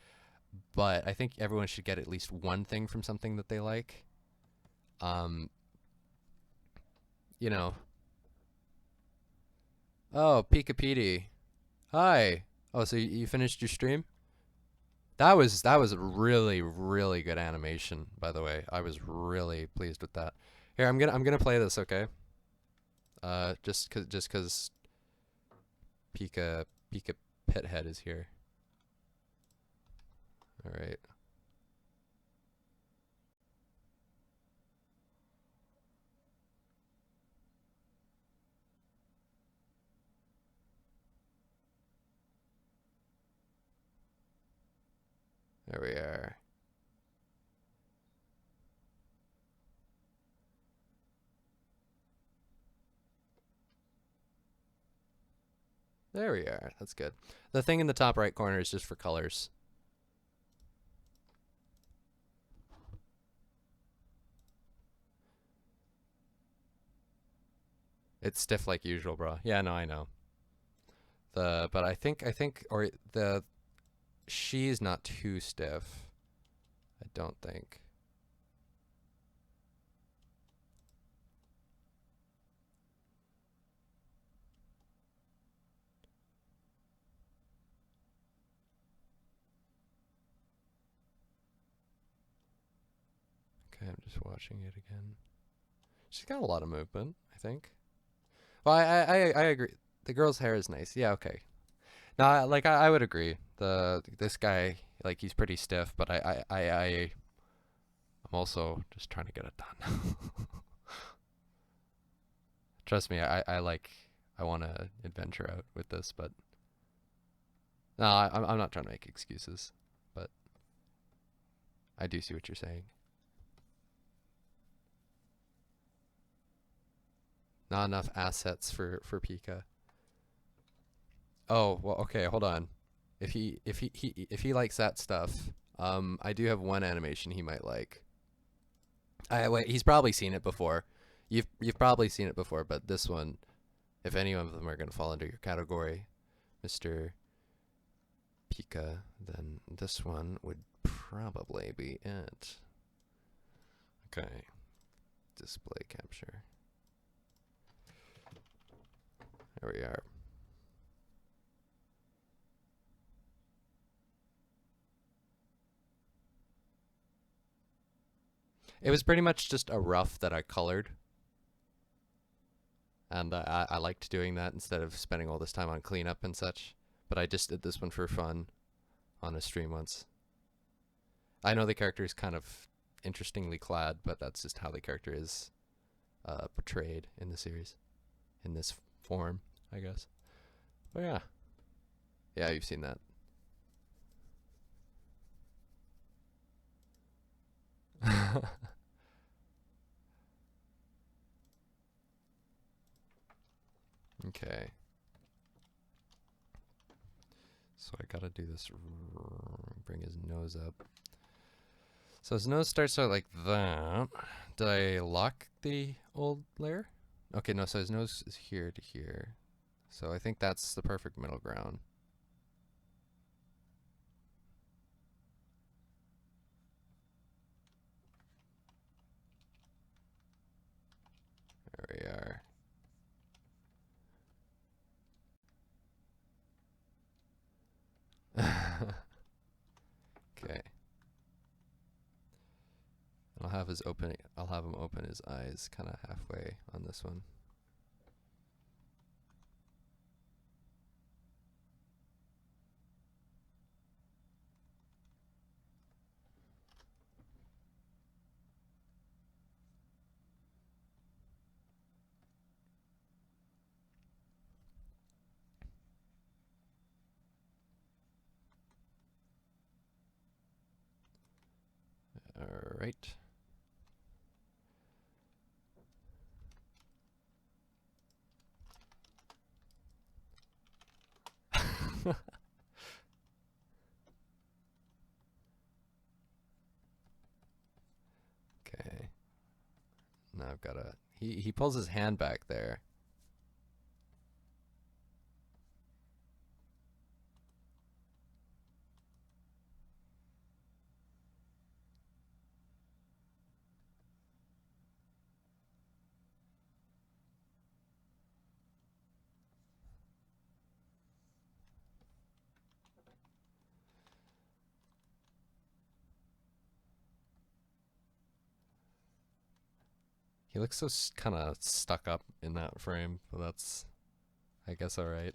but I think everyone should get at least one thing from something that they like. You know. Oh, Pika Petey. Hi. Oh, so you finished your stream? That was a really really good animation, by the way. I was really pleased with that. Here, I'm gonna play this, okay? Just cause Pika Pithead is here. All right. There we are. There we are. That's good. The thing in the top right corner is just for colors. It's stiff like usual, bro. Yeah, no, I know. But I think or the she's not too stiff. I don't think. Okay, I'm just watching it again. She's got a lot of movement, I think. Well, I agree. The girl's hair is nice. Yeah, okay. No, I would agree. This guy, like, he's pretty stiff, but I'm also just trying to get it done. Trust me, I want to adventure out with this, but no, I'm not trying to make excuses, but I do see what you're saying. Not enough assets for Pika. Oh, well, okay, hold on. If he likes that stuff, I do have one animation he might like. Wait, he's probably seen it before. You've probably seen it before, but this one, if any of them are gonna fall under your category, Mr. Pika, then this one would probably be it. Okay. Display capture. There we are. It was pretty much just a rough that I colored. And I liked doing that instead of spending all this time on cleanup and such. But I just did this one for fun on a stream once. I know the character is kind of interestingly clad, but that's just how the character is portrayed in the series. In this form, I guess. But yeah. Yeah, you've seen that. Okay. So I gotta do this, bring his nose up. So his nose starts out like that. Did I lock the old layer? Okay, no, so his nose is here to here. So I think that's the perfect middle ground. There we are. Okay. I'll have him open his eyes kind of halfway on this one. All right. Okay. Now I've got to. He pulls his hand back there. He looks so kind of stuck up in that frame, but that's, I guess, all right.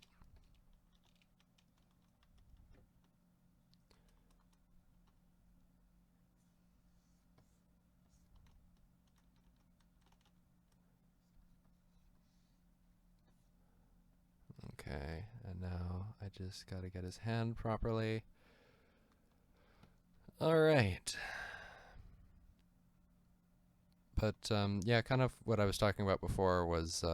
Okay, and now I just gotta get his hand properly. All right. But yeah, kind of what I was talking about before was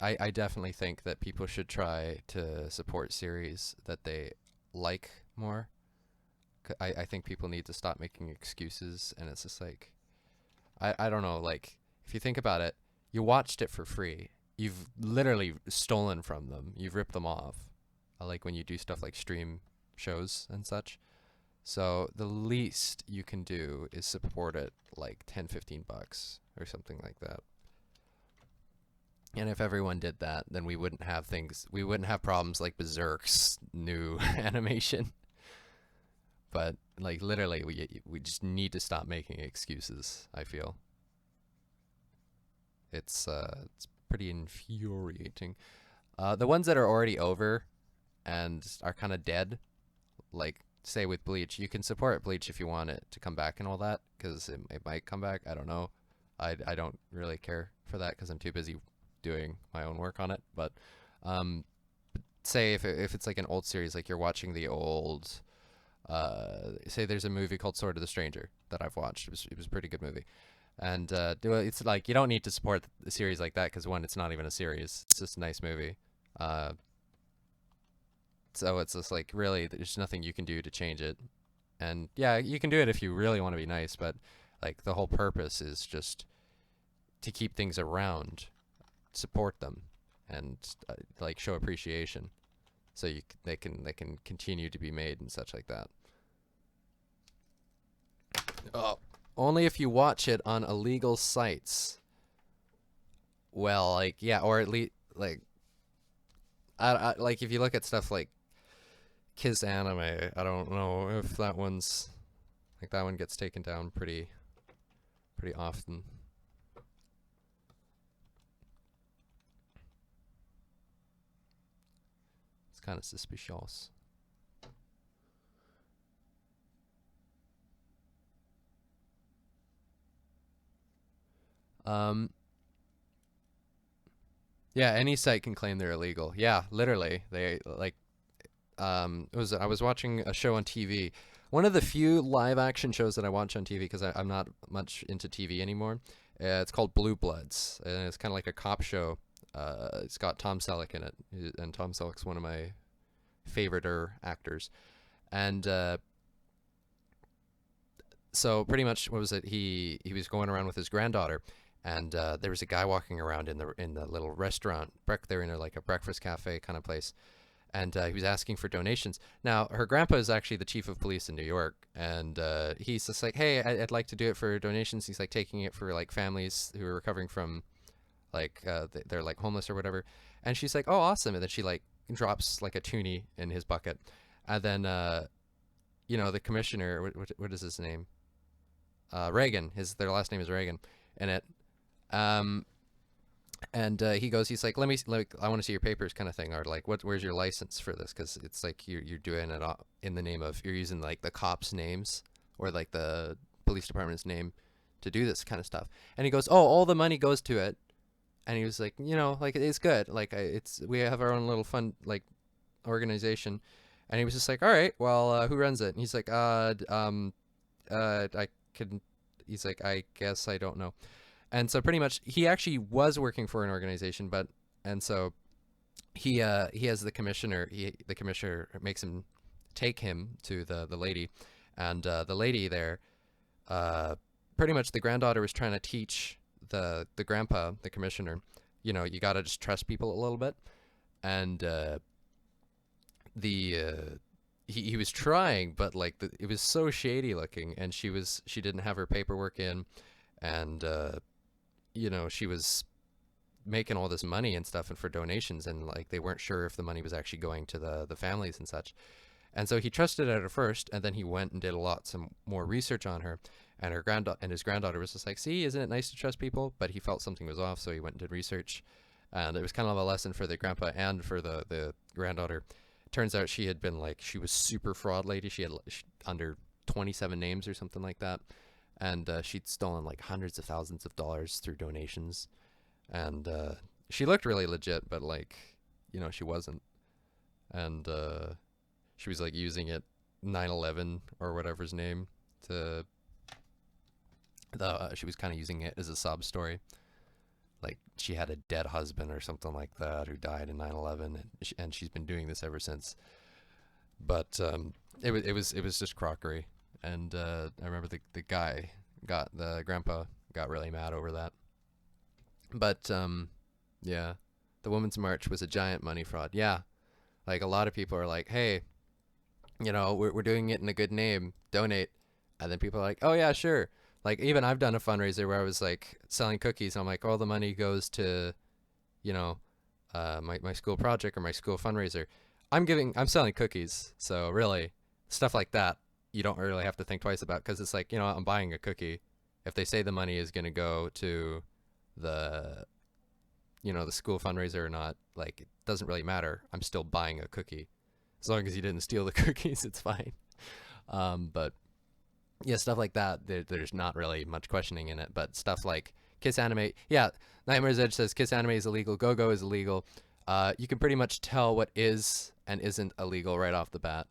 I definitely think that people should try to support series that they like more. I think people need to stop making excuses, and it's just like, I don't know, like, if you think about it, you watched it for free. You've literally stolen from them. You've ripped them off. Like when you do stuff like stream shows and such. So the least you can do is support it like 10, 15 bucks or something like that. And if everyone did that, then we wouldn't have problems like Berserk's new animation. But like literally we just need to stop making excuses, I feel. It's pretty infuriating. The ones that are already over and are kind of dead, like say with Bleach, you can support Bleach if you want it to come back and all that, because it might come back. I don't know. I don't really care for that because I'm too busy doing my own work on it. But say if it's like an old series, like you're watching the old, say there's a movie called Sword of the Stranger that I've watched. It was a pretty good movie. And it's like you don't need to support a series like that because one, it's not even a series. It's just a nice movie. So it's just like really, there's nothing you can do to change it. And yeah, you can do it if you really want to be nice, but like the whole purpose is just to keep things around, support them, and like show appreciation, so they can continue to be made and such like that. Oh. Only if you watch it on illegal sites. Well, like, yeah, or at least, like, like, if you look at stuff like Kiss Anime, I don't know if that one's, like, that one gets taken down pretty often. It's kind of suspicious. Yeah, any site can claim they're illegal. Yeah, literally. They like I was watching a show on TV. One of the few live action shows that I watch on TV because I'm not much into TV anymore. It's called Blue Bloods, and it's kind of like a cop show. It's got Tom Selleck in it, and Tom Selleck's one of my favorite actors. And so pretty much, what was it? He was going around with his granddaughter, and there was a guy walking around in the little restaurant. They're in like a breakfast cafe kind of place, and he was asking for donations. Now, her grandpa is actually the chief of police in New York, and he's just like, hey, I'd like to do it for donations. He's like taking it for like families who are recovering from like they're like homeless or whatever. And she's like, oh, awesome. And then she like drops like a toonie in his bucket, and then the commissioner, what is his name? Reagan. Their last name is Reagan, in it. Um, and he's like, I want to see your papers, kind of thing, or like, where's your license for this? Because it's like you're doing it in the name of, you're using like the cops' names or like the police department's name to do this kind of stuff. And he goes, oh, all the money goes to it. And he was like, like it's good, like we have our own little fun like organization. And he was just like, all right, well, who runs it? And he's like, I can. He's like, I guess I don't know. And so pretty much he actually was working for an organization, and so he has the commissioner. The commissioner makes him take him to the lady, and the lady there, pretty much the granddaughter was trying to teach the grandpa, the commissioner, you gotta just trust people a little bit, and he was trying, but like it was so shady looking, and she didn't have her paperwork in, and she was making all this money and stuff and for donations, and like they weren't sure if the money was actually going to the families and such. And so he trusted her at first, and then he went and did some more research on her, and his granddaughter was just like, see, isn't it nice to trust people? But he felt something was off, so he went and did research, and it was kind of a lesson for the grandpa and for the granddaughter. Turns out she was super fraud lady. She had under 27 names or something like that, and she'd stolen like hundreds of thousands of dollars through donations, and she looked really legit, but like she wasn't, and she was like using it 9/11 or whatever's name to she was kind of using it as a sob story, like she had a dead husband or something like that who died in 9/11, and she's been doing this ever since. But it was just crockery, and I remember the grandpa got really mad over that. But yeah, the Women's March was a giant money fraud. Yeah, like a lot of people are like, hey, we're doing it in a good name, donate, and then people are like, oh yeah, sure. Like even I've done a fundraiser where I was like selling cookies, and I'm like, all the money goes to, my school project or my school fundraiser. I'm selling cookies, so really stuff like that you don't really have to think twice about, because it's like, I'm buying a cookie. If they say the money is going to go to the the school fundraiser or not, like it doesn't really matter. I'm still buying a cookie, as long as you didn't steal the cookies, it's fine. But yeah, stuff like that, there's not really much questioning in it. But stuff like Kiss Anime, yeah, Nightmare's Edge says Kiss Anime is illegal, Go-Go is illegal. You can pretty much tell what is and isn't illegal right off the bat.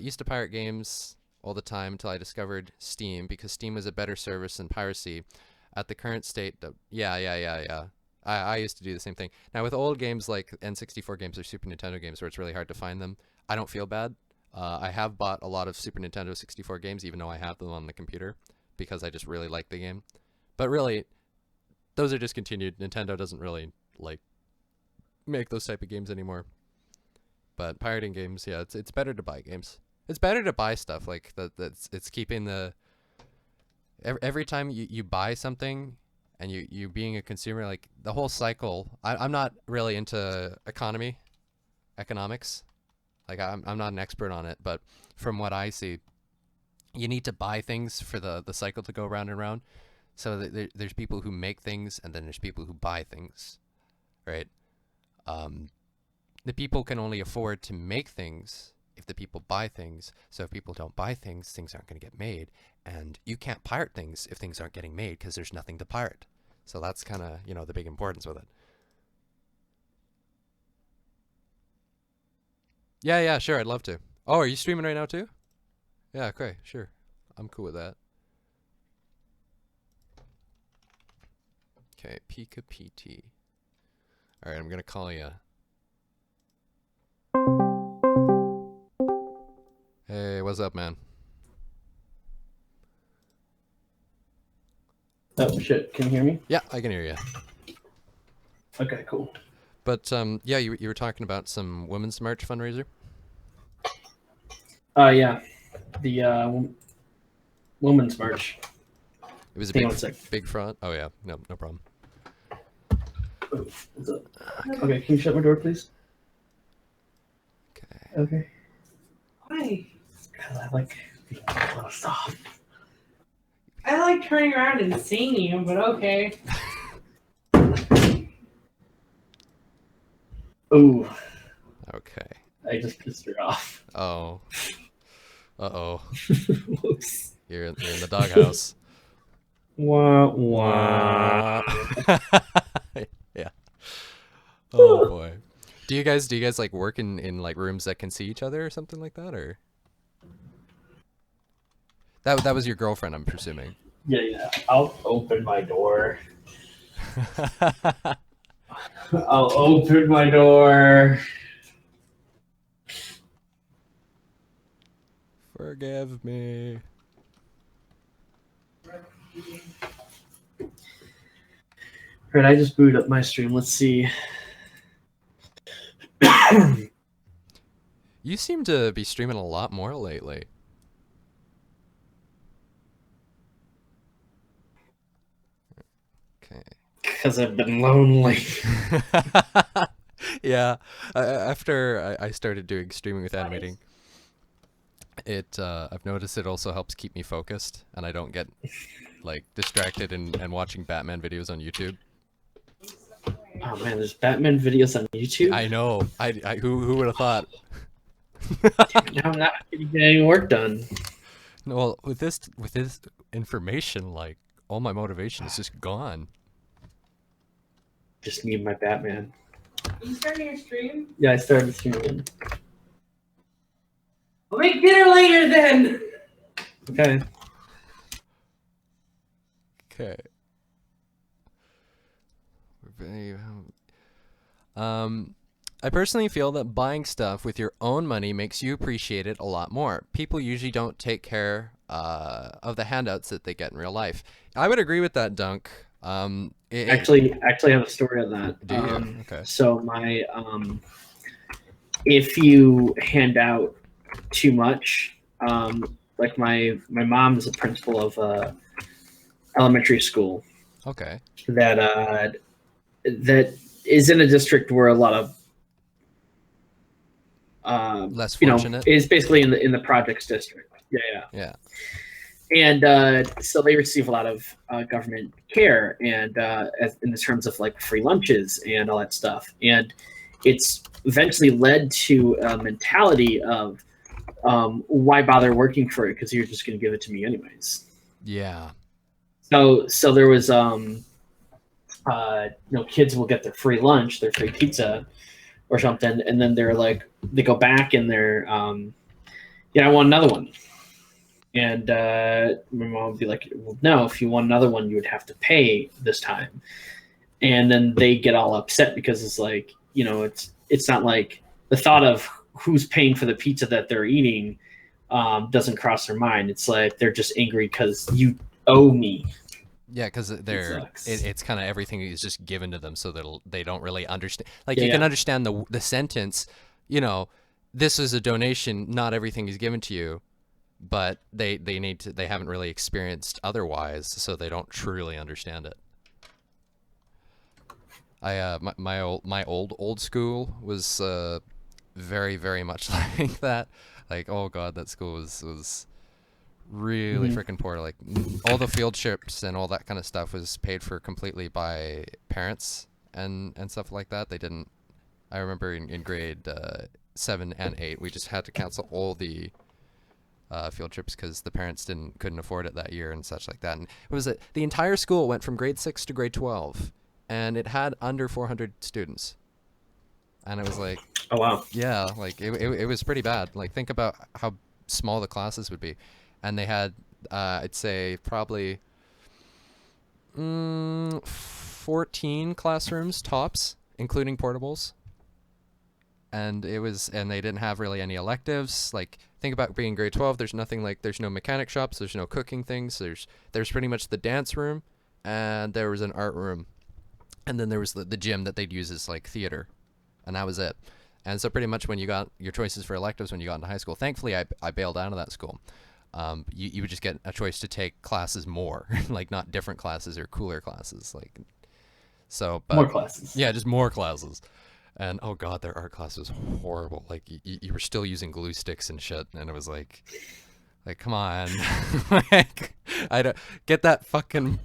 Used to pirate games all the time until I discovered Steam, because Steam was a better service than piracy. At the current state, yeah. I used to do the same thing. Now with old games like N64 games or Super Nintendo games where it's really hard to find them, I don't feel bad. I have bought a lot of Super Nintendo 64 games, even though I have them on the computer, because I just really like the game. But really, those are discontinued. Nintendo doesn't really like make those type of games anymore. But pirating games, yeah, it's better to buy games. It's better to buy stuff like that. It's keeping the every time you buy something, and you being a consumer, like the whole cycle. I'm not really into economics. Like I'm not an expert on it, but from what I see, you need to buy things for the cycle to go round and round. So there's people who make things, and then there's people who buy things, right? The people can only afford to make things if the people buy things. So if people don't buy things, things aren't going to get made. And you can't pirate things if things aren't getting made, because there's nothing to pirate. So that's kind of, the big importance with it. Yeah, sure, I'd love to. Oh, are you streaming right now too? Yeah, okay, sure. I'm cool with that. Okay, Pika PT. All right, I'm gonna call you. Hey, what's up, man? Oh shit! Can you hear me? Yeah, I can hear you. Okay, cool. But yeah, you were talking about some Women's March fundraiser. Yeah, the Women's March. It was a Hang big on a sec. big fraud. Oh yeah, no problem. Oh, what's up? Okay, can you shut my door, please? Okay. Okay. Why? Because I like being closed off. I like turning around and seeing you, but okay. Ooh, Okay. I just pissed her off. Oh. Uh-oh. Whoops. You're in the doghouse. Wah, wah. Yeah. Oh boy. Do you guys like work in like rooms that can see each other or something like that, or that was your girlfriend, I'm presuming? Yeah. I'll open my door. I'll open my door. Forgive me. Alright, I just booted up my stream. Let's see. You seem to be streaming a lot more lately. Okay. Because I've been lonely. Yeah. After I started doing streaming with Animating, I've noticed it also helps keep me focused, and I don't get like distracted and watching Batman videos on YouTube. Oh man, there's Batman videos on YouTube. I know. Who would have thought? Now I'm not getting any work done. No, well, with this information, like all my motivation is just gone. Just need my Batman. Are you starting your stream? Yeah, I started streaming. We'll make dinner later then. Okay. Okay. I personally feel that buying stuff with your own money makes you appreciate it a lot more. People usually don't take care of the handouts that they get in real life. I would agree with that, Dunk. Actually, I have a story on that. Do you? Okay. So my if you hand out too much, like my mom is a principal of elementary school. Okay. That is in a district where a lot of Less fortunate. is basically in the projects district. Yeah. And so they receive a lot of government care, and in the terms of like free lunches and all that stuff. And it's eventually led to a mentality of why bother working for it, because you're just going to give it to me anyways. Yeah. So there was kids will get their free lunch, their free pizza or something, and then they're like, they go back and they're I want another one. And my mom would be like, well, no, if you want another one, you would have to pay this time. And then they get all upset because it's like, it's not like the thought of who's paying for the pizza that they're eating doesn't cross their mind. It's like they're just angry because you owe me. Yeah, because it's kind of everything is just given to them, so that they don't really understand. Like Yeah, you can yeah. understand the sentence, this is a donation, not everything is given to you, but they haven't really experienced otherwise, so they don't truly understand it. My old school was very, very much like that. Like, oh god, that school was really freaking poor. Like all the field trips and all that kind of stuff was paid for completely by parents and stuff like that. They didn't. I remember in grade 7 and 8, we just had to cancel all the field trips because the parents couldn't afford it that year and such like that. And it was the entire school went from grade 6 to grade 12, and it had under 400 students. And it was like, Oh wow. yeah, like it was pretty bad. Like think about how small the classes would be. And they had, I'd say probably 14 classrooms tops, including portables. And they didn't have really any electives. Like think about being grade 12. There's nothing like, there's no mechanic shops. There's no cooking things. There's pretty much the dance room and there was an art room, and then there was the gym that they'd use as like theater, and that was it. And so pretty much when you got your choices for electives when you got into high school, thankfully I bailed out of that school. You would just get a choice to take classes more, like not different classes or cooler classes, like so. But More classes. yeah, just more classes. And oh god, their art class was horrible. Like you were still using glue sticks and shit, and it was like come on, like I don't get that fucking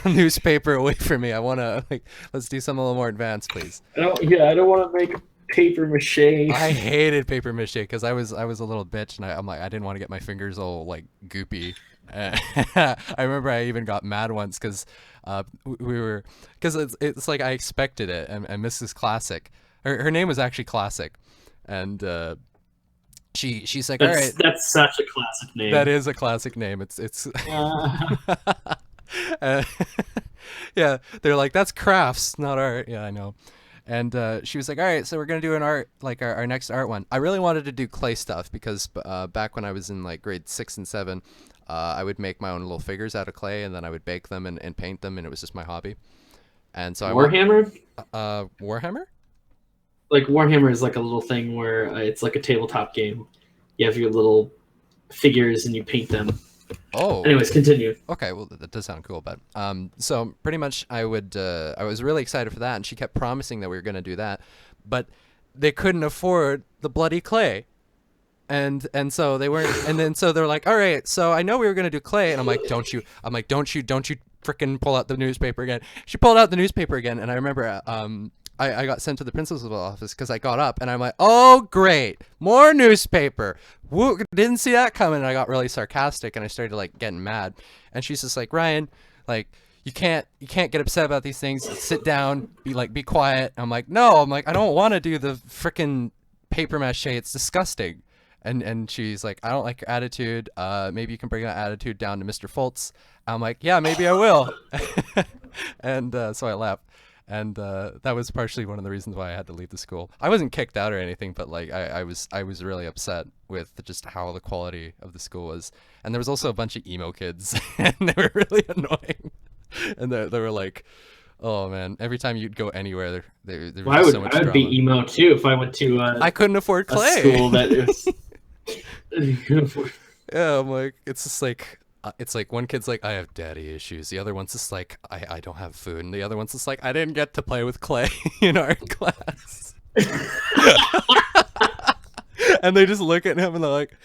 newspaper away from me. I wanna like let's do something a little more advanced, please. I don't want to make paper mache. I hated paper mache because I was a little bitch, and I'm like I didn't want to get my fingers all like goopy. I remember I even got mad once because it's like I expected it, and Mrs. Classic, her name was actually Classic, and she's like, all right, That's such a classic name. that is a classic name. It's yeah, they're like that's crafts, not art. Yeah, I know. And she was like, all right, so we're going to do an art, like our next art one. I really wanted to do clay stuff because back when I was in like grade 6 and 7, I would make my own little figures out of clay, and then I would bake them and paint them, and it was just my hobby. And so Warhammer? Warhammer? Like Warhammer is like a little thing where it's like a tabletop game. You have your little figures and you paint them. Oh. Anyways, continue. Okay, well that does sound cool, but so pretty much I was really excited for that, and she kept promising that we were going to do that, but they couldn't afford the bloody clay. And so they weren't, and then so they're like, all right, so I know we were going to do clay, and I'm like, don't you freaking pull out the newspaper again. She pulled out the newspaper again, and I remember I got sent to the principal's office because I got up and I'm like, oh great, more newspaper. Woo, didn't see that coming. And I got really sarcastic and I started like getting mad. And she's just like, Ryan, like you can't get upset about these things. Sit down, be quiet. I'm like, no, I don't want to do the freaking paper mache. It's disgusting. And she's like, I don't like your attitude. Maybe you can bring that attitude down to Mr. Foltz. I'm like, yeah, maybe I will. And so I left. And that was partially one of the reasons why I had to leave the school. I wasn't kicked out or anything, but like I was really upset with just how the quality of the school was. And there was also a bunch of emo kids, and they were really annoying. And they were like, oh man, every time you'd go anywhere, there was so much I would drama. be emo too if I went to I couldn't afford a clay. school that is. Yeah, I'm like, it's just like. It's like one kid's like, I have daddy issues. The other one's just like, I don't have food. And the other one's just like, I didn't get to play with clay in art class. And they just look at him and they're like,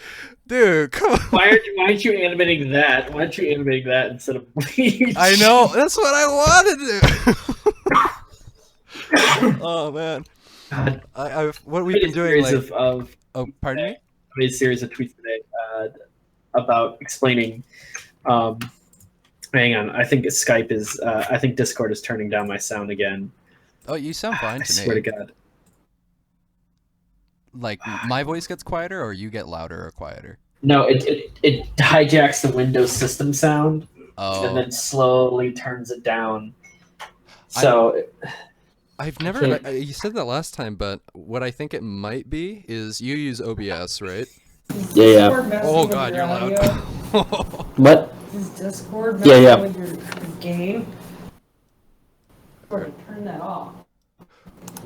dude, come on. Why aren't you animating that? Why aren't you animating that instead of bleach? I know, that's what I wanted to. Oh man. God. What we've been doing like of oh, pardon me? I made a series of tweets today about explaining. Hang on, I think Skype is. I think Discord is turning down my sound again. Oh, you sound fine I to me. swear to God. Like my voice gets quieter, or you get louder or quieter? No, it hijacks the Windows system sound Oh. and then slowly turns it down. So I've never. You said that last time, but what I think it might be is you use OBS, right? yeah. Oh god, you're loud. What? Is Discord Yeah. with your game? Or turn that off.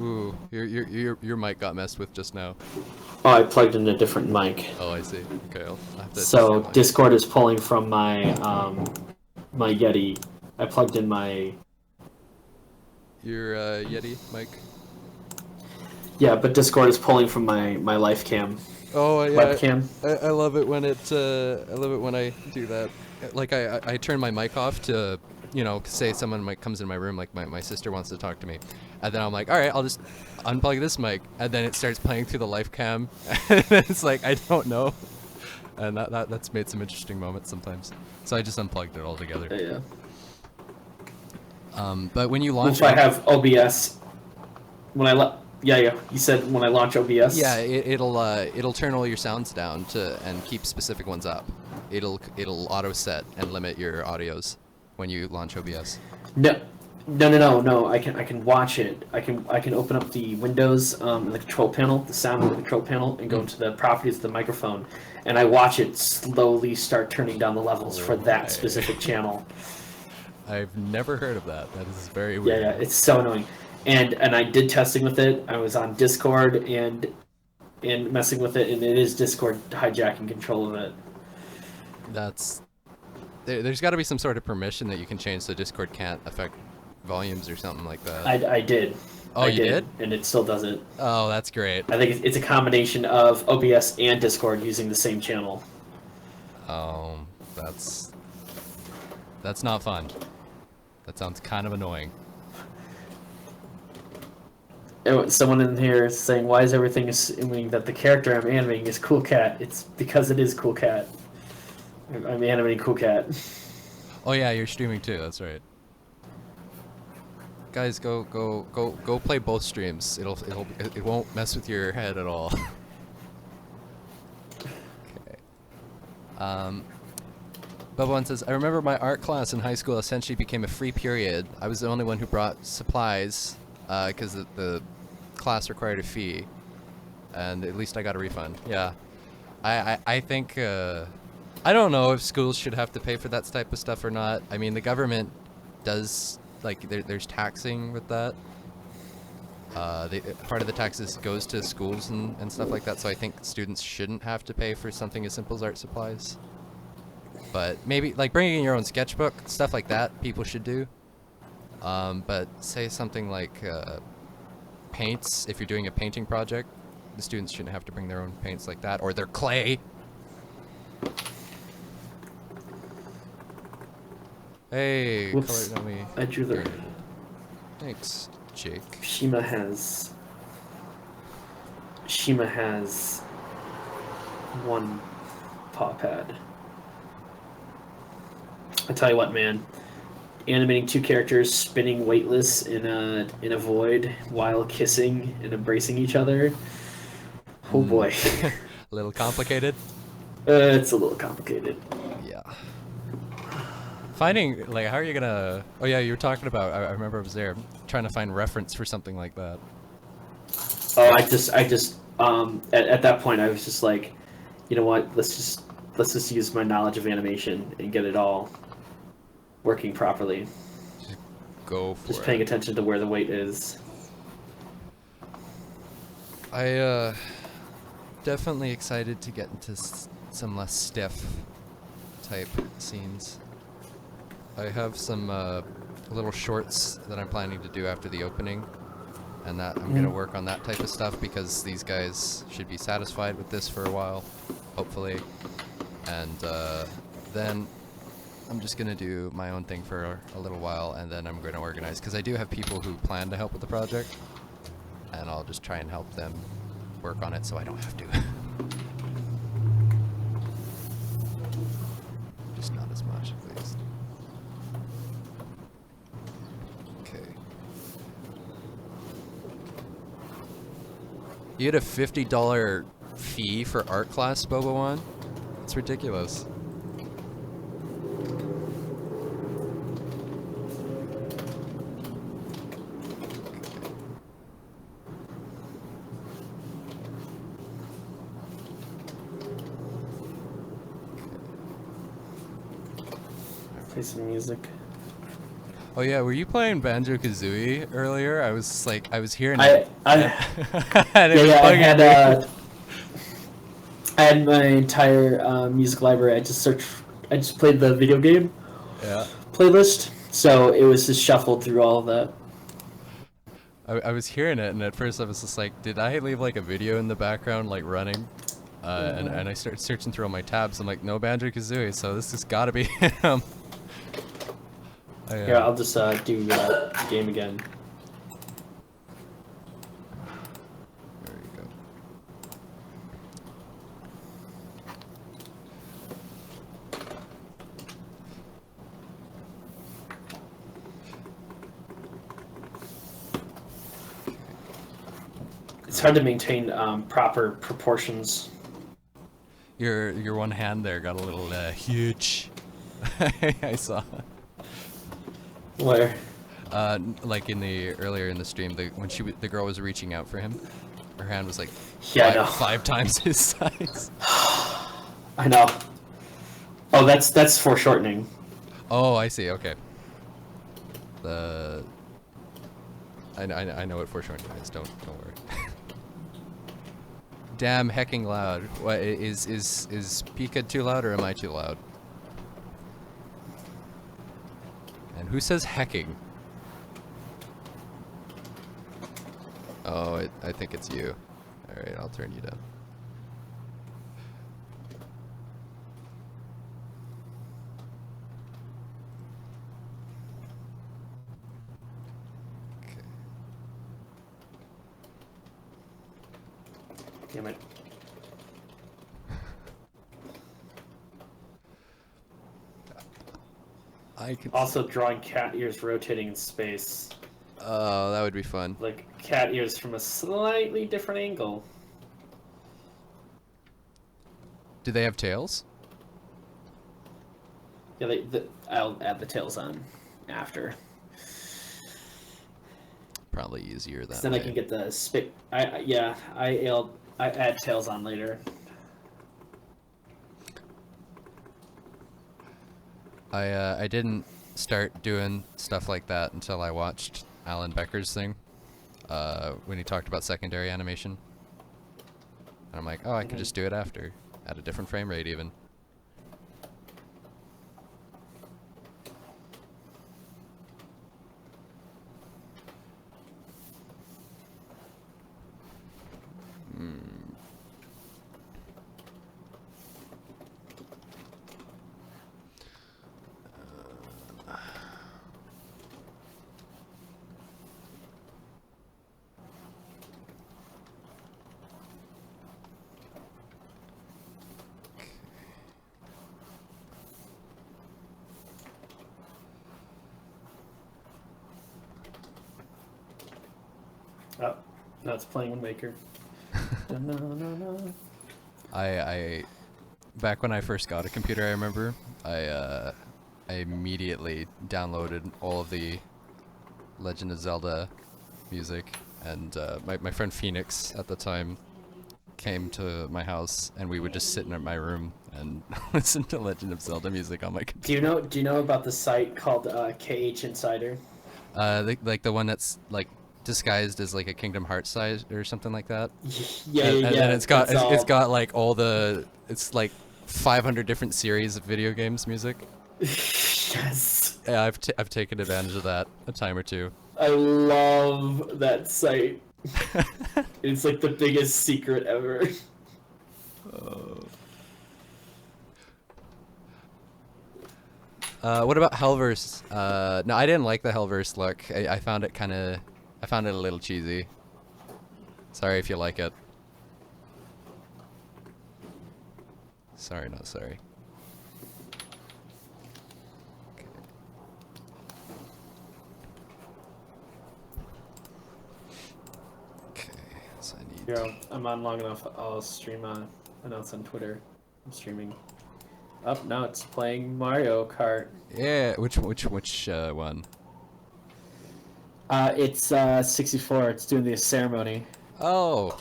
Ooh, your mic got messed with just now. Oh, I plugged in a different mic. Oh, I see. Okay, I'll have to adjust So your mic. Discord is pulling from my my Yeti. I plugged in my Your Yeti mic. yeah, but Discord is pulling from my life cam Oh yeah. webcam. I love it when I love it when I do that. Like I turn my mic off to, you know, say someone comes in my room, like my sister wants to talk to me, and then I'm like, all right, I'll just unplug this mic, and then it starts playing through the live cam, and it's like I don't know, and that's made some interesting moments sometimes. So I just unplugged it altogether. Yeah. But when you launch, If I have OBS, when I you said when I launch OBS. yeah, it'll turn all your sounds down and keep specific ones up. It'll auto set and limit your audios when you launch OBS. No. I can watch it. I can open up the Windows the control panel, the sound of the control panel, and go into the properties of the microphone, and I watch it slowly start turning down the levels for that specific channel. I've never heard of that. That is very Yeah, weird. yeah, it's so annoying. And I did testing with it. I was on Discord and messing with it, and it is Discord hijacking control of it. That's there's got to be some sort of permission that you can change so Discord can't affect volumes or something like that. I did. Oh, I you did? And it still doesn't. Oh, that's great. I think it's a combination of OBS and Discord using the same channel. That's not fun. That sounds kind of annoying. Someone in here is saying, why is everything assuming that the character I'm animating is Cool Cat? It's because it is Cool Cat. I'm animating Cool Cat. Oh yeah, you're streaming too. That's right. Guys, go play both streams. It won't mess with your head at all. Okay. Bubba one says, I remember my art class in high school essentially became a free period. I was the only one who brought supplies, because the class required a fee, and at least I got a refund. Yeah. I think, I don't know if schools should have to pay for that type of stuff or not. I mean, the government does, like, there's taxing with that. Part of the taxes goes to schools and stuff like that, so I think students shouldn't have to pay for something as simple as art supplies. But maybe, like, bringing in your own sketchbook, stuff like that, people should do. But say something like paints, if you're doing a painting project, the students shouldn't have to bring their own paints like that, or their clay. Hey, Whoops. Color Dummy. I drew the... Thanks, Jake. Shima has one paw pad. I tell you what, man. Animating two characters spinning weightless in a void while kissing and embracing each other. Oh boy. A little complicated? It's a little complicated. Yeah. Finding, like, how are you gonna... Oh yeah, you were talking about, I remember I was there, trying to find reference for something like that. Oh, I just at that point I was just like, you know what, let's just use my knowledge of animation and get it all working properly. Just go for Just it. paying attention to where the weight is. I, definitely excited to get into some less stiff type scenes. I have some, little shorts that I'm planning to do after the opening, and that I'm gonna work on that type of stuff because these guys should be satisfied with this for a while, hopefully. And, then I'm just gonna do my own thing for a little while, and then I'm gonna organize, because I do have people who plan to help with the project, and I'll just try and help them work on it so I don't have to. Just not as much, at least. Okay. You had a $50 fee for art class, Boba One? It's ridiculous. Play some music. Oh yeah, were you playing Banjo-Kazooie earlier? I was like, I was hearing I it. And it was I bugging me. had my entire music library. I just played the video game Yeah. playlist, so it was just shuffled through all of that. I was hearing it, and at first I was just like, did I leave like a video in the background, like running? And I started searching through all my tabs. I'm like, no Banjo-Kazooie, so this has got to be him. Here, I'll just do the game again. There you go. It's hard to maintain proper proportions. Your one hand there got a little huge. I saw. Where? Like earlier in the stream, when the girl was reaching out for him, her hand was like Yeah, I know. 5 times his size. I know. Oh, that's foreshortening. Oh, I see. Okay. The I know what foreshortening is. Don't worry. Damn hecking loud. What is Pika too loud or am I too loud? And who says hecking? Oh, I think it's you. All right, I'll turn you down. Damn it. I could. Also drawing cat ears rotating in space. Oh, that would be fun. Like cat ears from a slightly different angle. Do they have tails? Yeah, I'll add the tails on after. Probably easier that Then way. I can get the spit. I add tails on later. I didn't start doing stuff like that until I watched Alan Becker's thing, when he talked about secondary animation. And I'm like, oh, I could just do it after, at a different frame rate even. Oh, now it's playing with Maker. I back when I first got a computer, I remember I immediately downloaded all of the Legend of Zelda music, and my friend Phoenix at the time came to my house, and we would just sit in my room and listen to Legend of Zelda music on my computer. Do you know about the site called KH Insider? Like the one that's like disguised as like a Kingdom Hearts size or something like that. Yeah, And then it's got all... like all the, it's like 500 different series of video games music. Yes. Yeah, I've taken advantage of that a time or two. I love that site. It's like the biggest secret ever. What about Hellverse? No, I didn't like the Hellverse look. I found it a little cheesy. Sorry if you like it. Sorry, not sorry. Okay, so I need. Yeah, I'm on long enough. I'll stream announce on Twitter. I'm streaming. Up now, it's playing Mario Kart. Yeah, which one? It's 64. It's doing the ceremony. Oh,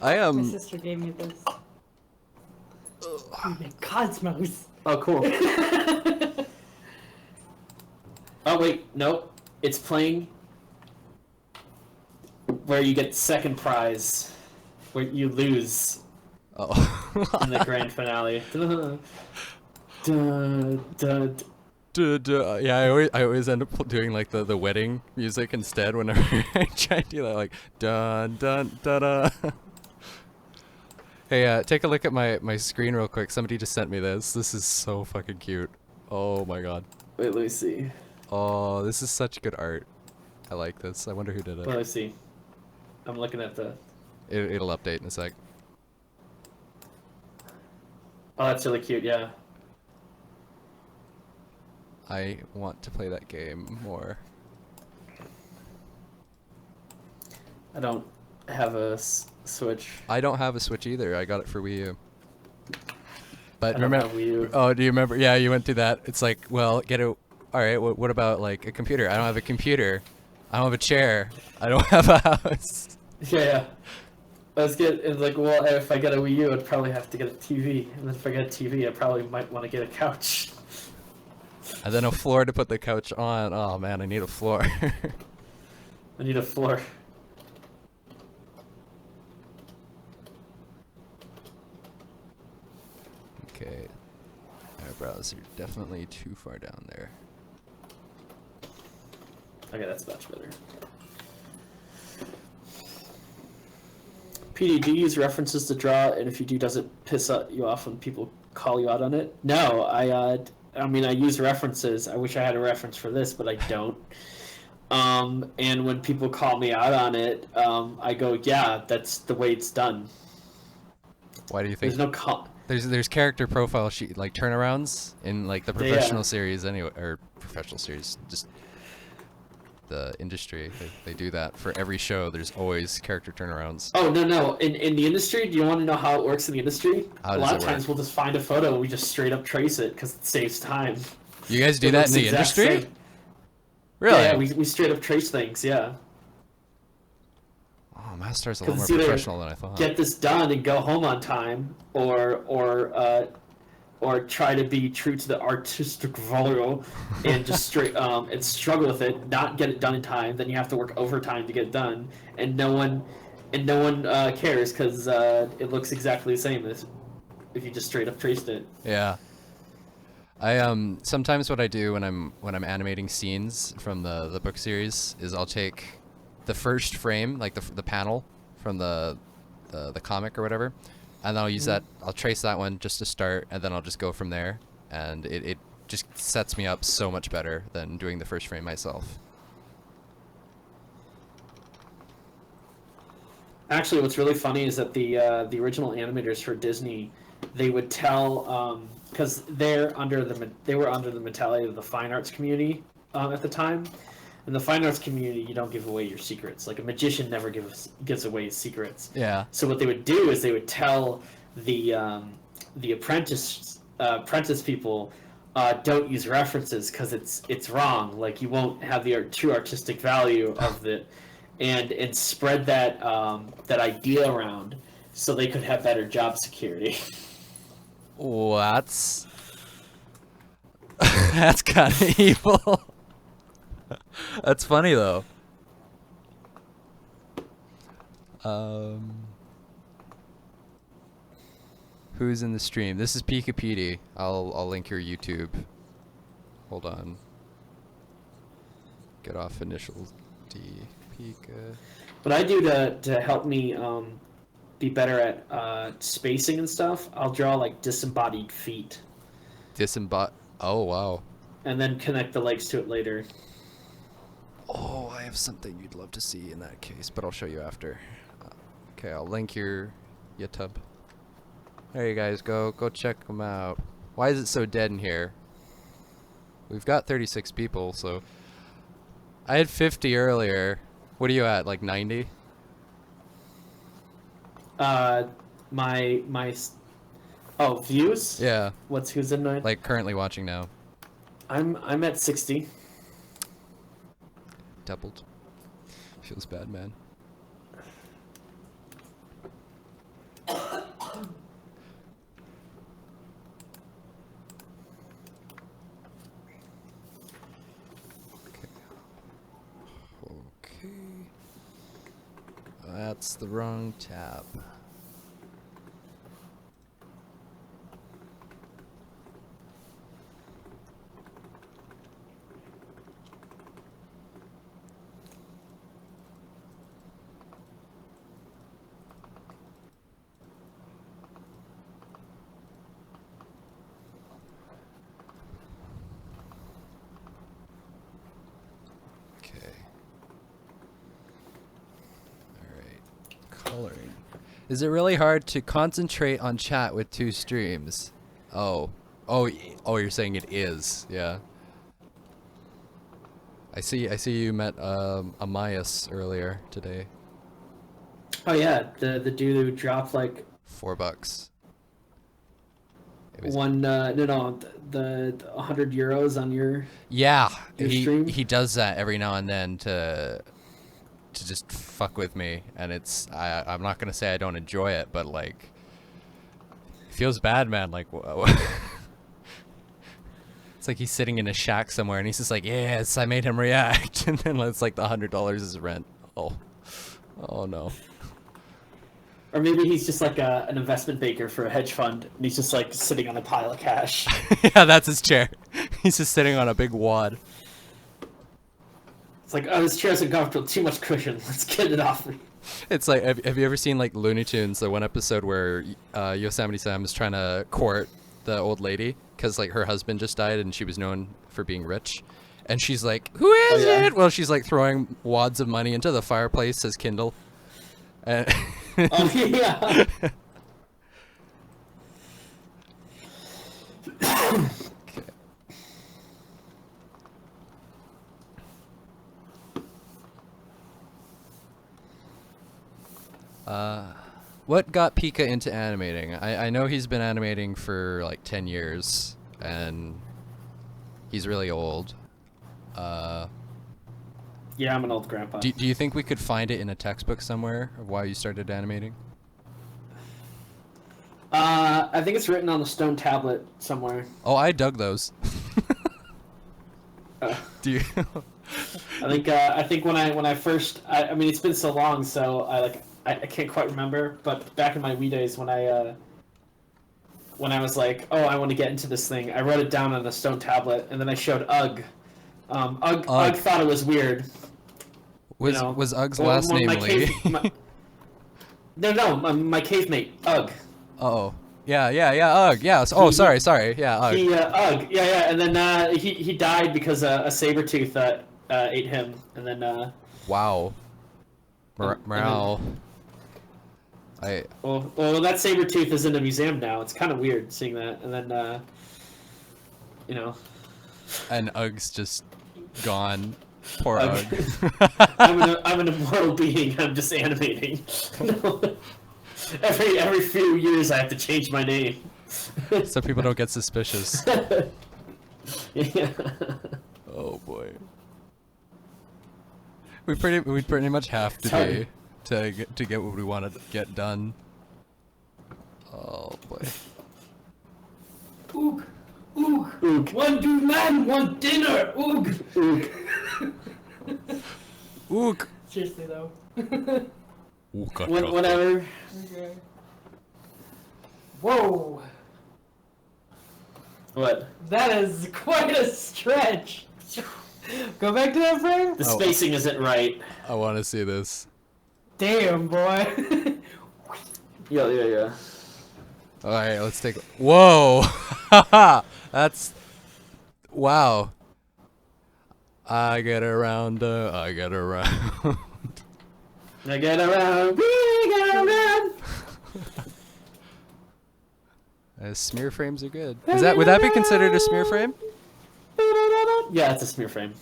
I My sister gave me this. Cosmos. Oh, cool. Oh wait, nope. It's playing where you get second prize, where you lose Oh. in the grand finale. Dun, dun, Yeah, I always end up doing like the wedding music instead whenever I try to do that, like dun dun da da. Hey, take a look at my screen real quick. Somebody just sent me this. This is so fucking cute. Oh my god. Wait, let me see. Oh, this is such good art. I like this. I wonder who did it. Let me see. I'm looking at the. It'll update in a sec. Oh, that's really cute. Yeah. I want to play that game more. I don't have a Switch. I don't have a Switch either. I got it for Wii U. But I don't remember, have Wii U. oh, do you remember? Yeah, you went through that. It's like, well, get a. All right, what about like a computer? I don't have a computer. I don't have a chair. I don't have a house. Yeah. It's like, well, if I get a Wii U, I'd probably have to get a TV, and then if I get a TV, I probably might want to get a couch. And then a floor to put the couch on. Oh man, I need a floor. I need a floor. Okay. Eyebrows are definitely too far down there. Okay, that's much better. PD, do you use references to draw? And if you do, does it piss you off when people call you out on it? No, I mean, I use references. I wish I had a reference for this, but I don't. And when people call me out on it, I go, yeah, that's the way it's done. Why do you think? There's no There's character profile sheet like turnarounds in like the Yeah. professional series anyway, or professional series, just the industry. They do that for every show. There's always character turnarounds. Oh, no. In the industry, do you want to know how it works in the industry? How A does lot it of times work? we'll just find a photo and we just straight up trace it because it saves time. You guys do It that looks in the exact industry? same. Really? Yeah, we straight up trace things, yeah. Oh, Master's a lot 'Cause more it's either professional than I thought. Get this done and go home on time, or try to be true to the artistic value and just straight and struggle with it, not get it done in time. Then you have to work overtime to get it done, and no one cares because it looks exactly the same as if you just straight up traced it. Yeah. I sometimes what I do when I'm animating scenes from the book series is I'll take the first frame, like the panel from the comic or whatever, and then I'll use that. I'll trace that one just to start, and then I'll just go from there, and it just sets me up so much better than doing the first frame myself. Actually, what's really funny is that the original animators for Disney, they would tell because they were under the mentality of the fine arts community at the time. In the fine arts community, you don't give away your secrets. Like a magician never gives away his secrets. Yeah. So what they would do is they would tell the apprentice people, don't use references because it's wrong. Like you won't have the true artistic value of it, and spread that idea around so they could have better job security. That's that's kind of evil. That's funny though. Who's in the stream? This is Pika PD. I'll link your YouTube. Hold on. Get off initial D. Pika. What I do to help me be better at spacing and stuff, I'll draw like disembodied feet Oh wow. and then connect the legs to it later. Oh, I have something you'd love to see in that case, but I'll show you after. Okay, I'll link your YouTube. There you guys go. Go check them out. Why is it so dead in here? We've got 36 people, so I had 50 earlier. What are you at? Like 90? Views? Yeah, Who's in mine? like currently watching now. I'm at 60. Doubled. Feels bad, man. Okay. That's the wrong tab. Coloring. Is it really hard to concentrate on chat with two streams? Oh, you're saying it is. Yeah. I see you met Amias earlier today. Oh yeah, the dude who dropped like $4. It was, the 100 euros on your yeah, your stream? he does that every now and then to just fuck with me, and I'm not gonna say I don't enjoy it, but like it feels bad, man. Like It's like he's sitting in a shack somewhere, and he's just like, "Yes, I made him react," and then it's like the $100 is rent. Oh no. Or maybe he's just like an investment banker for a hedge fund, and he's just like sitting on a pile of cash. Yeah, that's his chair. He's just sitting on a big wad. It's like, oh, this chair's uncomfortable, too much cushion. Let's get it off me. It's like, have you ever seen like Looney Tunes, the one episode where Yosemite Sam is trying to court the old lady because like her husband just died and she was known for being rich, and she's like, "Who is yeah. it?" Well, she's like throwing wads of money into the fireplace as Kindle. And Oh, yeah. What got Pika into animating? I know he's been animating for like 10 years, and he's really old. Yeah, I'm an old grandpa. Do you think we could find it in a textbook somewhere of why you started animating? I think it's written on the stone tablet somewhere. Oh, I dug those. Uh, Do you? I think when I first I mean it's been so long, so I can't quite remember, but back in my wee days when I was like, oh, I want to get into this thing, I wrote it down on a stone tablet, and then I showed Ugg. Ugg thought it was weird. Was Ugg's last name Lee? No, my cave mate, Ugg. Oh. Yeah, Ugg. Yeah. Oh, sorry. Yeah, Ugg. Ugg. Yeah. And then he died because a saber tooth ate him, and then. Wow. Morale. Well, that saber tooth is in a museum now. It's kind of weird seeing that, and then. And Ugg's just gone. Poor Ugg. Ugg. I'm an immortal being. I'm just animating. Every few years, I have to change my name. So people don't get suspicious. Yeah. Oh boy. We pretty much have to to get what we want to get done. Oh boy. Oog. Oog. One do man, one dinner. Oog. Ook. Seriously though. Whatever. Okay. Whoa. What? That is quite a stretch. Go back to that frame. The spacing isn't right. I want to see this. Damn, boy. Yeah. All right, let's take. Whoa. That's. Wow. I get around. I get around. I get around. We get around. Smear frames are good. Would that be considered a smear frame? Yeah, it's a smear frame.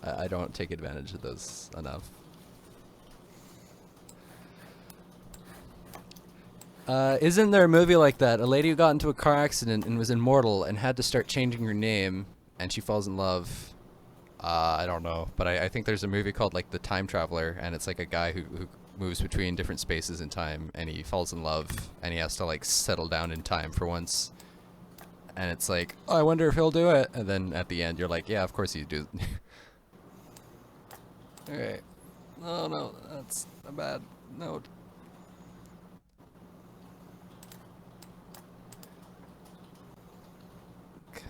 I don't take advantage of those enough. Isn't there a movie like that? A lady who got into a car accident and was immortal and had to start changing her name, and she falls in love. I don't know, but I think there's a movie called like The Time Traveler, and it's like a guy who moves between different spaces in time, and he falls in love, and he has to like settle down in time for once. And it's like, oh, I wonder if he'll do it. And then at the end, you're like, yeah, of course you do. Okay. Oh no, that's a bad note. Okay.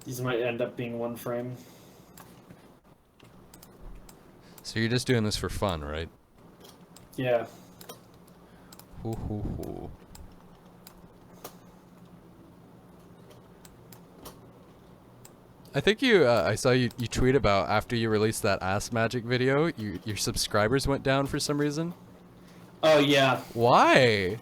These might end up being one frame. So you're just doing this for fun, right? Yeah. Hoo hoo hoo. I think I saw you tweet about after you released that ass magic video, your subscribers went down for some reason. Oh yeah. Why?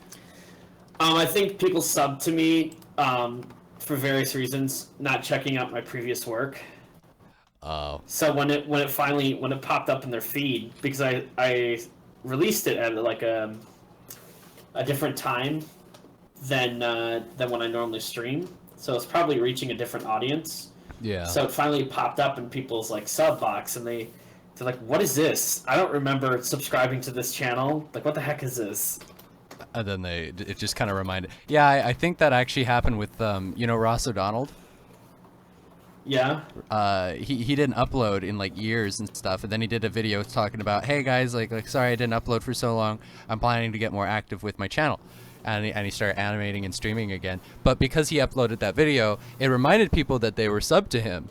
I think people sub to me for various reasons, not checking out my previous work. Oh. So when it popped up in their feed, because I released it at like a different time than when I normally stream. So it's probably reaching a different audience. Yeah. So it finally popped up in people's like sub box, and they're like, "What is this? I don't remember subscribing to this channel. Like, what the heck is this?" And then it just kind of reminded. Yeah, I think that actually happened with you know, Ross O'Donnell. Yeah. He didn't upload in like years and stuff, and then he did a video talking about, hey guys, like sorry I didn't upload for so long. I'm planning to get more active with my channel, and he started animating and streaming again. But because he uploaded that video, it reminded people that they were subbed to him,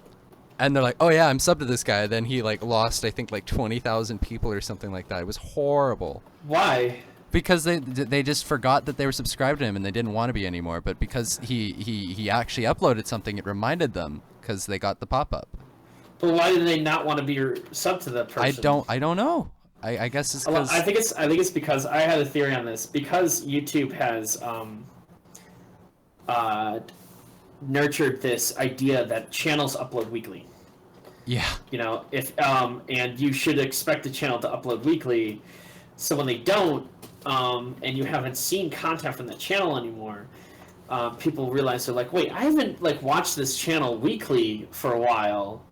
and they're like, oh yeah, I'm subbed to this guy. Then he like lost, I think, like 20,000 people or something like that. It was horrible. Why? Because they just forgot that they were subscribed to him and they didn't want to be anymore. But because he actually uploaded something, it reminded them because they got the pop-up. But why did they not want to be sub to that person? I don't know. I guess it's because I think it's because I had a theory on this, because YouTube has nurtured this idea that channels upload weekly. yeah. You know, if and you should expect the channel to upload weekly. So when they don't, and you haven't seen content from the channel anymore, people realize they're like, wait, I haven't like watched this channel weekly for a while.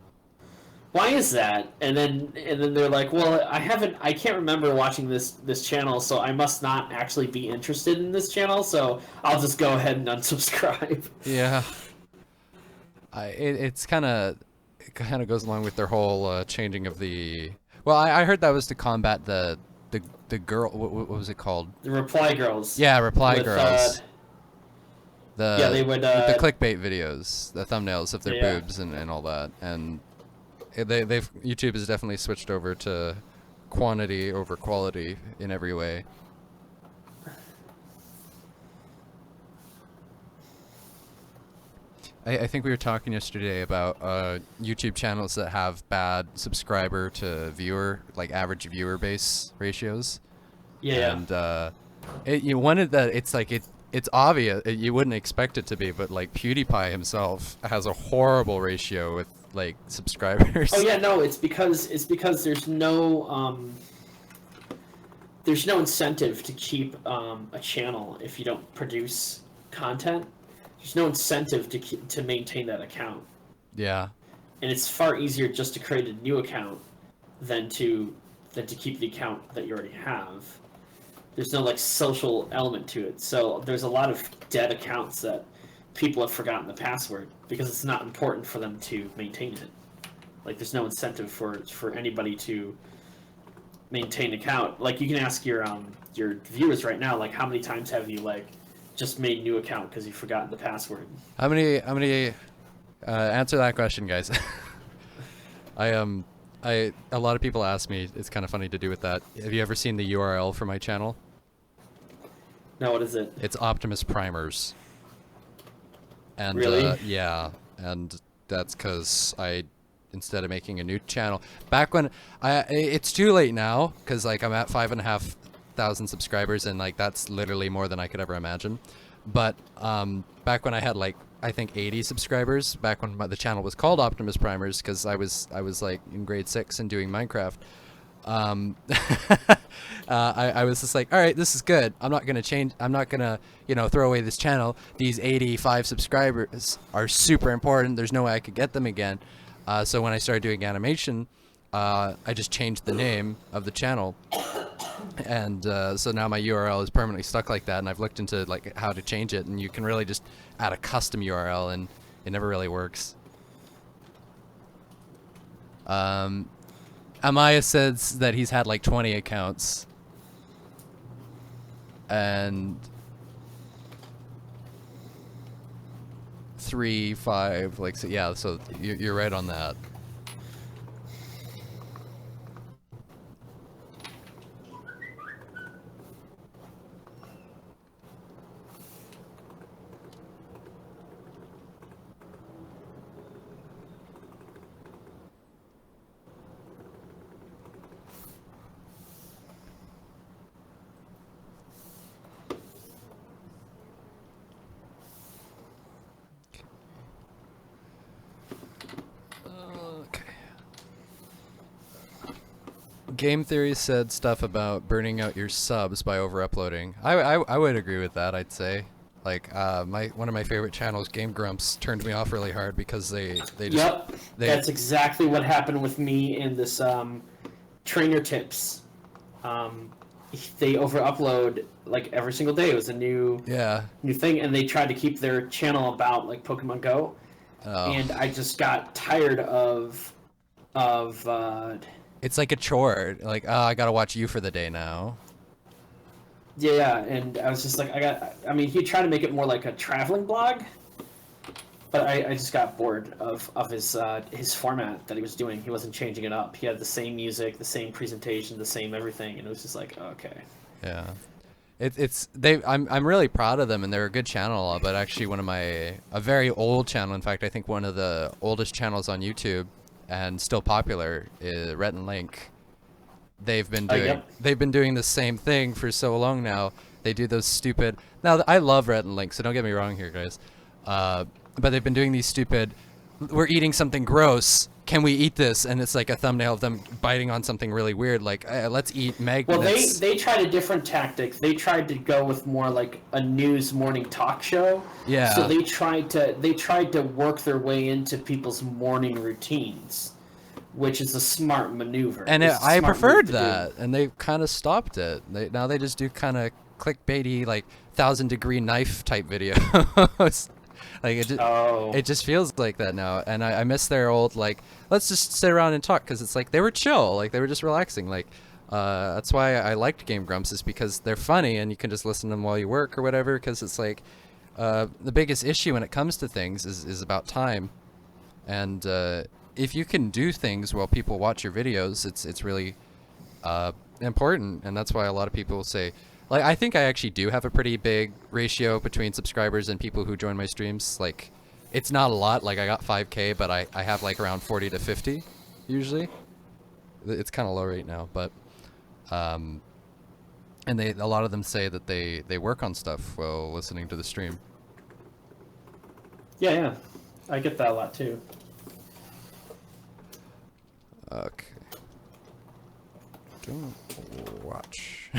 Why is that? And then they're like, well, I can't remember watching this channel, so I must not actually be interested in this channel, so I'll just go ahead and unsubscribe. Yeah. It kind of goes along with their whole changing of the. Well, I heard that was to combat the girl. What was it called? The reply girls. Yeah, reply with, girls. They would the clickbait videos, the thumbnails of their Yeah. boobs and all that, and YouTube has definitely switched over to quantity over quality in every way. I think we were talking yesterday about YouTube channels that have bad subscriber to viewer, like average viewer base ratios. Yeah. And you wanted that. It's like it's obvious. You wouldn't expect it to be, but like PewDiePie himself has a horrible ratio with like subscribers. Oh yeah, no, it's because there's no incentive to keep a channel if you don't produce content. There's no incentive to maintain that account. Yeah. And it's far easier just to create a new account than to keep the account that you already have. There's no like social element to it. So there's a lot of dead accounts that people have forgotten the password because it's not important for them to maintain it. Like there's no incentive for anybody to maintain an account. Like you can ask your viewers right now, like how many times have you like just made new account because you've forgotten the password? How many answer that question, guys. A lot of people ask me, it's kind of funny to do with that. Have you ever seen the URL for my channel? No, what is it? It's Optimus Primers. And Really? yeah, and that's because instead of making a new channel, back when it's too late now because like I'm at 5,500 subscribers and like that's literally more than I could ever imagine. But back when I had like I think 80 subscribers, back when the channel was called Optimus Primers because I was like in grade 6 and doing Minecraft. I was just like, all right, this is good. I'm not gonna change. I'm not gonna, throw away this channel. These 85 subscribers are super important. There's no way I could get them again. So when I started doing animation, I just changed the name of the channel, and so now my URL is permanently stuck like that. And I've looked into like how to change it, and you can really just add a custom URL, and it never really works. Amaya says that he's had like 20 accounts. And 3, 5, like, so yeah, so you're right on that. Game Theory said stuff about burning out your subs by over-uploading. I would agree with that, I'd say. Like one of my favorite channels, Game Grumps, turned me off really hard because they just Yep, that's exactly what happened with me in this trainer tips. They over upload like every single day. It was a new thing, and they tried to keep their channel about like Pokemon Go. And I just got tired of it's like a chore. Like, oh, I gotta watch you for the day now. yeah, and I was just like, I mean, he tried to make it more like a traveling blog, but I just got bored of his format that he was doing. He wasn't changing it up. He had the same music, the same presentation, the same everything, and it was just like, okay. Yeah. I'm really proud of them, and they're a good channel, but actually a very old channel, in fact I think one of the oldest channels on YouTube and still popular, is Rhett and Link. They've been doing the same thing for so long now. They do those stupid, now I love Rhett and Link, so don't get me wrong here, guys, but they've been doing these stupid, we're eating something gross, can we eat this? And it's like a thumbnail of them biting on something really weird, like, let's eat magnets. Well, they tried a different tactic. They tried to go with more like a news morning talk show. Yeah. So they tried to work their way into people's morning routines, which is a smart maneuver. And I preferred that, and they kind of stopped it. Now they just do kind of clickbaity, like 1,000-degree knife type videos. Like it just feels like that now, and I miss their old, like, let's just sit around and talk, because it's like they were chill, like they were just relaxing. Like that's why I liked Game Grumps, is because they're funny and you can just listen to them while you work or whatever, because it's like the biggest issue when it comes to things is about time, and if you can do things while people watch your videos, it's really important, and that's why a lot of people say, like, I think I actually do have a pretty big ratio between subscribers and people who join my streams. Like, it's not a lot. Like, I got 5K, but I have like around 40 to 50 usually. It's kind of low right now, but and a lot of them say that they work on stuff while listening to the stream. Yeah, I get that a lot too. Okay. Don't watch.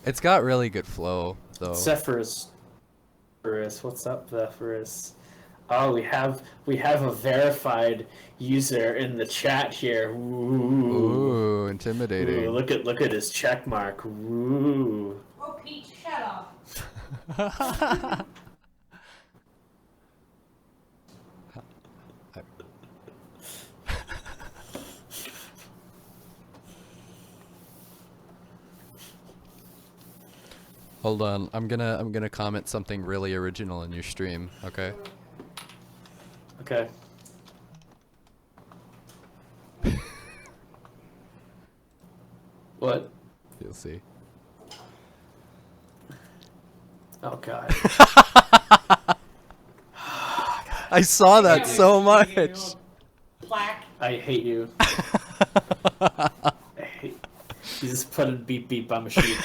It's got really good flow, though. Zephyrus, what's up, Zephyrus? Oh, we have a verified user in the chat here. Ooh, intimidating. Ooh, look at his check mark. Ooh. Oh, Pete, shut up. Hold on, I'm gonna comment something really original in your stream, okay? Okay. What? You'll see. Oh God. I saw that so much. Plaque. I hate you. I hate. You just put a beep beep on my sheet.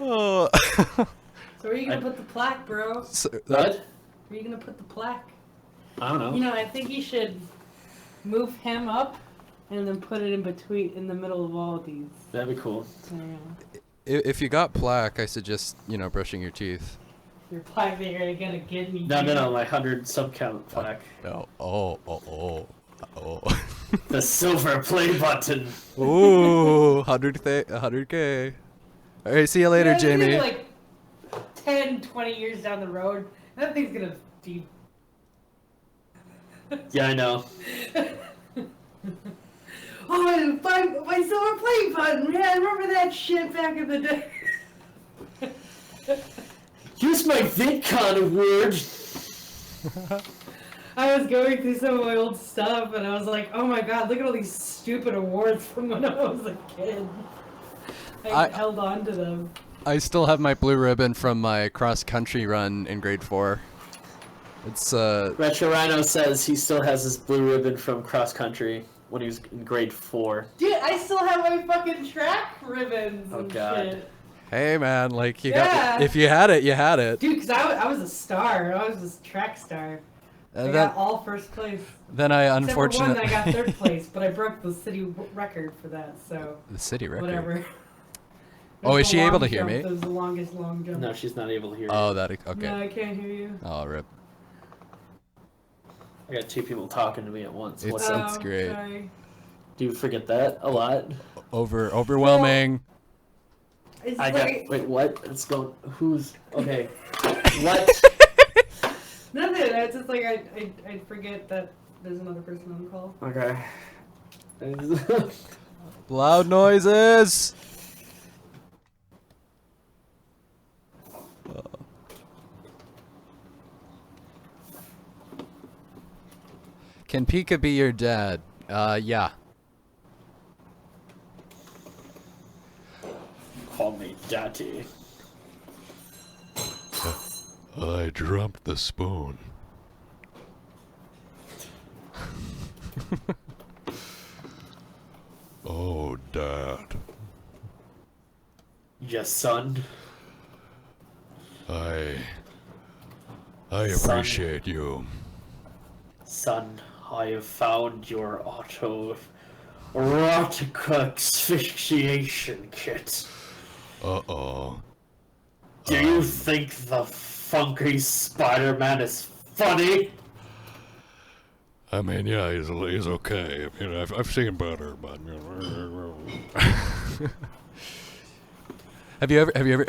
Oh. So where are you gonna put the plaque, bro? What? Where are you gonna put the plaque? I don't know. You know, I think you should move him up and then put it in the middle of all of these. That'd be cool. If you got plaque, I suggest, brushing your teeth. Your plaque that you're gonna give me. No, my 100 sub count plaque. No. Oh. The silver play button. Ooh, 100K. All right, see you later, Jamie. Like 10, 20 years down the road, that thing's gonna be. Yeah, I know. Oh, my silver play button, man! I remember that shit back in the day. Here's my VidCon award. I was going through some of my old stuff, and I was like, "Oh my god, look at all these stupid awards from when I was a kid." I held on to them. I still have my blue ribbon from my cross-country run in grade 4. It's Retro Rhino says he still has his blue ribbon from cross country when he was in grade 4. Dude, I still have my fucking track ribbons Oh, and God. shit. hey man, like you Yeah. got if you had it, you had it. Dude, because I was a star. I was this track star. I And got all first place. then I Except for one, unfortunately I got third place, but I broke the city record for that, so the city record. whatever. Oh, It is was she the able long to hear jump. me? It was the longest long jump. No, she's not able to hear you. Oh, that okay. No, I can't hear you. Oh, rip. I got 2 people talking to me at once. It's- What's Oh, up? that's great. Sorry. Do you forget that a lot? Overwhelming. It's I got. like, Wait, what? It's going. Who's. Okay. What? nothing. It's just like I forget that there's another person on the call. Okay. Loud noises. Can Pika be your dad? Yeah. Call me daddy. I dropped the spoon. Oh, Dad. Yes, son. I Son. appreciate you. Son, I have found your erotica asphyxiation kit. Uh-oh. Do you think the funky Spider-Man is funny? I mean, yeah, he's okay. I mean, I've seen better, but you know. Have you ever?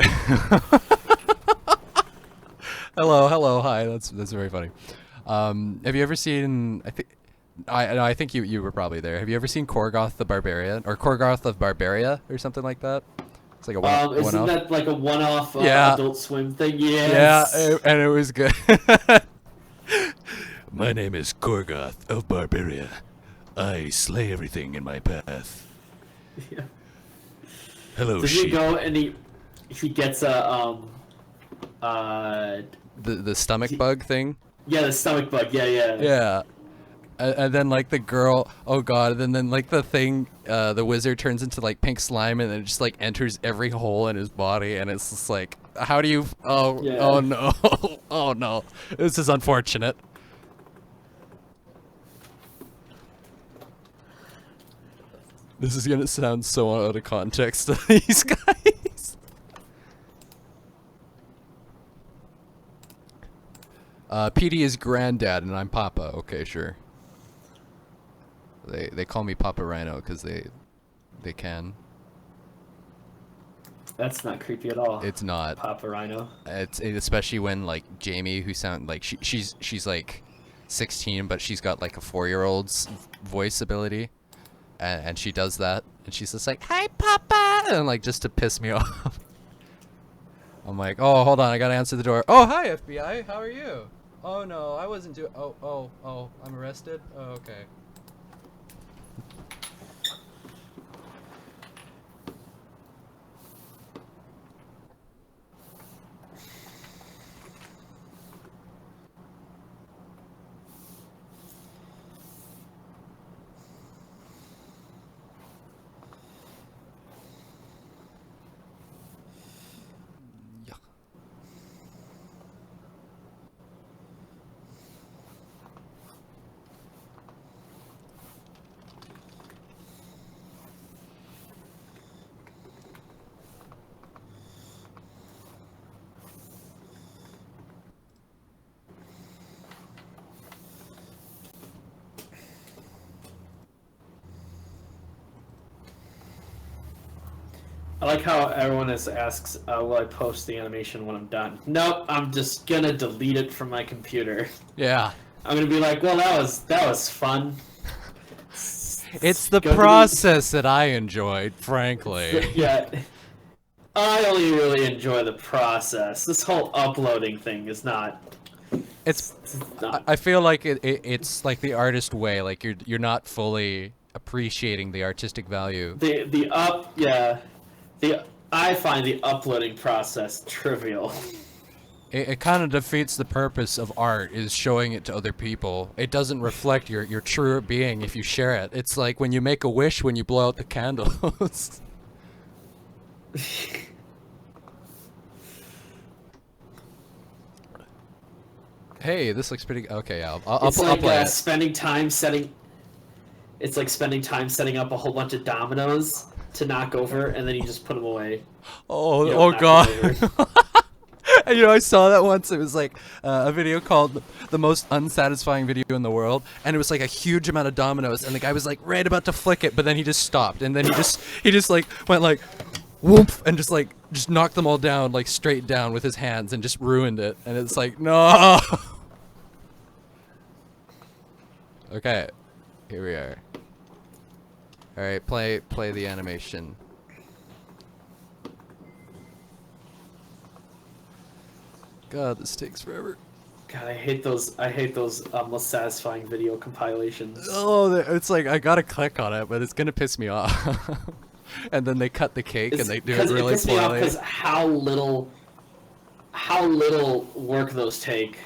Hello, hi. That's very funny. Have you ever seen? I think you were probably there. Have you ever seen Korgoth the Barbarian or Korgoth of Barbaria or something like that? It's like a one. Isn't one-off. that like a one-off Yeah. Adult Swim thing? Yes. Yeah, and it was good. My name is Korgoth of Barbaria. I slay everything in my path. Yeah. Hello, Does he sheep. go and he gets a The stomach bug thing. yeah, the stomach bug. Yeah. Yeah. And then like the girl, oh god, and then like the thing, the wizard turns into like pink slime and then it just like enters every hole in his body and it's just like, how do you? Oh, Yeah. oh no, oh no, this is unfortunate. This is gonna sound so out of context to these guys. PD is granddad and I'm Papa. Okay, sure. They call me Papa Rhino because they can. That's not creepy at all. It's not. Papa Rhino. It's especially when like Jamie, who sound like she's like 16, but she's got like a 4-year-old's voice ability, and she does that, and she's just like, "Hi, Papa," and like just to piss me off. I'm like, oh, hold on, I gotta answer the door. Oh, hi, FBI. How are you? Oh no, I wasn't doing. Oh, I'm arrested. Oh, okay. I like how everyone asks, will I post the animation when I'm done? Nope, I'm just gonna delete it from my computer. Yeah. I'm gonna be like, well, that was fun. It's the Go to the- process that I enjoyed, frankly. Yeah. I only really enjoy the process. This whole uploading thing is not. It's not I feel like it's like the artist way, like you're not fully appreciating the artistic value. I find the uploading process trivial. It kind of defeats the purpose of art, is showing it to other people. It doesn't reflect your true being if you share it. It's like when you make a wish when you blow out the candles. Hey, this looks pretty. Okay, yeah, I'll play it. Spending time setting. It's like spending time setting up a whole bunch of dominoes to knock over, and then you just put them away. Oh, You oh don't knock them god. over. And, you know, I saw that once. It was like a video called "The Most Unsatisfying Video in the World," and it was like a huge amount of dominoes, and the guy was like right about to flick it, but then he just stopped, and then he just like went like, whoop, and just knocked them all down like straight down with his hands, and just ruined it. And it's like, no. Okay, here we are. All right, play the animation. God, this takes forever. God, I hate those most satisfying video compilations. Oh, it's like I gotta click on it, but it's gonna piss me off. And then they cut the cake and they do it really poorly. Because how little work those take.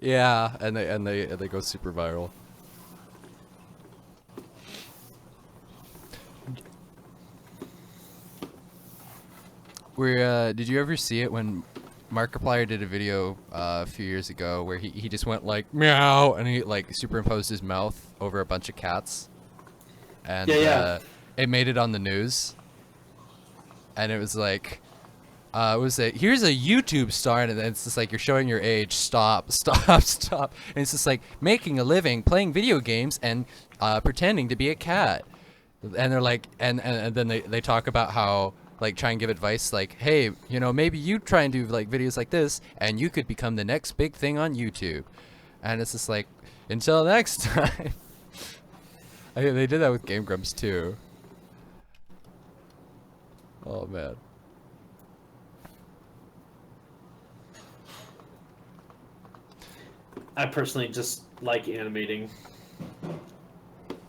Yeah, and they go super viral. Did you ever see it when Markiplier did a video a few years ago where he just went like meow and he like superimposed his mouth over a bunch of cats, and it made it on the news, and it was like here's a YouTube star, and it's just like, you're showing your age, stop. And it's just like, making a living playing video games and pretending to be a cat, and they're like, and then they talk about how, like, try and give advice like, hey, you know, maybe you try and do like videos like this and you could become the next big thing on YouTube. And it's just like, until next time. They did that with Game Grumps too. Oh man. I personally just like animating.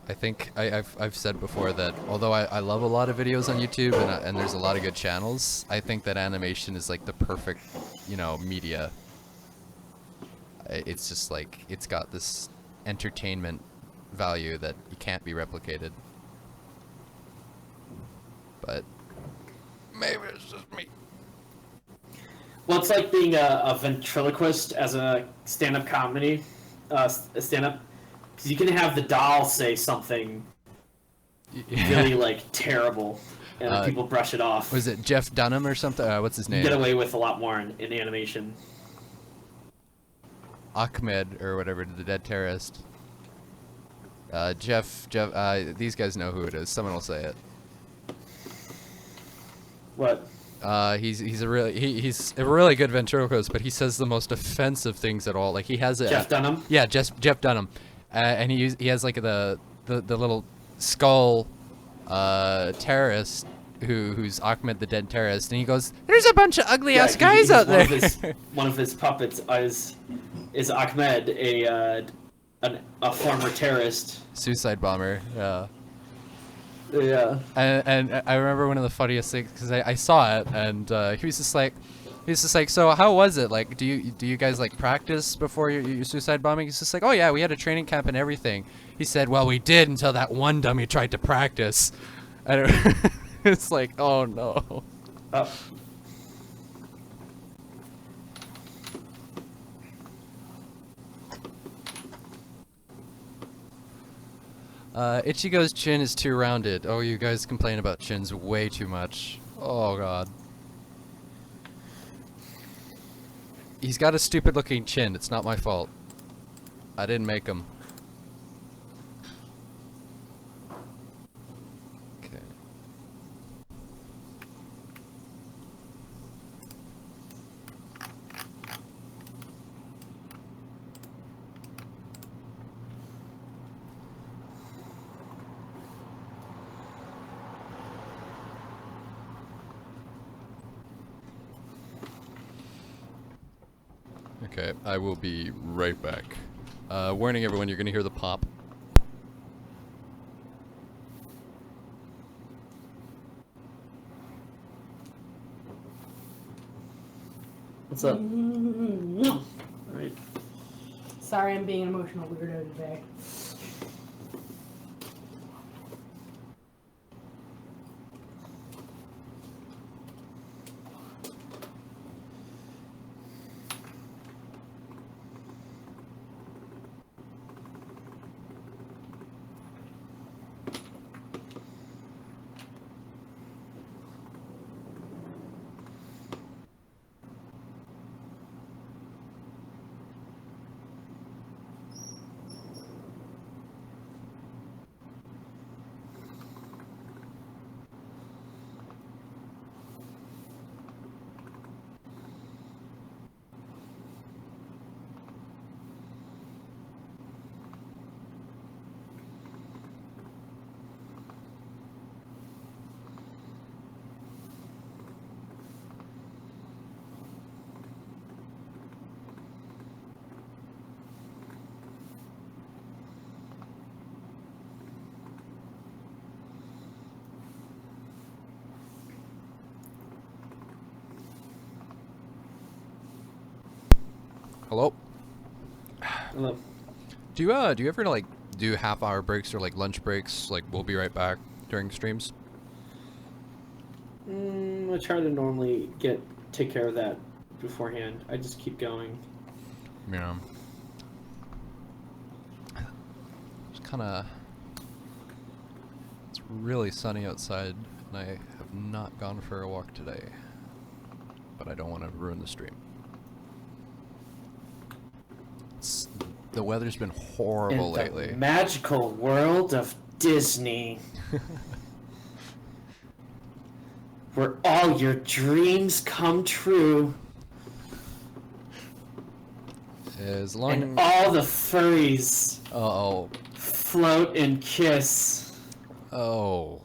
I think I've said before that although I love a lot of videos on YouTube and there's a lot of good channels, I think that animation is like the perfect, you know, media. It's just like, it's got this entertainment value that you can't be replicated. But maybe it's just me. Well, it's like being a ventriloquist as a stand-up comedy, stand-up. Because you can have the doll say something really, like, terrible, and people brush it off. Was it Jeff Dunham or something? What's his name? You get away with a lot more in animation. Ahmed, or whatever, the dead terrorist. Jeff, these guys know who it is. Someone will say it. What? He's a really good ventriloquist, but he says the most offensive things at all. Like, he has a Jeff Dunham? Yeah, Jeff Dunham. And he has like the little skull terrorist who's Ahmed the dead terrorist, and he goes, "There's a bunch of ugly ass guys out there." One of his puppets is Ahmed, a former terrorist, suicide bomber. Yeah. Yeah. And I remember one of the funniest things, because I saw it, and he was just like, so how was it? Like, do you guys like practice before your suicide bombing? He's just like, oh yeah, we had a training camp and everything. He said, well, we did until that one dummy tried to practice. And it's like, oh no. Ichigo's chin is too rounded. Oh, you guys complain about chins way too much. Oh god. He's got a stupid looking chin. It's not my fault. I didn't make him. Okay. Okay, I will be right back. Warning everyone, you're gonna hear the pop. What's up? Right. Sorry, I'm being an emotional weirdo today. Hello? Hello. Do you ever like do half-hour breaks or like lunch breaks? Like we'll be right back during streams. I try to normally take care of that beforehand. I just keep going. Yeah. It's kind of. It's really sunny outside, and I have not gone for a walk today. But I don't want to ruin the stream. The weather's been horrible lately. The magical world of Disney. Where all your dreams come true. As long And all the furries oh float and kiss. oh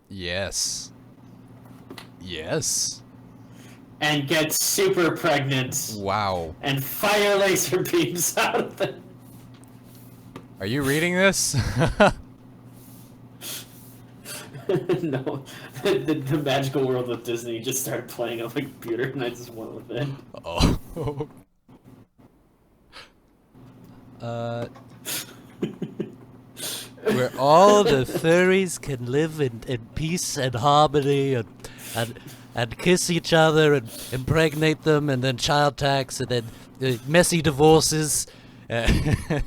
yes yes And get super pregnant. wow. And fire laser beams out of them. Are you reading this? No, the magical world of Disney just started playing on my computer, and I just went with it. Oh. Where all the furries can live in peace and harmony and kiss each other and impregnate them and then child tax and then messy divorces. My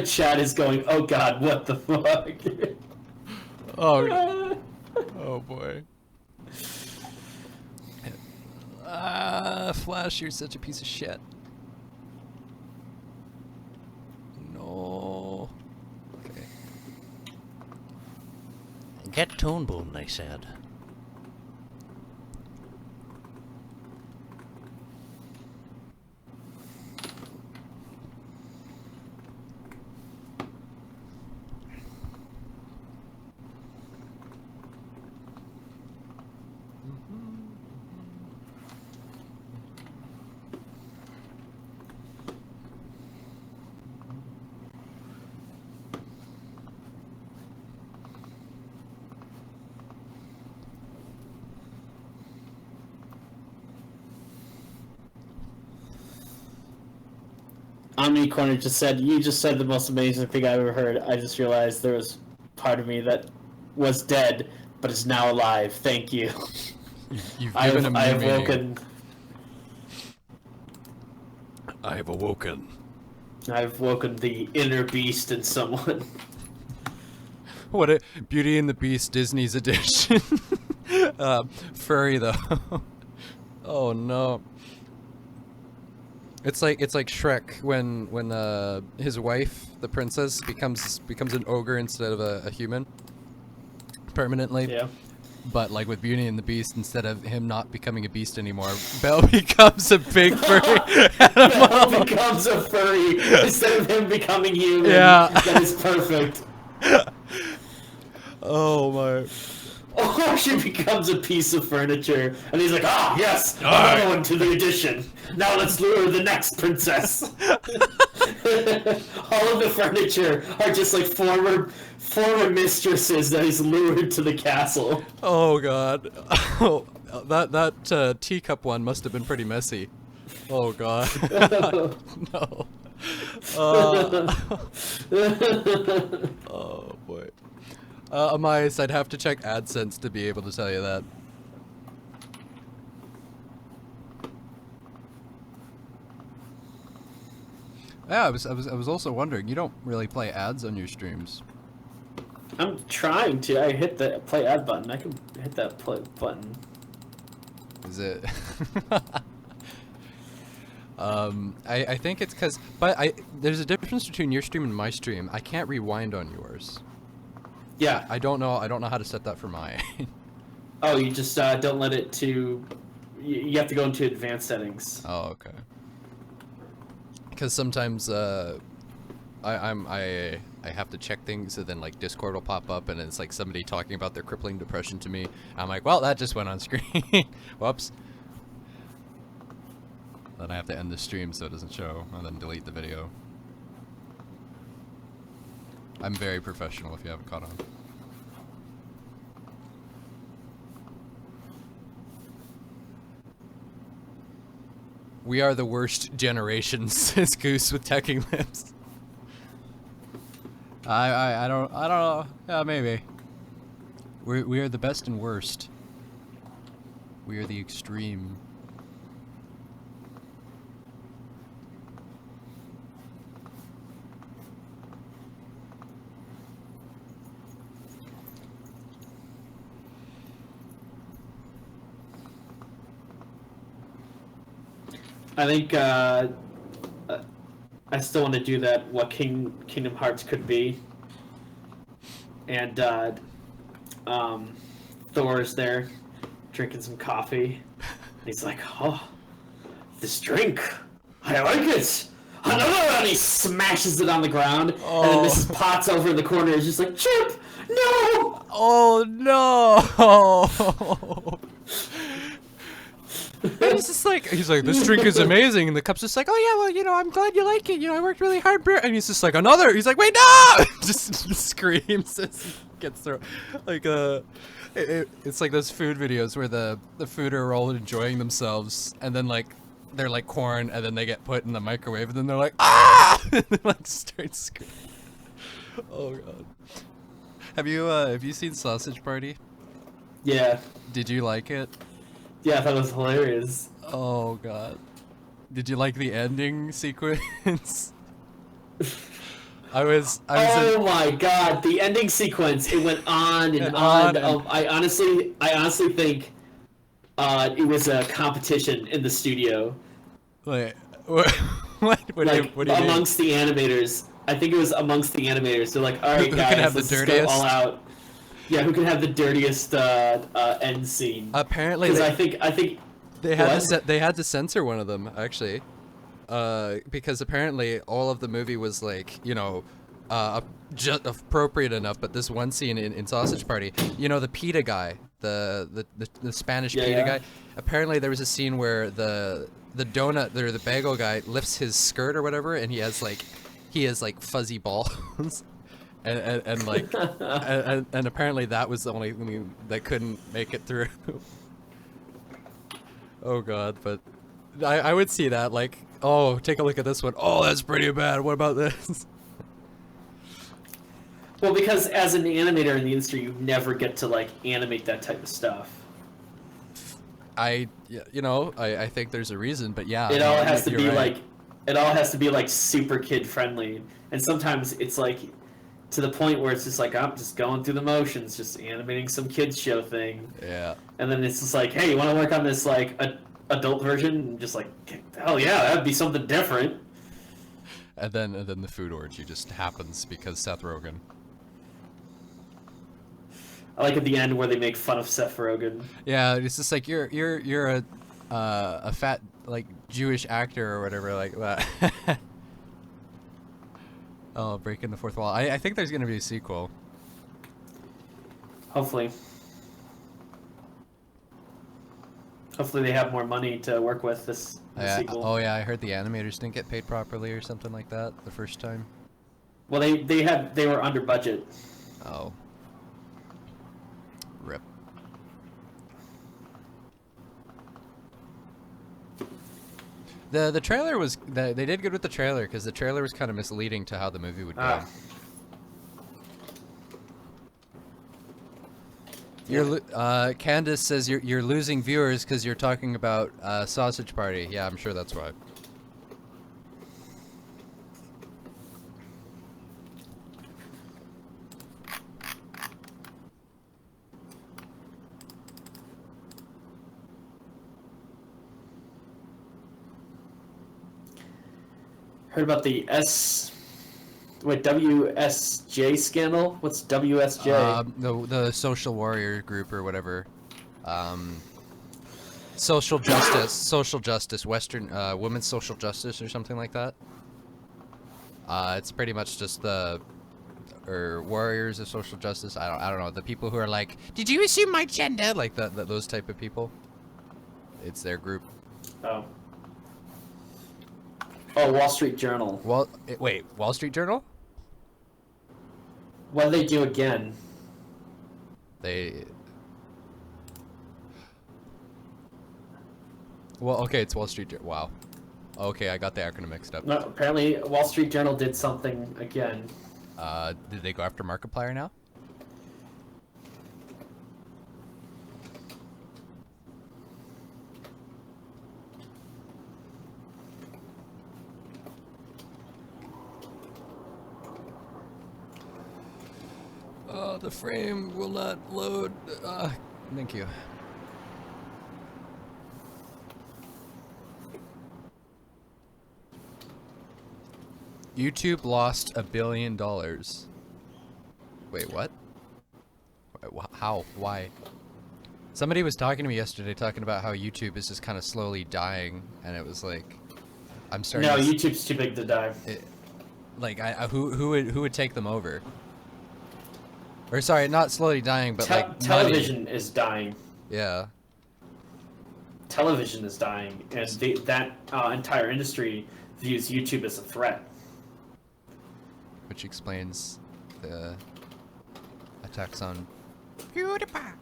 chat is going, oh god, what the fuck? Oh. Oh boy. Flash, you're such a piece of shit. No. Okay. Get Toon Boom, they said. Omni Corner just said, you just said the most amazing thing I've ever heard. I just realized there was part of me that was dead, but is now alive. Thank you. You've I given have him new meaning. woken. I have awoken. I've woken the inner beast in someone. What a Beauty and the Beast Disney's edition. Furry though. Oh no. It's like Shrek when his wife, the princess, becomes an ogre instead of a human permanently. Yeah. But like with Beauty and the Beast, instead of him not becoming a beast anymore, Belle becomes a big furry animal. Belle becomes a furry instead of him becoming human. Yeah. That is perfect. Oh my. Or she becomes a piece of furniture, and he's like, "Ah, yes, another one to the addition. Now let's lure the next princess." All of the furniture are just like former mistresses that he's lured to the castle. Oh god. Oh, that teacup one must have been pretty messy. Oh god. No. Oh boy. Amais, I'd have to check AdSense to be able to tell you that. Yeah, I was also wondering, you don't really play ads on your streams. I'm trying to. I hit the play ad button. I can hit that play button. Is it? I think it's because, but there's a difference between your stream and my stream. I can't rewind on yours. Yeah. I don't know how to set that for mine. Oh, you just don't let it to. You have to go into advanced settings. Oh, okay. Because sometimes I have to check things, and then like Discord will pop up, and it's like somebody talking about their crippling depression to me. I'm like, well, that just went on screen. Whoops. Then I have to end the stream so it doesn't show, and then delete the video. I'm very professional if you haven't caught on. We are the worst generation, says Goose with teching lips. I don't know. Yeah, maybe. We are the best and worst. We are the extreme. I think I still want to do that. What Kingdom Hearts could be, and Thor's there, drinking some coffee. And he's like, "Oh, this drink, I like it. Another!" And he smashes it on the ground, and then Mrs. Potts over in the corner is just like, "Chip, no!" Oh no! And it's just like, he's like, this drink is amazing, and the cup's just like, oh yeah, well, you know, I'm glad you like it, you know, I worked really hard, and he's just like, another, he's like, wait, no! just screams as he gets through, like, it's like those food videos where the food are all enjoying themselves, and then like, they're like corn, and then they get put in the microwave, and then they're like, ah! And they like start screaming. Oh god. Have you seen Sausage Party? Yeah. Did you like it? Yeah, I thought it was hilarious. Oh god. Did you like the ending sequence? Oh my god, the ending sequence, it went on and on. I honestly think it was a competition in the studio. Wait, what do you amongst the animators. I think it was amongst the animators. They're like, all right, who guys, can have let's the just dirtiest? go all out. Yeah, who can have the dirtiest end scene? Apparently, because I think they had to censor one of them actually, because apparently all of the movie was like, you know, just appropriate enough, but this one scene in Sausage Party, you know, the pita guy, the Spanish pita guy. Apparently, there was a scene where the donut or the bagel guy lifts his skirt or whatever, and he has like fuzzy balls. And like, and apparently that was the only thing that couldn't make it through. Oh god, but I would see that, like, oh, take a look at this one. Oh, that's pretty bad. What about this? Well, because as an animator in the industry, you never get to like animate that type of stuff. I think there's a reason, but yeah. It all has to be right. it all has to be like super kid friendly, and sometimes it's like to the point where it's just like, I'm just going through the motions, just animating some kids show thing. Yeah. And then it's just like, hey, you want to work on this like adult version? And just like, hell yeah, that'd be something different. And then the food orgy just happens because Seth Rogen. I like at the end where they make fun of Seth Rogen. Yeah, it's just like you're a fat like Jewish actor or whatever like that. Oh, breaking the fourth wall. I think there's gonna be a sequel. Hopefully. Hopefully they have more money to work with this sequel. Oh yeah, I heard the animators didn't get paid properly or something like that the first time. Well, they were under budget. Oh. Rip. The trailer was they did good with the trailer because the trailer was kind of misleading to how the movie would go. Candace says you're losing viewers because you're talking about Sausage Party. Yeah, I'm sure that's why. Heard about the WSJ scandal? What's WSJ? The social warrior group or whatever. Social justice, Western women's social justice or something like that. It's pretty much just warriors of social justice. I don't know, the people who are like, did you assume my gender? Like those type of people. It's their group. Oh. Oh, Wall Street Journal. Wait, Wall Street Journal? What did they do again? Okay, it's Wall Street Journal. Wow. Okay, I got the acronym mixed up. No, apparently Wall Street Journal did something again. Did they go after Markiplier now? Oh, the frame will not load. Thank you. YouTube lost $1 billion. Wait, what? How? Why? Somebody was talking to me yesterday, talking about how YouTube is just kind of slowly dying, and it was like, I'm starting. No, YouTube's too big to die. Who would take them over? Or sorry, not slowly dying, but like television money. Is dying. Yeah. Television is dying, and that entire industry views YouTube as a threat. Which explains the attacks on PewDiePie.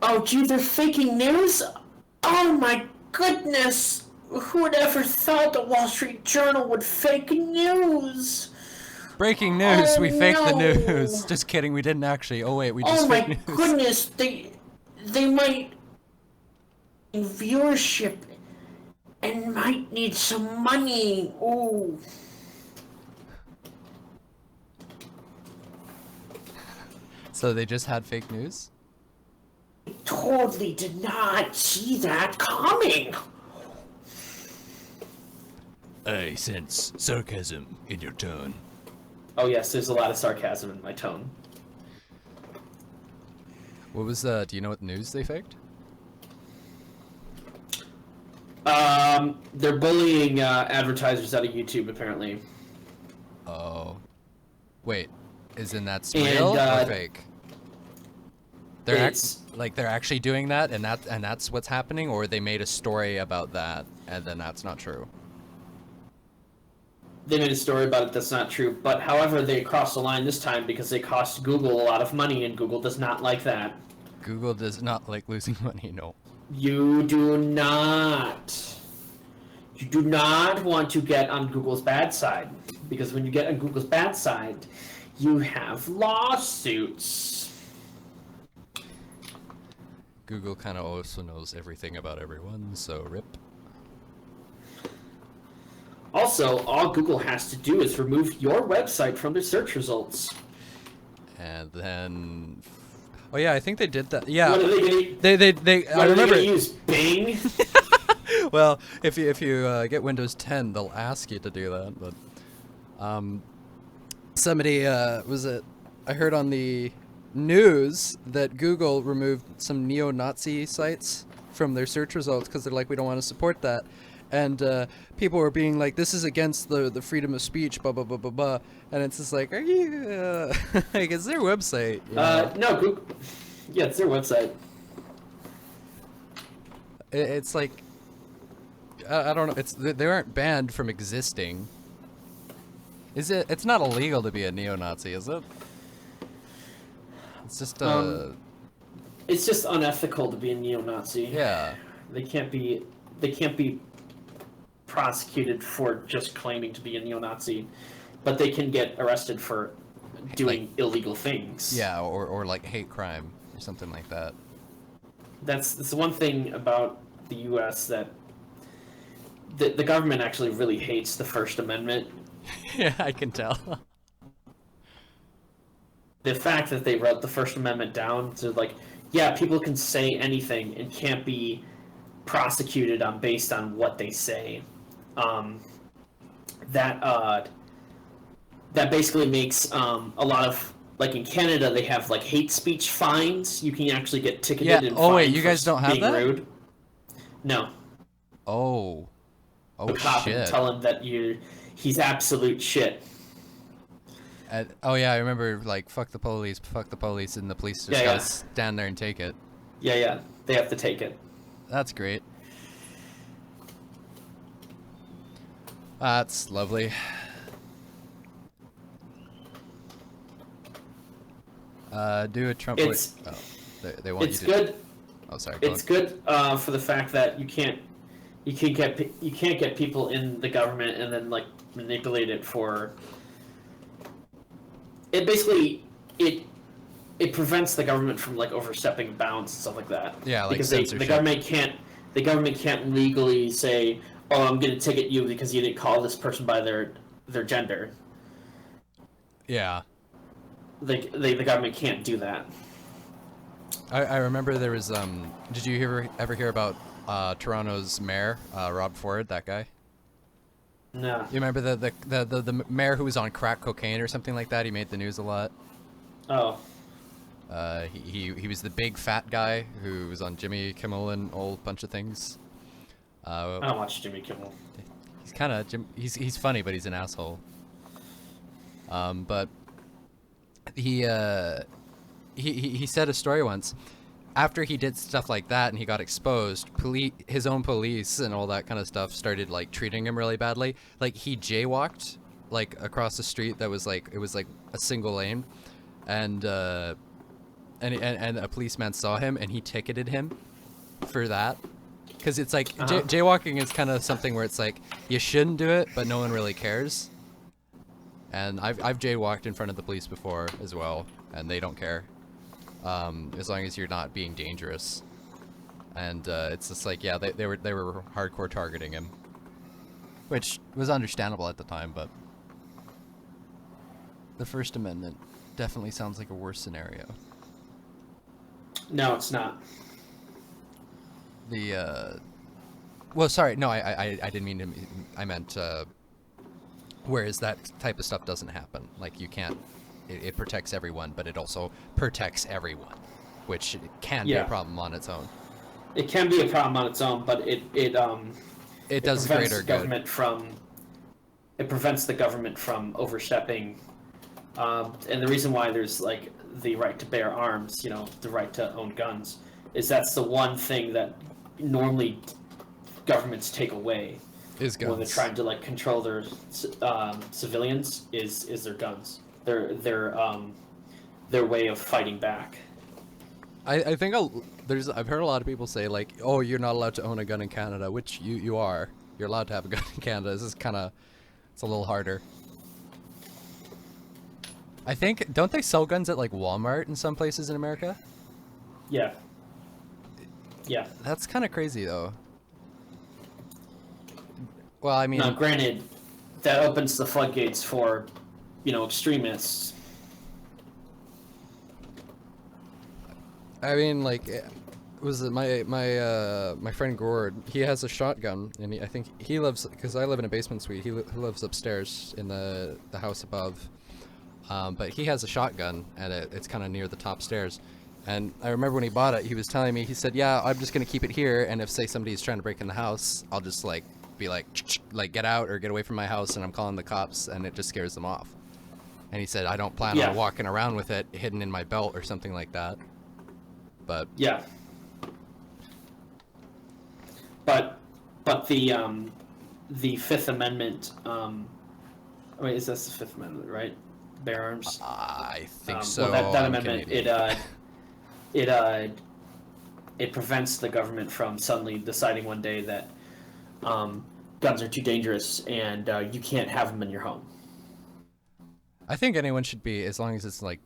Oh, gee, they're faking news? Oh my goodness! Who would ever thought the Wall Street Journal would fake news? Breaking news! Oh, we faked the no. news. Just kidding. We didn't actually. Oh wait, we just. Oh faked my news. goodness! They might in viewership and might need some money. Ooh. So they just had fake news? Totally did not see that coming. I sense sarcasm in your tone. Oh yes, there's a lot of sarcasm in my tone. What was do you know what news they faked? They're bullying advertisers out of YouTube apparently. Oh. Wait, isn't that real or fake? They're they're actually doing that, and that's what's happening, or they made a story about that and then that's not true. They made a story about it that's not true, but however they crossed the line this time because they cost Google a lot of money, and Google does not like that. Google does not like losing money, no. You do not. You do not want to get on Google's bad side, because when you get on Google's bad side, you have lawsuits. Google kind of also knows everything about everyone, so rip. Also, all Google has to do is remove your website from their search results. And then, oh yeah, I think they did that. Yeah, What are they gonna? they. I What are they remember. gonna use Bing? Well, if you get Windows 10, they'll ask you to do that. But somebody I heard on the news that Google removed some neo-Nazi sites from their search results because they're like, we don't want to support that. And people were being like, this is against the freedom of speech, blah, blah, blah, blah, blah. And it's just like, are you, like, it's their website. You know? No, Yeah, it's their website. It's like I don't know. They aren't banned from existing. Is it? It's not illegal to be a neo-Nazi, is it? It's just It's just unethical to be a neo-Nazi. yeah. They can't be prosecuted for just claiming to be a neo-Nazi, but they can get arrested for doing illegal things. Yeah, or like hate crime or something like that. That's the one thing about the U.S. that the government actually really hates the First Amendment. Yeah, I can tell. The fact that they wrote the First Amendment down to like, yeah, people can say anything and can't be prosecuted based on what they say. That basically makes a lot of, like in Canada they have like hate speech fines. You can actually get ticketed. Yeah. And Oh wait, fined you for guys don't have being that? rude. No. Oh. Oh The cop and shit. tell him that he's absolute shit. Oh yeah, I remember like fuck the police, and the police just gotta stand there and take it. Yeah, they have to take it. That's great. That's lovely. Do a Trump. It's they want it's you to. good. Oh, sorry. It's good for the fact that you can't get people in the government and then like manipulate it for. It basically it prevents the government from like overstepping bounds and stuff like that. Yeah, like because censorship. the government can't legally say, oh, I'm going to ticket you because you didn't call this person by their gender. Yeah. The government can't do that. I remember there was did you ever hear about Toronto's mayor, Rob Ford, that guy? No. You remember the mayor who was on crack cocaine or something like that? He made the news a lot. Oh. He was the big fat guy who was on Jimmy Kimmel and a whole bunch of things. I don't watch Jimmy Kimmel. He's kind of he's funny, but he's an asshole. But he said a story once. After he did stuff like that and he got exposed, his own police and all that kind of stuff started like treating him really badly. Like he jaywalked like across the street that was like, it was like a single lane, and a policeman saw him and he ticketed him for that. Because it's like jaywalking is kind of something where it's like you shouldn't do it, but no one really cares. And I've jaywalked in front of the police before as well, and they don't care. As long as you're not being dangerous. And it's just like, yeah, they were hardcore targeting him, which was understandable at the time. But the First Amendment definitely sounds like a worse scenario. No, it's not. Well, sorry, no, I didn't mean to. I meant whereas that type of stuff doesn't happen. Like you can't. It protects everyone, but it also protects everyone, which can be a problem on its own. It can be a problem on its own, but it does greater good. It prevents the government from overstepping, and the reason why there's like the right to bear arms, the right to own guns, is that's the one thing that normally governments take away is guns. When they're trying to like control their civilians is their guns. Their way of fighting back. I think I've heard a lot of people say like, oh, you're not allowed to own a gun in Canada, which you are. You're allowed to have a gun in Canada. This is it's a little harder. I think, don't they sell guns at like Walmart in some places in America? Yeah. Yeah. That's kind of crazy though. Well, I mean, now granted, that opens the floodgates for extremists. I mean, like, was it my friend Gord? He has a shotgun, and I think he lives, because I live in a basement suite. He lives upstairs in the house above, but he has a shotgun, and it's kind of near the top stairs. And I remember when he bought it, he was telling me, he said, "Yeah, I'm just gonna keep it here, and if say somebody's trying to break in the house, I'll just like be like get out or get away from my house, and I'm calling the cops, and it just scares them off." And he said, "I don't plan on walking around with it hidden in my belt or something like that." But Yeah. But the Fifth Amendment. Wait, is that the Fifth Amendment, right? Bear arms. I think so. Well, that I'm amendment Canadian. it prevents the government from suddenly deciding one day that guns are too dangerous and you can't have them in your home. I think anyone should be, as long as it's like,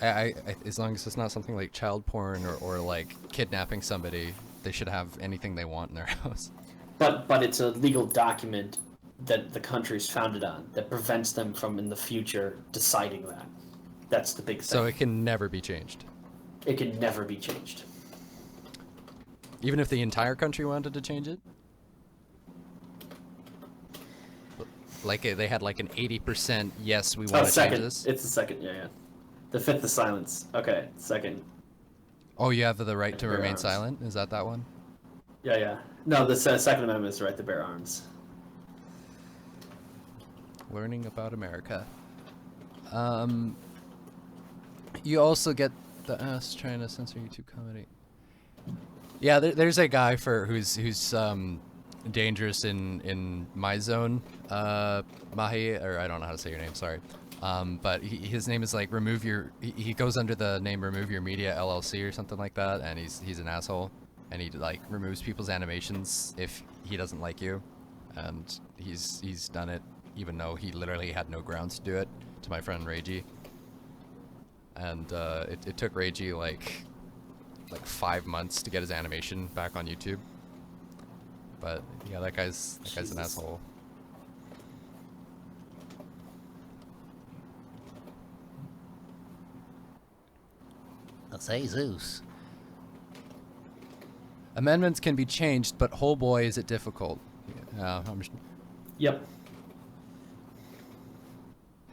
as long as it's not something like child porn or like kidnapping somebody, they should have anything they want in their house. But it's a legal document that the country's founded on that prevents them from in the future deciding that. That's the big thing. So it can never be changed. It can never be changed. Even if the entire country wanted to change it? Like they had like an 80% yes, we want to change this? It's the second, yeah. The fifth is silence. Okay, second. Oh, you have the right to Bear remain arms. silent? Is that one? Yeah. No, the Second Amendment is the right to bear arms. Learning about America. You also get the us trying to censor YouTube comedy. Yeah, there's a guy who's dangerous in my zone, Mahi, or I don't know how to say your name, sorry. But his name is like he goes under the name Remove Your Media LLC or something like that, and he's an asshole, and he like removes people's animations if he doesn't like you, and he's done it even though he literally had no grounds to do it to my friend Reiji, and it took Reiji like 5 months to get his animation back on YouTube. But yeah, that guy's an asshole. I'll say Zeus. Amendments can be changed, but oh boy, is it difficult. Yep.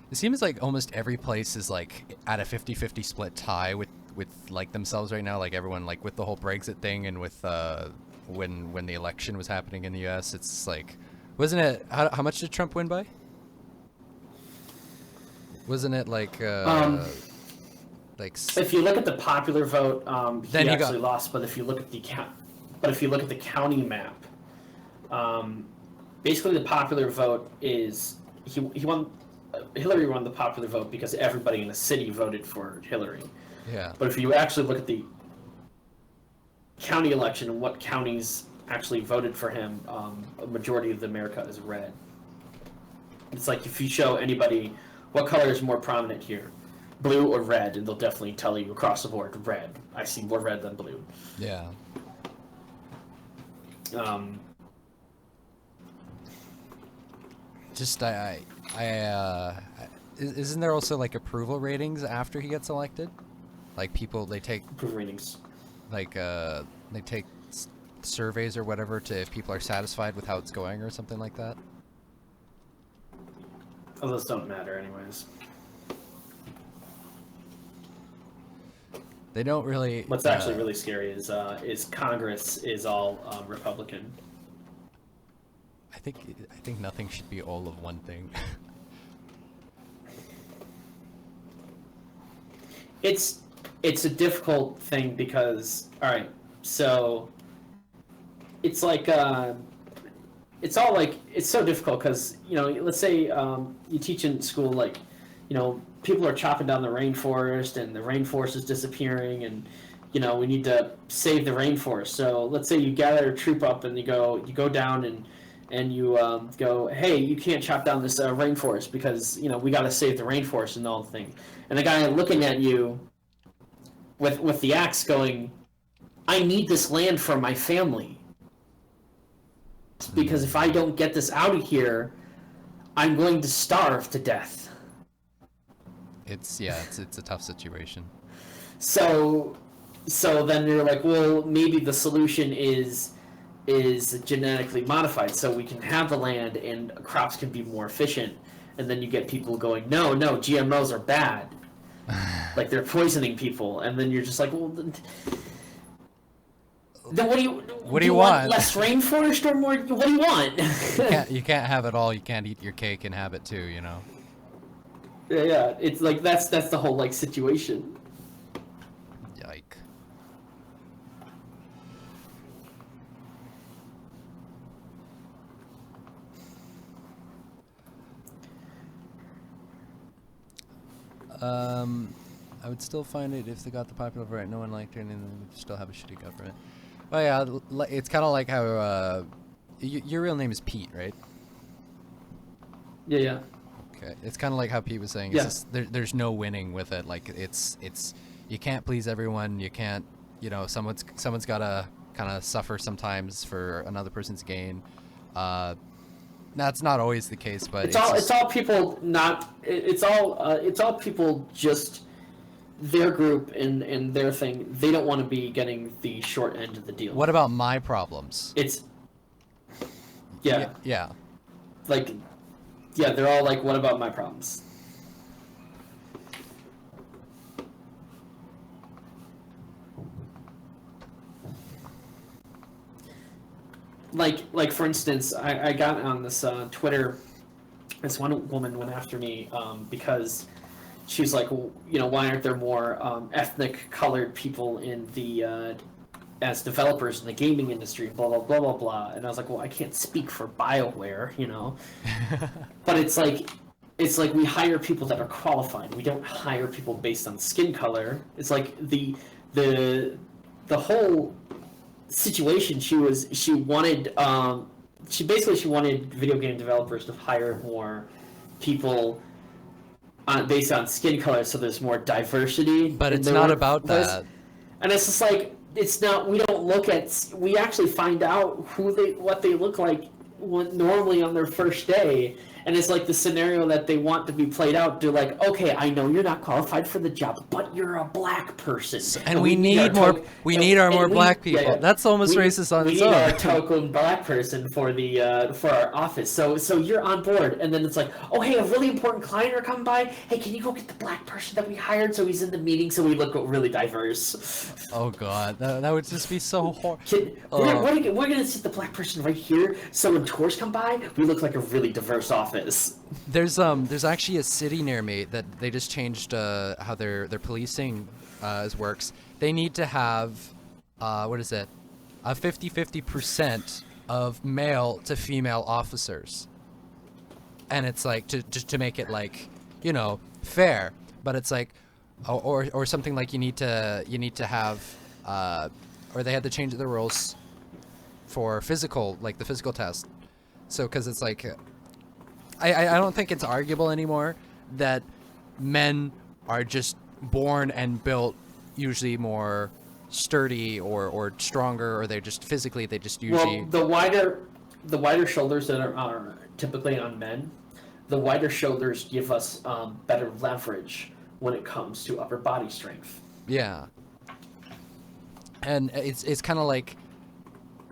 It seems like almost every place is like at a 50-50 split tie with like themselves right now. Like everyone, like with the whole Brexit thing and with when the election was happening in the U.S. It's like, wasn't it? How much did Trump win by? Wasn't it like if you look at the popular vote, Then he he got- actually lost. But if you look at the county map, basically the popular vote is he won. Hillary won the popular vote because everybody in the city voted for Hillary. Yeah. But if you actually look at the county election and what counties actually voted for him, a majority of America is red. It's like if you show anybody what color is more prominent here, blue or red, and they'll definitely tell you across the board, red. I see more red than blue. Yeah. Just isn't there also like approval ratings after he gets elected? Like people, they take Approve ratings. like they take surveys or whatever to if people are satisfied with how it's going or something like that. Oh, those don't matter anyways. They don't really. What's actually really scary is Congress is all Republican. I think nothing should be all of one thing. It's a difficult thing because so it's like it's all like it's so difficult because let's say you teach in school like people are chopping down the rainforest and the rainforest is disappearing and we need to save the rainforest. So let's say you gather a troop up and you go down and you go, hey, you can't chop down this rainforest because we got to save the rainforest and all the thing. And the guy looking at you with the axe going, I need this land for my family. Because if I don't get this out of here, I'm going to starve to death. It's a tough situation. So then you're like, well, maybe the solution is genetically modified so we can have the land and crops can be more efficient. And then you get people going, no, GMOs are bad. Like they're poisoning people. And then you're just like, well, then what do you want? Less rainforest or more? What do you want? You can't have it all. You can't eat your cake and have it too, Yeah. It's like that's the whole like situation. Yike. I would still find it if they got the popular vote. No one liked it, and then we'd still have a shitty government. But yeah, it's kind of like how your real name is Pete, right? Yeah. Okay, it's kind of like how Pete was saying. Yeah. It's just, there's no winning with it. Like it's you can't please everyone. You can't, someone's got to kind of suffer sometimes for another person's gain. That's not always the case, but it's all people just their group and their thing. They don't want to be getting the short end of the deal. What about my problems? Yeah. Like, yeah, they're all like, what about my problems? Like for instance, I got on this Twitter. This one woman went after me because she was like, why aren't there more ethnic colored people in the as developers in the gaming industry? Blah blah blah blah blah. And I was like, well, I can't speak for BioWare, but it's like we hire people that are qualified. We don't hire people based on skin color. It's like the whole situation. She wanted video game developers to hire more people based on skin color, so there's more diversity. But it's not about that. And it's just like, it's not. We don't look at. We actually find out what they look like normally on their first day. And it's like the scenario that they want to be played out. They're like, okay, I know you're not qualified for the job, but you're a black person. And we need more. We need our more black people. Yeah. That's almost racist on its own. We need our token black person for our office. So you're on board. And then it's like, oh hey, a really important client are coming by. Hey, can you go get the black person that we hired so he's in the meeting so we look really diverse? Oh god, that would just be so horrible. We're gonna sit the black person right here so when tours come by, we look like a really diverse office. There's actually a city near me that they just changed how their policing works. They need to have a 50-50% of male to female officers, and it's like to make it like fair. But it's like or something like you need to have or they had to change the rules for physical, like the physical test. So because it's like. I don't think it's arguable anymore that men are just born and built usually more sturdy or stronger, or they usually. Well, the wider shoulders that are typically on men, the wider shoulders give us better leverage when it comes to upper body strength. Yeah, and it's kind of like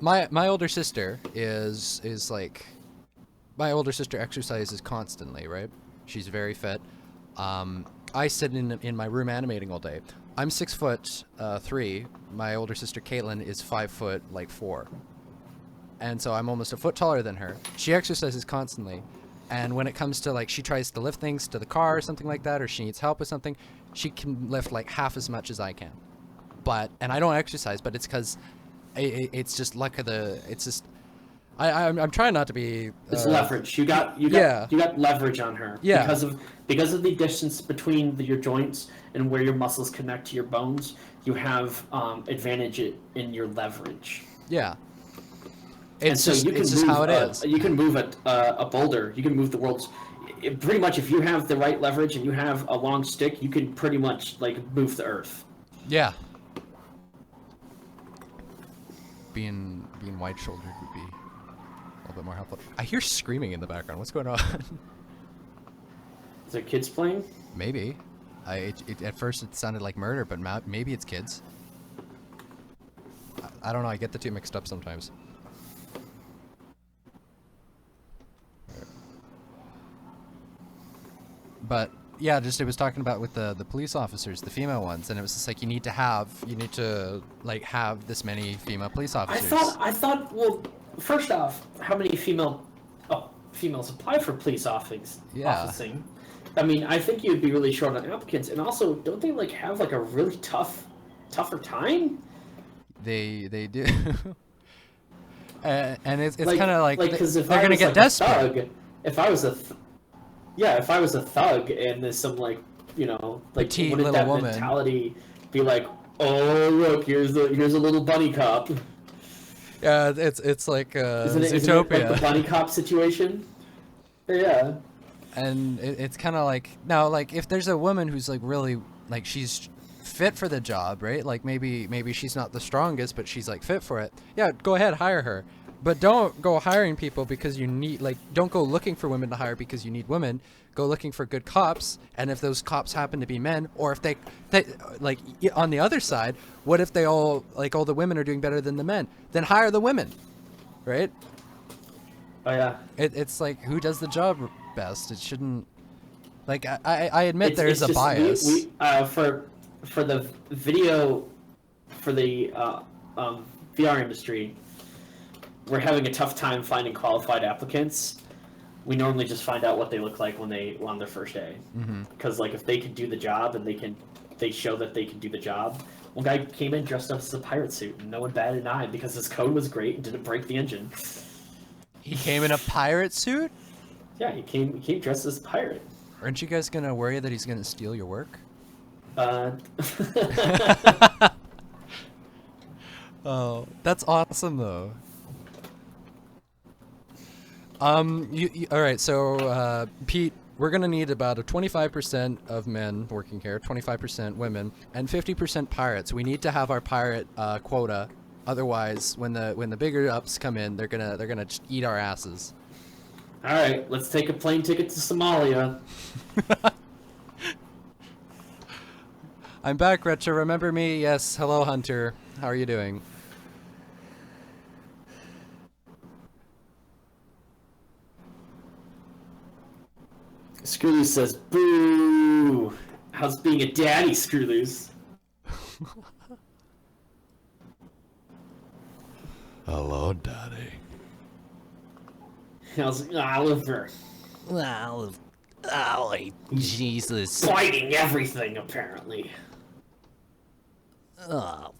my older sister is like. My older sister exercises constantly, right? She's very fit. I sit in my room animating all day. I'm 6'3". My older sister Caitlin is 5'4", and so I'm almost a foot taller than her. She exercises constantly, and when it comes to like she tries to lift things to the car or something like that, or she needs help with something, she can lift like half as much as I can. And I don't exercise, but it's because it's just luck of the. It's just. I'm trying not to be. It's leverage. You got leverage on her. Yeah. Because of the distance between your joints and where your muscles connect to your bones, you have advantage in your leverage. Yeah. It's just how it is. You can move a boulder. You can move the world's. Pretty much, if you have the right leverage and you have a long stick, you can pretty much like move the earth. Yeah. Being wide-shouldered would be. A little bit more helpful. I hear screaming in the background. What's going on? Is there kids playing? Maybe. At first it sounded like murder, but maybe it's kids. I don't know. I get the two mixed up sometimes. But yeah, just it was talking about with the police officers, the female ones, and it was just like you need to have this many female police officers. I thought. Well, first off, how many females apply for police officing? I mean, I think you'd be really short on applicants, and also, don't they like have like a really tougher time? They do. And it's kind of like because if they're gonna get desperate. If I was a thug and there's some like you know, like Petite wouldn't little that woman. mentality be like, oh look, here's a little bunny cop? Yeah, it's like Isn't it Zootopia. like the bunny cop situation? Yeah. And it's kind of like, now, like, if there's a woman who's like really, like, she's fit for the job, right? Like maybe she's not the strongest, but she's like fit for it. Yeah, go ahead, hire her. But don't go hiring people because you need, like, don't go looking for women to hire because you need women. Go looking for good cops, and if those cops happen to be men, or if they like, on the other side, what if they all the women are doing better than the men? Then hire the women, right? Oh yeah. It's like, who does the job best? It shouldn't, like, I admit It's there's a just, bias. We for the video, for the VR industry, we're having a tough time finding qualified applicants. We normally just find out what they look like when they on their first day, because like if they can do the job and they show that they can do the job. One guy came in dressed up as a pirate suit, and no one batted an eye because his code was great and didn't break the engine. He came in a pirate suit? Yeah, he came dressed as a pirate. Aren't you guys gonna worry that he's gonna steal your work? Oh, that's awesome though. All right, so Pete, we're gonna need about a 25% of men working here, 25% women, and 50% pirates. We need to have our pirate quota. Otherwise, when the bigger ups come in, they're gonna just eat our asses. All right, let's take a plane ticket to Somalia. I'm back, Retro. Remember me? Yes. Hello, Hunter. How are you doing? Screwloose says, "Boo! How's being a daddy, Screwloose?" Hello, Daddy. How's Oliver? Oh, Jesus. Fighting everything, apparently. Oh.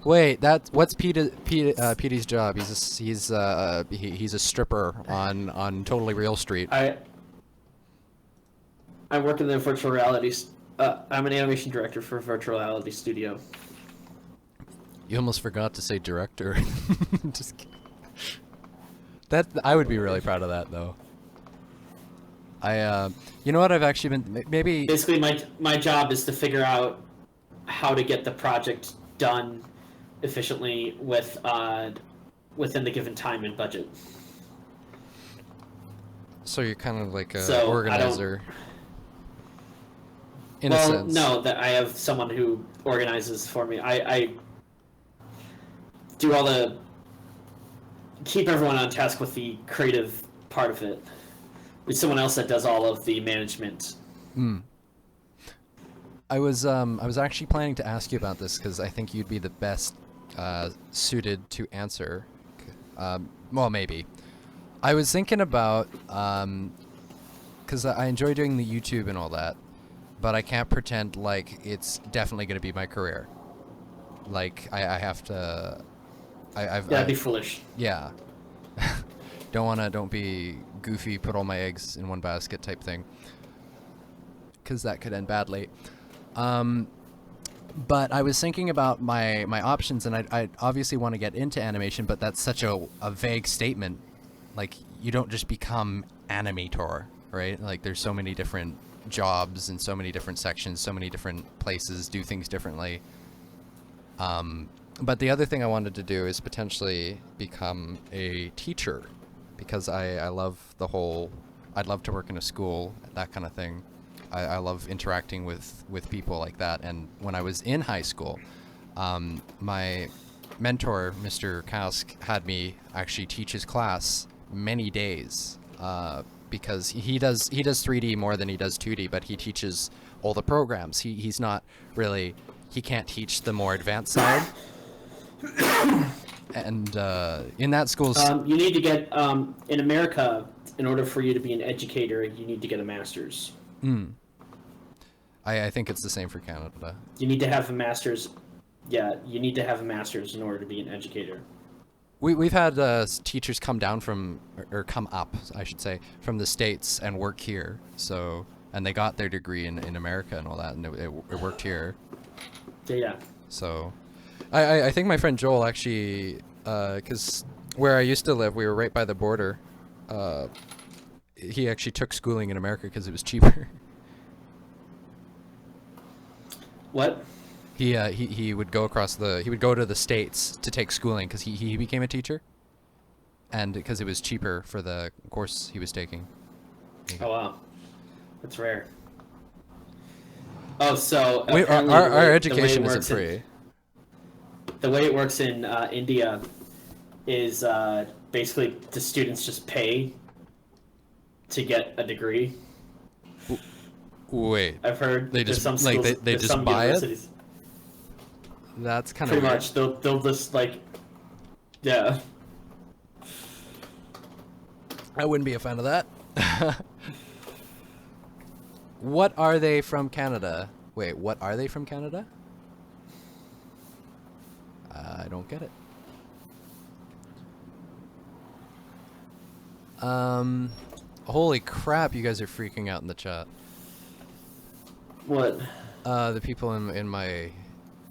Wait, what's Petey's job? He's a stripper on Totally Real Street. I work in the virtual reality. I'm an animation director for a virtual reality studio. You almost forgot to say director. Just kidding. I would be really proud of that though. You know what, I've actually been maybe. Basically, my job is to figure out how to get the project done efficiently within the given time and budget. So you're kind of like a organizer. In a Well, sense. no, that I have someone who organizes for me. I do all the keep everyone on task with the creative part of it. With someone else that does all of the management. I was actually planning to ask you about this because I think you'd be the best suited to answer. Well, maybe. I was thinking about because I enjoy doing the YouTube and all that, but I can't pretend like it's definitely going to be my career. Like I have to. That'd be foolish. Yeah. Don't be goofy, put all my eggs in one basket type thing. Because that could end badly. But I was thinking about my options, and I obviously want to get into animation, but that's such a vague statement. Like, you don't just become animator, right? Like, there's so many different jobs and so many different sections, so many different places do things differently. But the other thing I wanted to do is potentially become a teacher, because I love the whole, I'd love to work in a school, that kind of thing. I love interacting with people like that. And when I was in high school, my mentor, Mr. Kask, had me actually teach his class many days, because he does 3D more than he does 2D, but he teaches all the programs. He's not really, he can't teach the more advanced side. And in that school, you need to get in America, in order for you to be an educator, you need to get a master's. I think it's the same for Canada. You need to have a master's. Yeah, you need to have a master's in order to be an educator. We've had teachers come down from, or come up, I should say, from the States and work here. So and they got their degree in America and all that, and it worked here. Yeah. So, I think my friend Joel actually, because where I used to live, we were right by the border. He actually took schooling in America because it was cheaper. What? He would go he would go to the States to take schooling because he became a teacher, and because it was cheaper for the course he was taking. Oh wow, that's rare. Oh, so Wait, apparently our education isn't free. The way it works in India is basically the students just pay to get a degree. Wait, I've heard they just some like schools, they there's just some buy it. universities. That's kind of Pretty much, they'll just like, yeah. I wouldn't be a fan of that. What are they from Canada? Wait, what are they from Canada? I don't get it. Holy crap, you guys are freaking out in the chat. What? The people in my,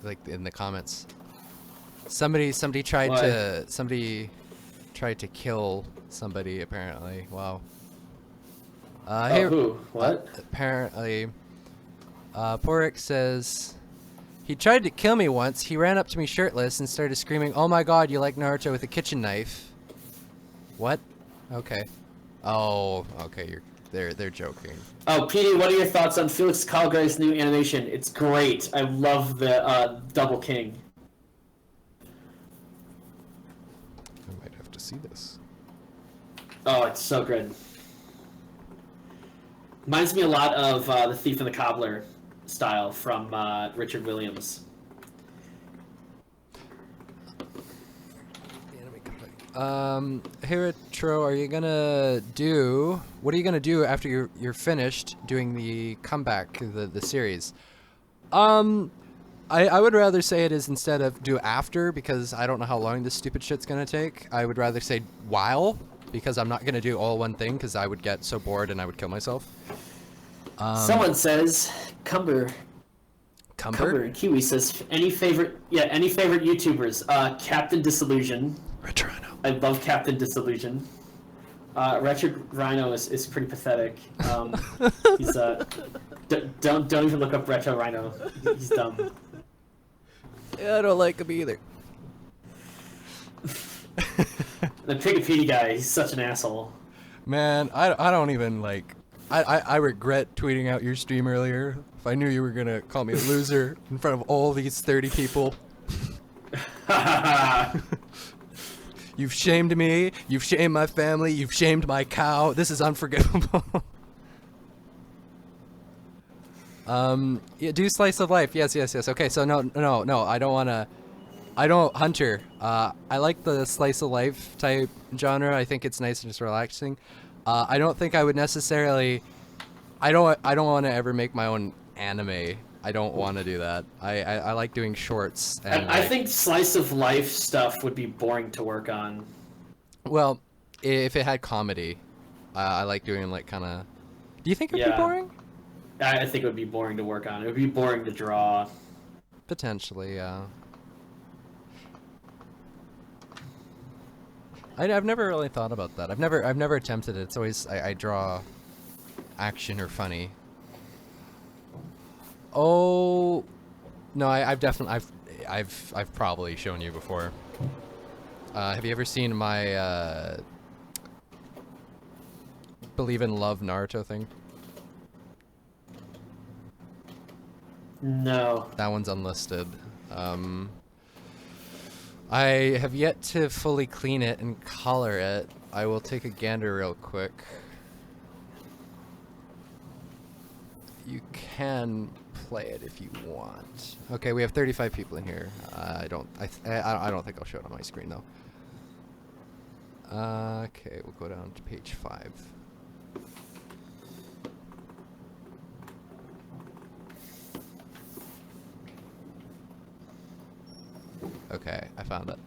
like, in the comments. Somebody tried Why? to kill somebody, apparently. Wow. Oh, who? What? Apparently, Porik says, he tried to kill me once. He ran up to me shirtless and started screaming, "Oh my god, you like Naruto with a kitchen knife." What? Okay. Oh, okay, they're joking. Oh, PD, what are your thoughts on Felix Calgary's new animation? It's great. I love the Double King. I might have to see this. Oh, it's so good. Reminds me a lot of The Thief and the Cobbler style from Richard Williams. Hiratro, what are you gonna do after you're finished doing the comeback, the series? I would rather say it is instead of do after, because I don't know how long this stupid shit's gonna take. I would rather say while, because I'm not gonna do all one thing, because I would get so bored and I would kill myself. Someone says Cumber and Kiwi says any favorite YouTubers. Captain Disillusion. Retrano. I love Captain Disillusion. Wretched Rhino is pretty pathetic. He's don't even look up Retro Rhino. He's dumb. Yeah, I don't like him either. The Pigapedi guy, he's such an asshole. Man, I don't even like. I regret tweeting out your stream earlier. If I knew you were gonna call me a loser in front of all these 30 people. You've shamed me. You've shamed my family. You've shamed my cow. This is unforgivable. Yeah, do slice of life. Yes. Okay, so no. I don't wanna. Hunter. I like the slice of life type genre. I think it's nice and just relaxing. I don't think I would necessarily. I don't want to ever make my own anime. I don't want to do that. I like doing shorts. And I think slice of life stuff would be boring to work on. Well, if it had comedy, I like doing like kind of. Do you think it'd be boring? I think it would be boring to work on. It would be boring to draw. Potentially, yeah. I've never really thought about that. I've never attempted it. It's always I draw action or funny. Oh, no, I've definitely I've probably shown you before. Have you ever seen my Believe in Love Naruto thing? No. That one's unlisted. I have yet to fully clean it and color it. I will take a gander real quick. You can play it if you want. Okay, we have 35 people in here. I don't think I'll show it on my screen though. Okay, we'll go down to page 5. Okay, I found it.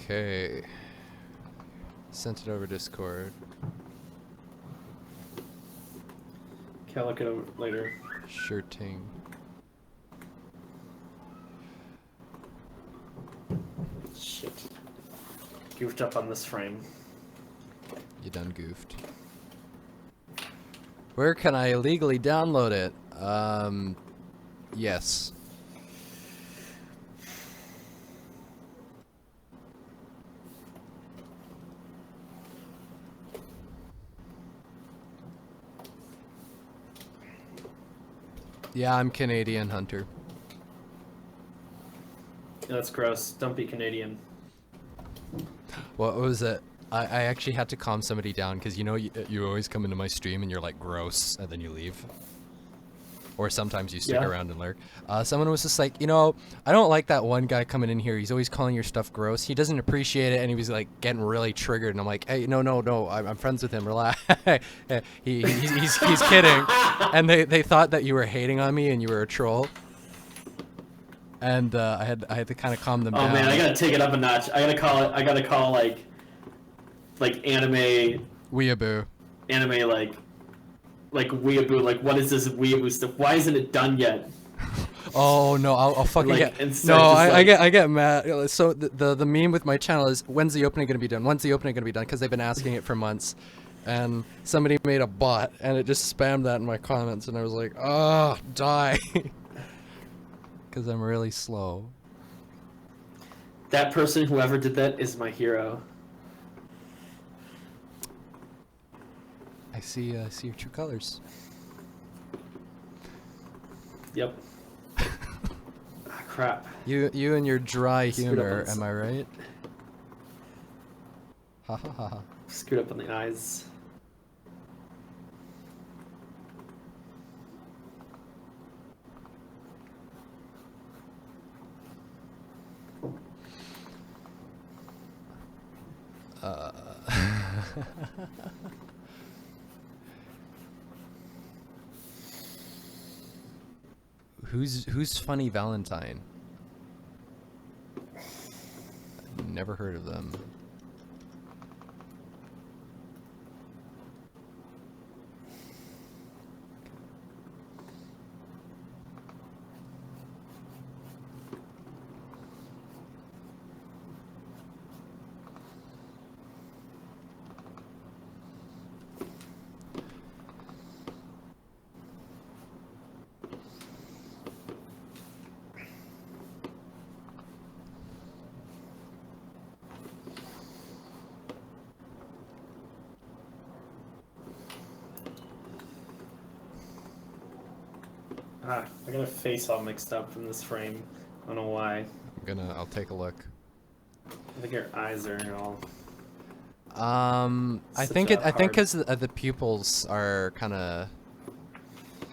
Okay. Sent it over Discord. Okay, I'll look it over later. Sure ting. Shit. Goofed up on this frame. You done goofed. Where can I illegally download it? Yes. Yeah, I'm Canadian, Hunter. Yeah, that's gross. Don't be Canadian. What was it? I actually had to calm somebody down because you know you always come into my stream and you're like gross and then you leave. Or sometimes you stick Yeah. around and lurk. Someone was just like, you know, I don't like that one guy coming in here. He's always calling your stuff gross. He doesn't appreciate it, and he was like getting really triggered. And I'm like, hey, no, I'm friends with him. Relax. he's kidding. And they thought that you were hating on me and you were a troll. And I had to kind of calm them down. Oh man, I gotta take it up a notch. I gotta call like anime Weeaboo. like weeaboo. Like, what is this weeaboo stuff? Why isn't it done yet? Oh no, I'll fucking Like, get. and No, so just I like- get mad. So the meme with my channel is, when's the opening gonna be done? When's the opening gonna be done? Because they've been asking it for months, and somebody made a bot and it just spammed that in my comments, and I was like, oh, die. Because I'm really slow. That person, whoever did that, is my hero. I see your true colors. Yep. Ah, crap. You and your dry Screwed up humor, on this. am I right? Ha ha ha ha. Screwed up on the eyes. Who's Funny Valentine? Never heard of them. Ah, I got a face all mixed up from this frame. I don't know why. I'll take a look. I think your eyes are all. I Such think a I think hard- because the pupils are kind of.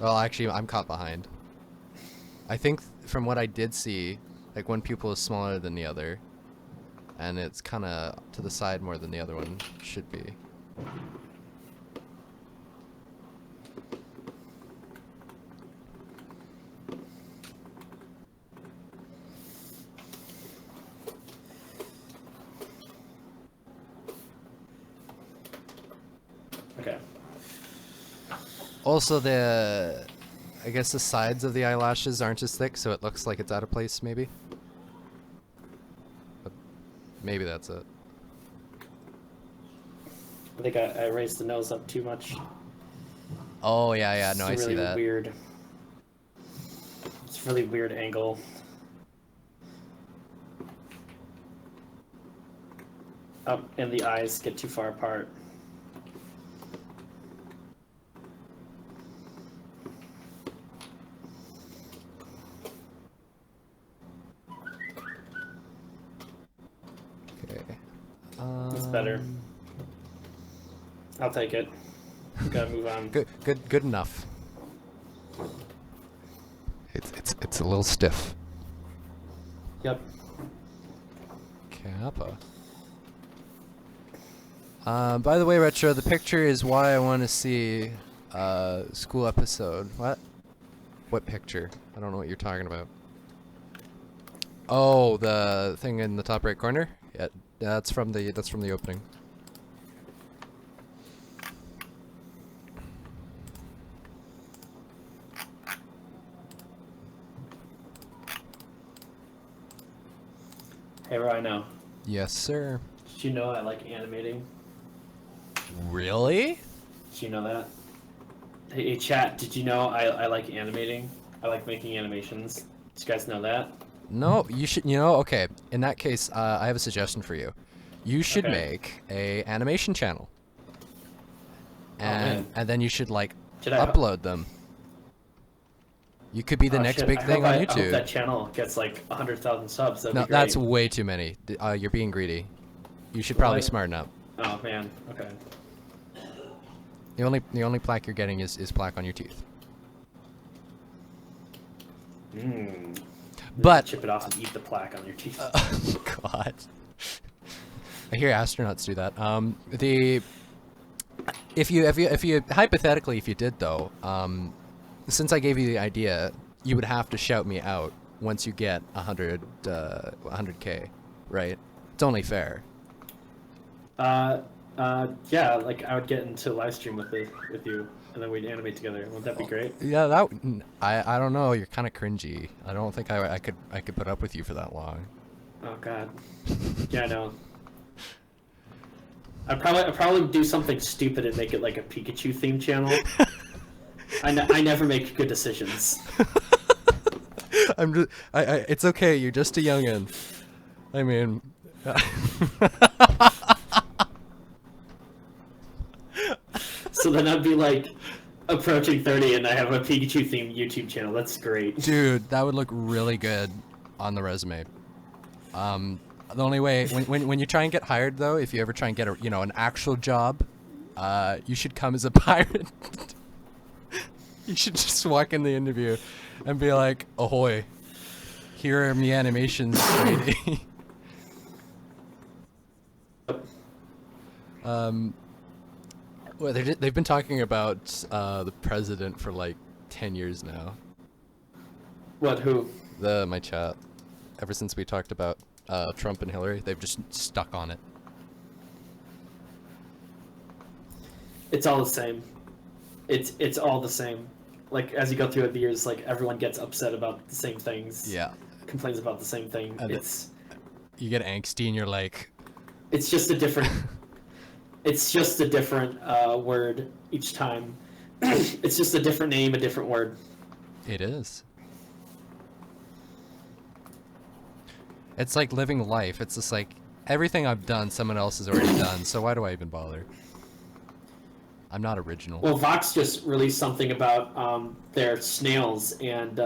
Well, actually, I'm caught behind. I think from what I did see, like one pupil is smaller than the other, and it's kind of to the side more than the other one should be. Okay. Also, I guess the sides of the eyelashes aren't as thick, so it looks like it's out of place, maybe. But maybe that's it. I think I raised the nose up too much. Oh yeah, no, I It's see really that. weird. It's a really weird angle. Up, and the eyes get too far apart. Okay. It's better. I'll take it. Gotta move on. Good enough. It's a little stiff. Yep. Kappa. By the way, Retro, the picture is why I want to see school episode. What? What picture? I don't know what you're talking about. Oh, the thing in the top right corner? Yeah, That's from the opening. Hey, Rhino. Yes, sir. Did you know I like animating? Really? Did you know that? Hey, chat, did you know I like animating? I like making animations. Did you guys know that? No, you should. You know, okay. In that case, I have a suggestion for you. You should Okay. make a animation channel, man. and then you should like Should I upload them. You could be the Oh, next shit, big thing on I hope YouTube. that channel gets like 100,000 subs. That'd No, be great. that's way too many. You're being greedy. You should probably Really? smarten up. Oh man. Okay. The only plaque you're getting is plaque on your teeth. Mmm. But Chip it off and eat the plaque on your teeth. God, I hear astronauts do that. If you hypothetically, if you did though, since I gave you the idea, you would have to shout me out once you get 100K, right? It's only fair. Yeah, like I would get into live stream with you, and then we'd animate together. Wouldn't that be great? Yeah, I don't know. You're kind of cringy. I don't think I could put up with you for that long. Oh god. Yeah, I know. I'd probably do something stupid and make it like a Pikachu themed channel. I never make good decisions. It's okay. You're just a youngin. I mean. So then I'd be like approaching 30 and I have a Pikachu themed YouTube channel. That's great. Dude, that would look really good on the resume. The only way when you try and get hired though, if you ever try and get an actual job, you should come as a pirate. You should just walk in the interview and be like, "Ahoy, here are me animations, lady." Well, they've been talking about the president for like 10 years now. What? Who? My chat. Ever since we talked about Trump and Hillary, they've just stuck on it. It's all the same. It's all the same. Like as you go through the years, like everyone gets upset about the same things. Yeah. Complains about the same thing. And you get angsty and you're like, it's just a different. It's just a different word each time. It's just a different name, a different word. it is. It's like living life. It's just like everything I've done, someone else has already done. So why do I even bother? I'm not original. Well, Vox just released something about their snails and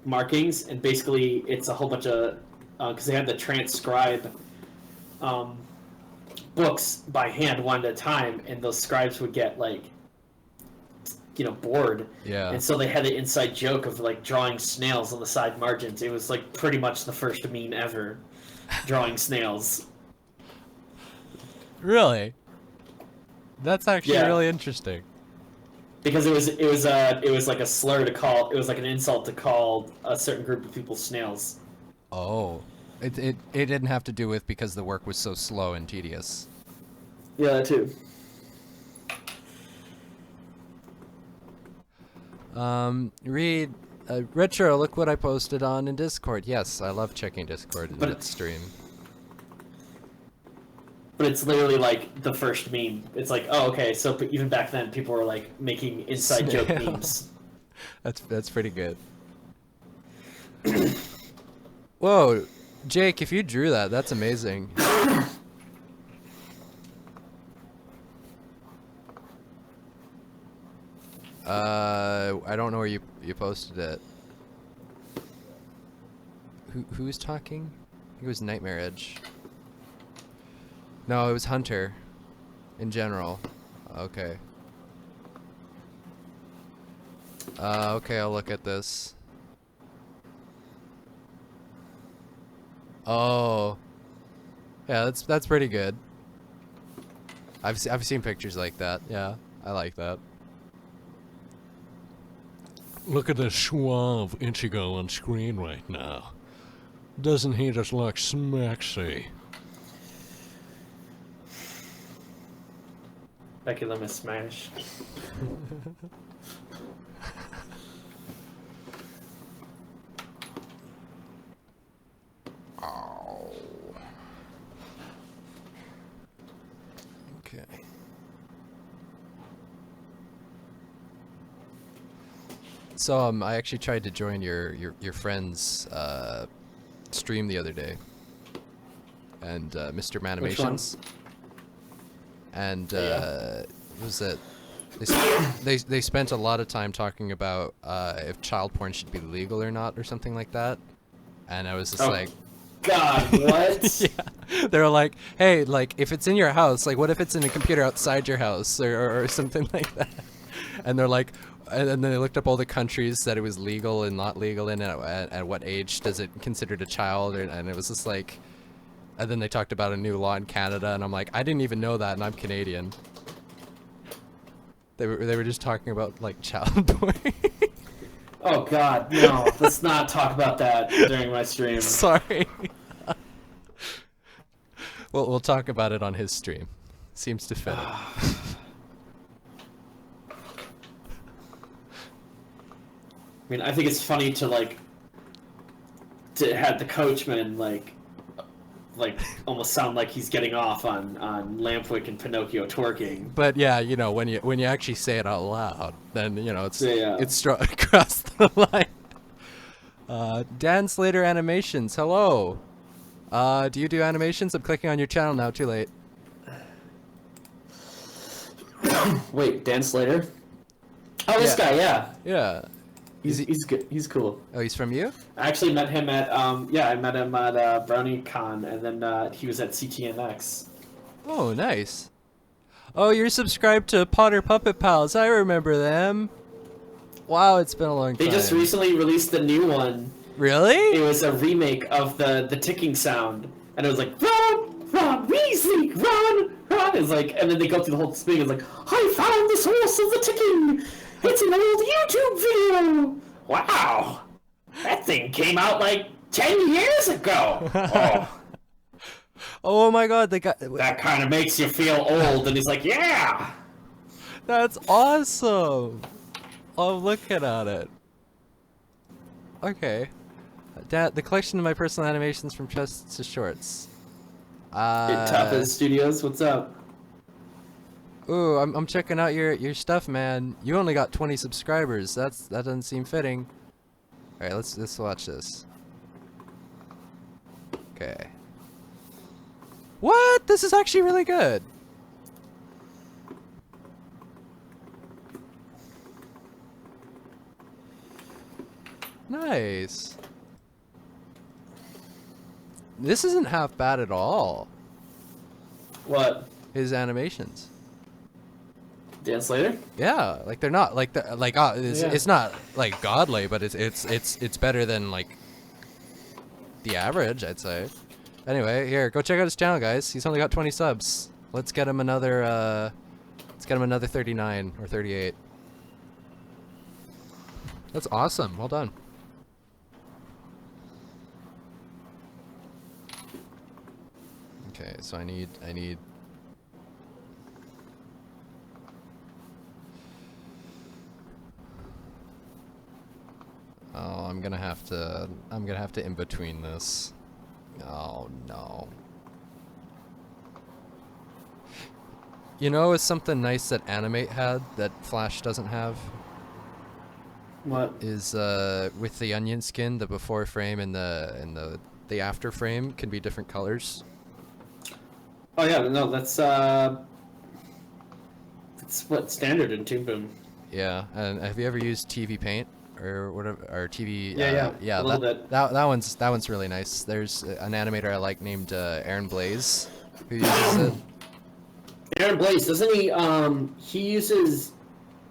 markings, and basically it's a whole bunch of because they had to transcribe books by hand one at a time, and those scribes would get like bored. Yeah. And so they had an inside joke of like drawing snails on the side margins. It was like pretty much the first meme ever, drawing snails. Really? That's actually Yeah. really interesting. Because it was like a slur to call. It was like an insult to call a certain group of people snails. Oh. It didn't have to do with because the work was so slow and tedious. Yeah, that too. Reed, Retro, look what I posted in Discord. Yes, I love checking Discord in But- mid-stream. But it's literally like the first meme. It's like, oh, okay. So even back then, people were like making inside joke Snail. memes. That's pretty good. Whoa, Jake, if you drew that, that's amazing. I don't know where you posted it. Who's talking? I think it was Nightmare Edge. No, it was Hunter. In general. Okay. Okay, I'll look at this. Oh. Yeah, that's pretty good. I've seen pictures like that. Yeah, I like that. Look at the suave Ichigo on screen right now. Doesn't he just look smexy? Becky let me smash. Oh. Okay. So I actually tried to join your friend's stream the other day, and Mr. Manimations. And it was that they spent a lot of time talking about if child porn should be legal or not or something like that, and I was just like, God, what? yeah, they were like, hey, like if it's in your house, like what if it's in a computer outside your house or something like that, and they're like, and then they looked up all the countries that it was legal and not legal in, and at what age does it considered a child, and it was just like. And then they talked about a new law in Canada, and I'm like, I didn't even know that, and I'm Canadian. They were just talking about like child porn. Oh God, no! Let's not talk about that during my stream. Sorry. We'll talk about it on his stream. Seems to fit. I mean, I think it's funny to have the coachman like almost sound like he's getting off on Lampwick and Pinocchio twerking. But yeah, you know, when you actually say it out loud, then you know it's across the line. Dan Slater Animations, hello. Do you do animations? I'm clicking on your channel now. Too late. Wait, Dan Slater? Oh, this guy, yeah. Yeah. He's good. He's cool. Oh, he's from you? I actually met him at I met him at BrownieCon, and then he was at CTNX. Oh, nice. Oh, you're subscribed to Potter Puppet Pals. I remember them. Wow, it's been a long time. They just recently released the new one. Really? It was a remake of the ticking sound, and it was like Ron Weasley, Ron. It's like, and then they go through the whole thing. It's like, I found the source of the ticking. It's an old YouTube video! Wow! That thing came out like 10 years ago! Oh. Oh my god, they got... That kind of makes you feel old, and he's like, yeah! That's awesome! I'm looking at it. Okay. Dad, the collection of my personal animations from Chests to Shorts. Tapas Studios, what's up? Ooh, I'm checking out your stuff, man. You only got 20 subscribers. That doesn't seem fitting. All right, let's watch this. Okay. What? This is actually really good. Nice. This isn't half bad at all. What? His animations. Dan Slater? Yeah, like they're not like it's not like godly, but it's better than like the average, I'd say. Anyway, here, go check out his channel, guys. He's only got 20 subs. Let's get him another 39 or 38. That's awesome. Well done. Okay, so I need Oh, I'm gonna have to in between this. Oh no. You know, it's something nice that Animate had that Flash doesn't have. What? Is with the onion skin, the before frame and the after frame can be different colors. Oh yeah, no, that's what standard in Toon Boom. Yeah, and have you ever used TV Paint or whatever, or TV? Yeah, a little bit. That one's really nice. There's an animator I like named Aaron Blaze who uses it. Aaron Blaze, doesn't he?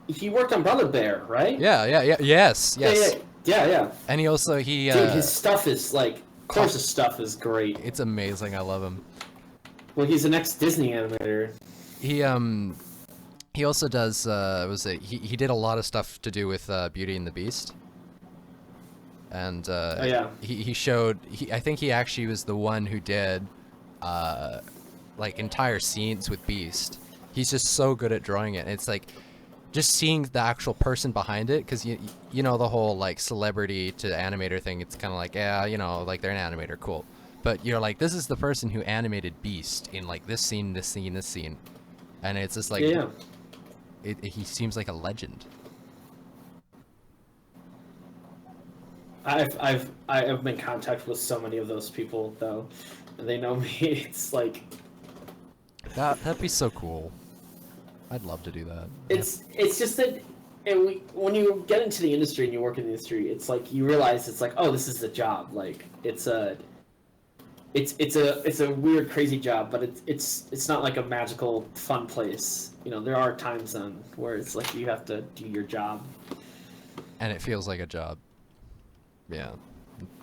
He worked on Brother Bear, right? Yes. Yeah. And he also Dude, his stuff is like, of course, his stuff is great. It's amazing. I love him. Well, he's the next Disney animator. He also does he did a lot of stuff to do with Beauty and the Beast. And he showed I think he actually was the one who did like entire scenes with Beast. He's just so good at drawing it. It's like just seeing the actual person behind it, because you know the whole like celebrity to animator thing. It's kind of like, yeah, you know, like they're an animator, cool. But you're like, this is the person who animated Beast in like this scene, this scene, this scene, and it's just like, Yeah. he seems like a legend. I've been in contact with so many of those people though, and they know me. It's like That'd be so cool. I'd love to do that. it's just that when you get into the industry and you work in the industry, it's like you realize it's like, oh, this is a job. Like it's a weird, crazy job, but it's not like a magical, fun place. You know, there are times then where it's like you have to do your job, And it feels like a job. Yeah.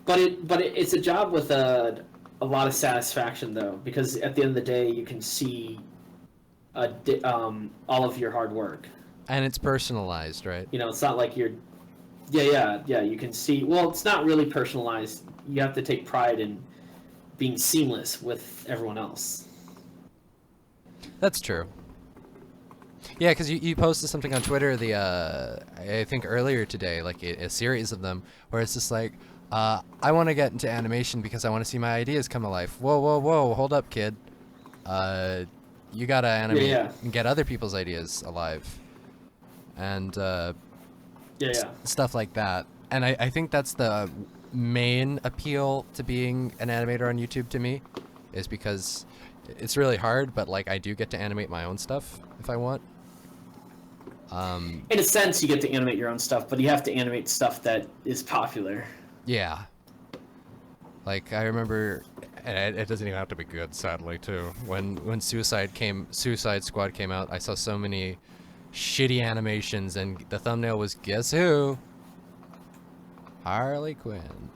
but it's a job with a lot of satisfaction though, because at the end of the day, you can see all of your hard work. And it's personalized, right? You know, it's not like you're. Yeah. You can see. Well, it's not really personalized. You have to take pride in being seamless with everyone else. That's true. Yeah, because you posted something on Twitter I think earlier today, like a series of them, where it's just like, I want to get into animation because I want to see my ideas come to life. Whoa, hold up, kid. You gotta animate and get other people's ideas alive. And stuff like that. And I think that's the main appeal to being an animator on YouTube to me, is because it's really hard, but like I do get to animate my own stuff if I want. In a sense, you get to animate your own stuff, but you have to animate stuff that is popular. Yeah. Like I remember, and it doesn't even have to be good, sadly, too. When Suicide Squad came out, I saw so many shitty animations, and the thumbnail was, guess who? Harley Quinn.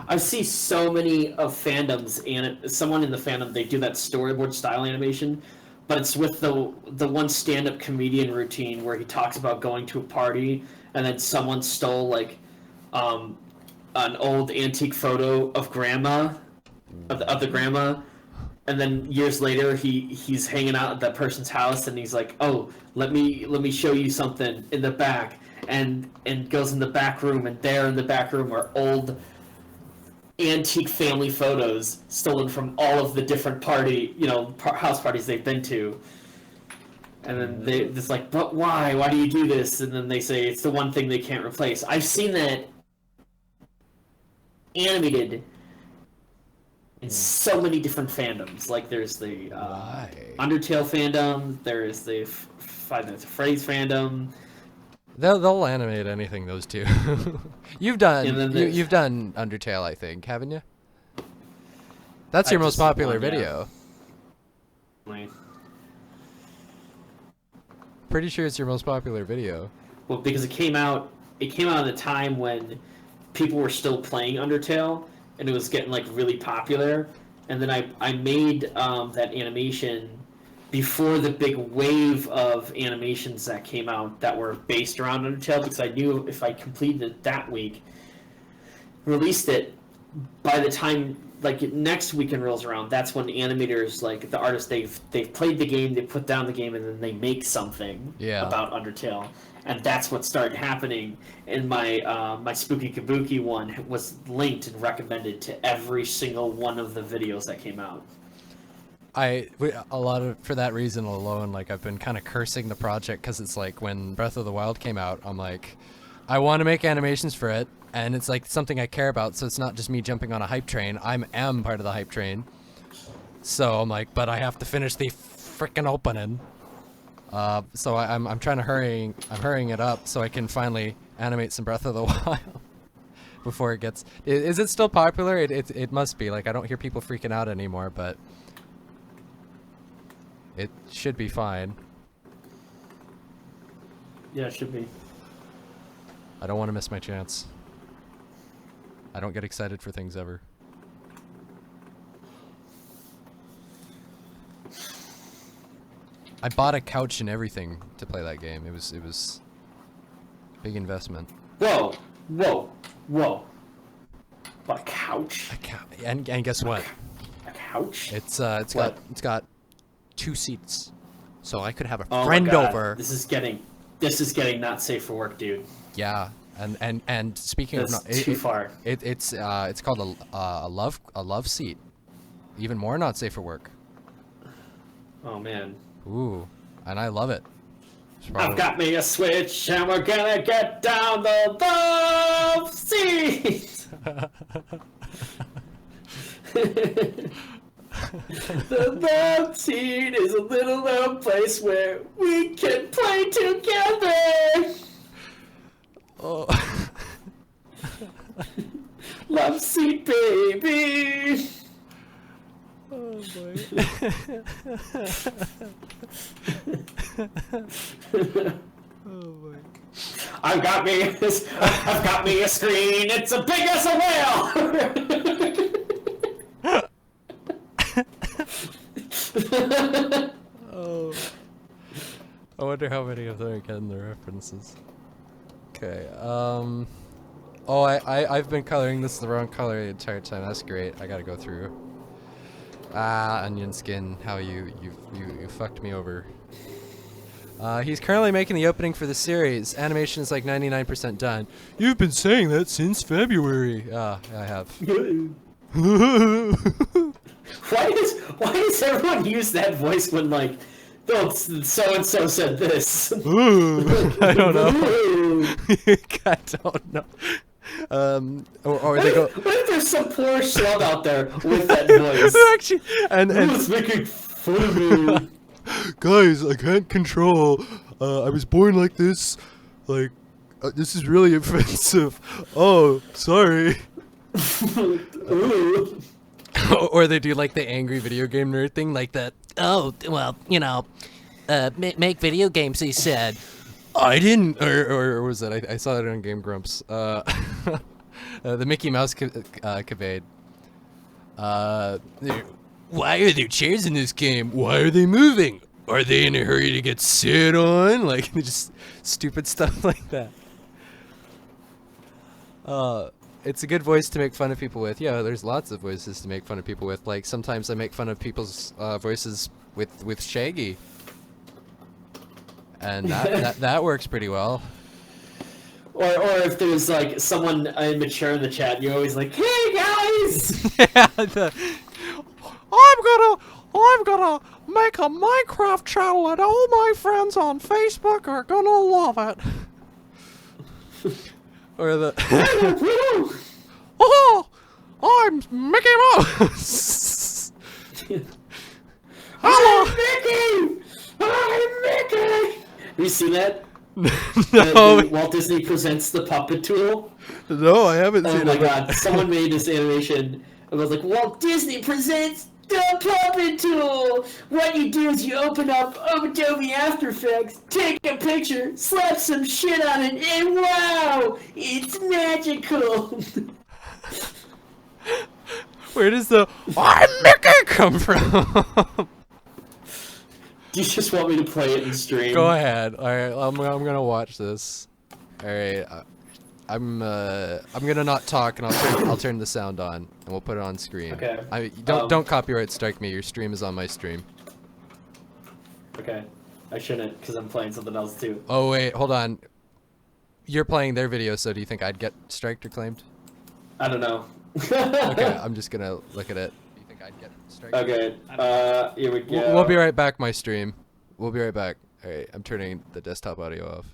I see so many of fandoms, and someone in the fandom, they do that storyboard style animation, but it's with the one stand-up comedian routine where he talks about going to a party and then someone stole like an old antique photo of grandma, of the grandma, and then years later he's hanging out at that person's house and he's like, oh, let me show you something in the back, and goes in the back room, and there in the back room are old antique family photos stolen from all of the different house parties they've been to. And then they just like, but why do you do this? And then they say it's the one thing they can't replace. I've seen that animated in so many different fandoms. Like there's the Undertale fandom, there's the Five Nights at Freddy's fandom. They'll animate anything, those two. You've done Undertale, I think, haven't you? That's your most popular video. Pretty sure it's your most popular video. Well, because it came out at a time when people were still playing Undertale, and it was getting like really popular. And then I made that animation before the big wave of animations that came out that were based around Undertale, because I knew if I completed it that week, released it, by the time like next weekend rolls around, that's when animators, like the artists, they've played the game, they put down the game, and then they make something about Undertale. And that's what started happening. And my Spooky Kabuki one was linked and recommended to every single one of the videos that came out. For that reason alone, like I've been kind of cursing the project, because it's like when Breath of the Wild came out, I'm like, I want to make animations for it, and it's like something I care about, so it's not just me jumping on a hype train. I am part of the hype train. So I'm like, but I have to finish the frickin' opening. So I'm trying to hurrying it up so I can finally animate some Breath of the Wild before it gets. Is it still popular? It must be. Like I don't hear people freaking out anymore, but it should be fine. Yeah, it should be. I don't want to miss my chance. I don't get excited for things ever. I bought a couch and everything to play that game. It was big investment. Whoa. What, a couch? And guess what? A couch? It's What? got 2 seats, so I could have a Oh my friend God. over. This is getting not safe for work, dude. Yeah, and speaking That's of too far. it's called a love seat. Even more not safe for work. Oh man. Ooh, and I love it. I've got me a switch, and we're gonna get down the love seat. The love seat is a little place where we can play together. Oh. Love seat, baby. Oh boy. Oh boy. I've got me a screen. It's as big as a whale. Oh. I wonder how many of them are getting the references. Okay, Oh, I've been coloring this the wrong color the entire time. That's great. I gotta go through. Ah, onion skin, how you fucked me over. He's currently making the opening for the series. Animation is like 99% done. You've been saying that since February. Ah, I have. Why does everyone use that voice when like, oh, so and so said this? I don't know. I don't know. Or they go. What if there's some poor schlub out there with that voice? Actually, and Who's making fun of me? guys, I can't control. I was born like this. Like, this is really offensive. Oh, sorry. Or they do like the angry video game nerd thing, like that. Oh, well, make video games. He said. I didn't, or was that? I saw that on Game Grumps. The Mickey Mouse cavade. Why are there chairs in this game? Why are they moving? Are they in a hurry to get sit on? Like, just stupid stuff like that. It's a good voice to make fun of people with. Yeah, there's lots of voices to make fun of people with. Like, sometimes I make fun of people's voices with Shaggy. And that works pretty well. Or if there's like someone immature in the chat, you're always like, "Hey guys!" Yeah, I'm gonna make a Minecraft channel and all my friends on Facebook are gonna love it. Or the oh, I'm Mickey Mouse. I'm Mickey. I'm Mickey. Have you seen that? No, The Walt Disney Presents the Puppet Tool. no, I haven't Oh seen my it. god! Someone made this animation. It was like Walt Disney Presents the Puppet Tool. What you do is you open up Adobe After Effects, take a picture, slap some shit on it, and wow, it's magical. Where does the I'm Mickey come from? Do you just want me to play it in stream? Go ahead. All right, I'm gonna watch this. All right, I'm gonna not talk and I'll turn the sound on and we'll put it on screen. Okay. Don't copyright strike me. Your stream is on my stream. Okay. I shouldn't, because I'm playing something else too. Oh wait, hold on. You're playing their video, so do you think I'd get striked or claimed? I don't know. Okay, I'm just gonna look at it. Do you think I'd get striked? Okay. Here we go. We'll be right back. My stream. We'll be right back. All right, I'm turning the desktop audio off.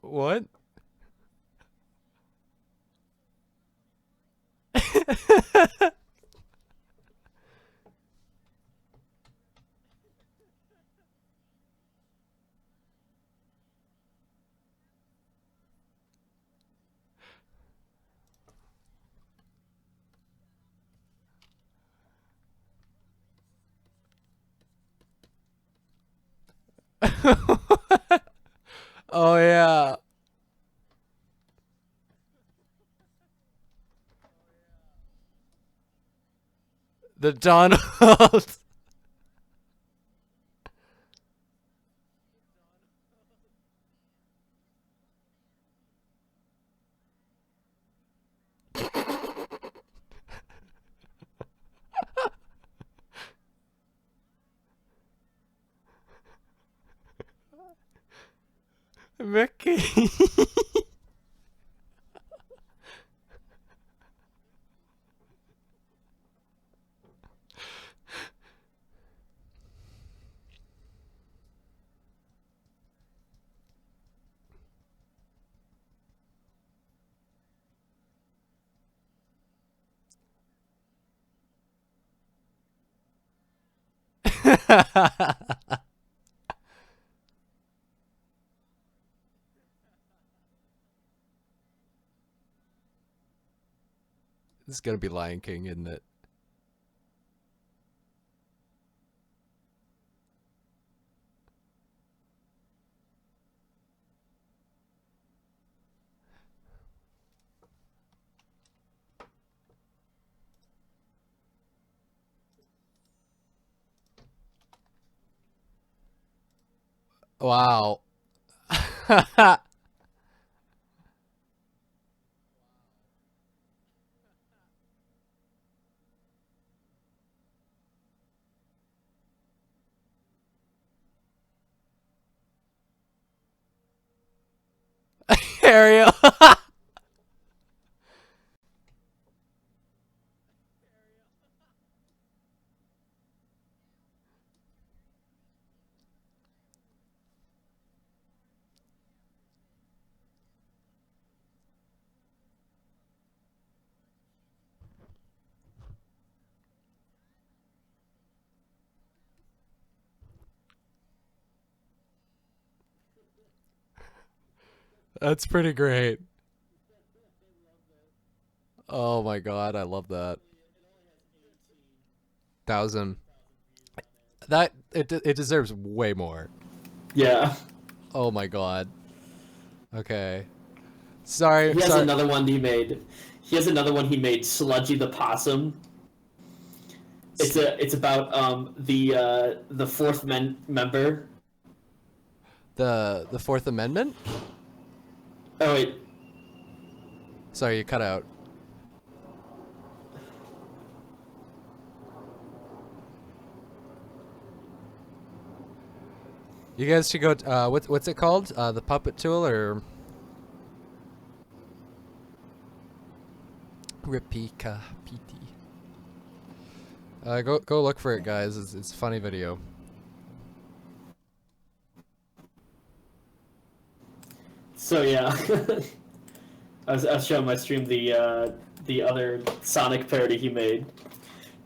What? Oh yeah. The Donald. Mickey. This is gonna be Lion King, isn't it? Wow. Ariel. That's pretty great. Oh my god, I love that. 1,000. That it deserves way more. Yeah. Oh my god. Okay. Sorry. He has Sorry. another one he made. He has another one he made, Sludgy the Possum. It's about the fourth member. The Fourth Amendment? Oh wait. Sorry, you cut out. You guys should go. What's it called? The Puppet Tool or Ripika PT? Go look for it, guys. It's a funny video. So yeah, I was showing my stream the other Sonic parody he made,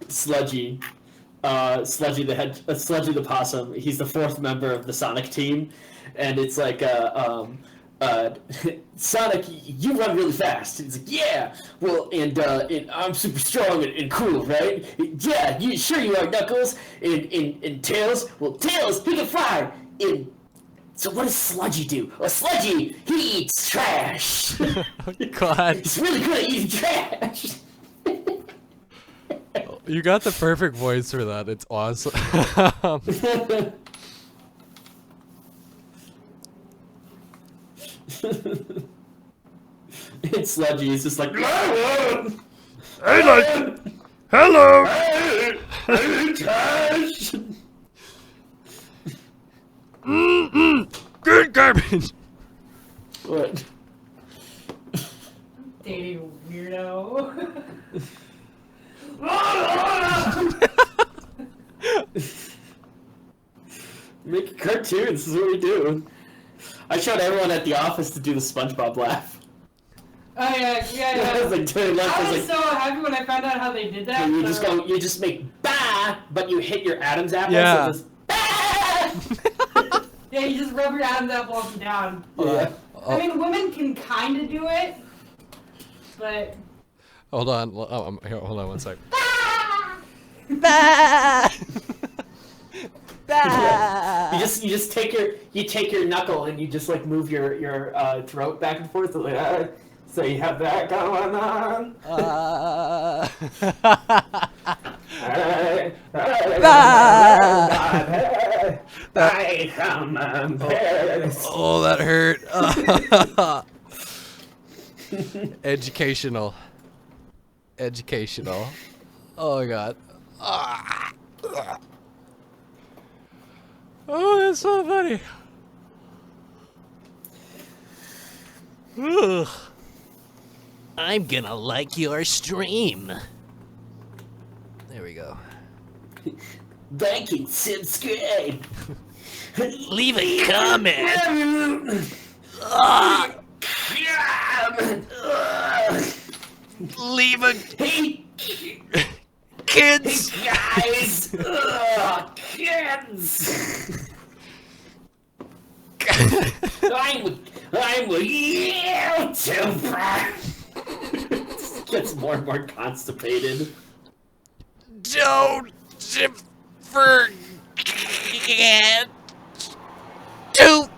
Sludgy. Sludgy the Possum. He's the fourth member of the Sonic team, and it's like Sonic, you run really fast. It's like, yeah, well, and I'm super strong and cool, right? Yeah, sure you are, Knuckles. And Tails, well, Tails, he can fly. And so what does Sludgy do? Well, Sludgy, he eats trash. Oh, God. He's really good at eating trash. You got the perfect voice for that. It's awesome. It's Sludgy. He's just like, Hey, like, hello. hey, trash. Good garbage. What? Dating weirdo. Make cartoons. This is what we do. I showed everyone at the office to do the SpongeBob laugh. Oh yeah. I was like, turn left. I was so happy when I found out how they did that. You just make bah, but you hit your Adam's apple. Yeah. So it's bah! Yeah, you just rub your Adam's apple up and down. Yeah. I mean, women can kind of do it, but. Hold on. Here, hold on one sec. You just take your knuckle and you just like move your throat back and forth. Like, so you have that going on. Oh, that hurt. Educational. Oh my god. Oh, that's so funny. Ugh. I'm gonna like your stream. There we go. Like and subscribe. Leave a comment. Leave a Hey, kids. guys! Kids! I'm a YouTuber! Gets more and more constipated. Don't forget to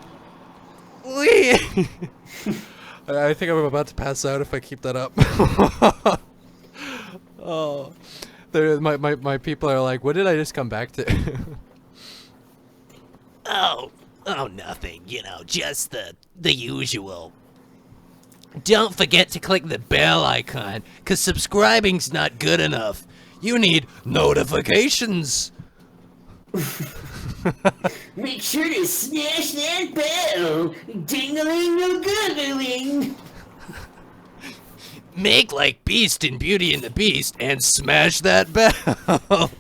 leave. I think I'm about to pass out if I keep that up. Oh, my people are like, what did I just come back to? Oh, nothing. You know, just the usual. Don't forget to click the bell icon, cause subscribing's not good enough. You need notifications. Make sure to smash that bell! Ding-a-ling, no googling! Make like Beast in Beauty and the Beast and smash that bell.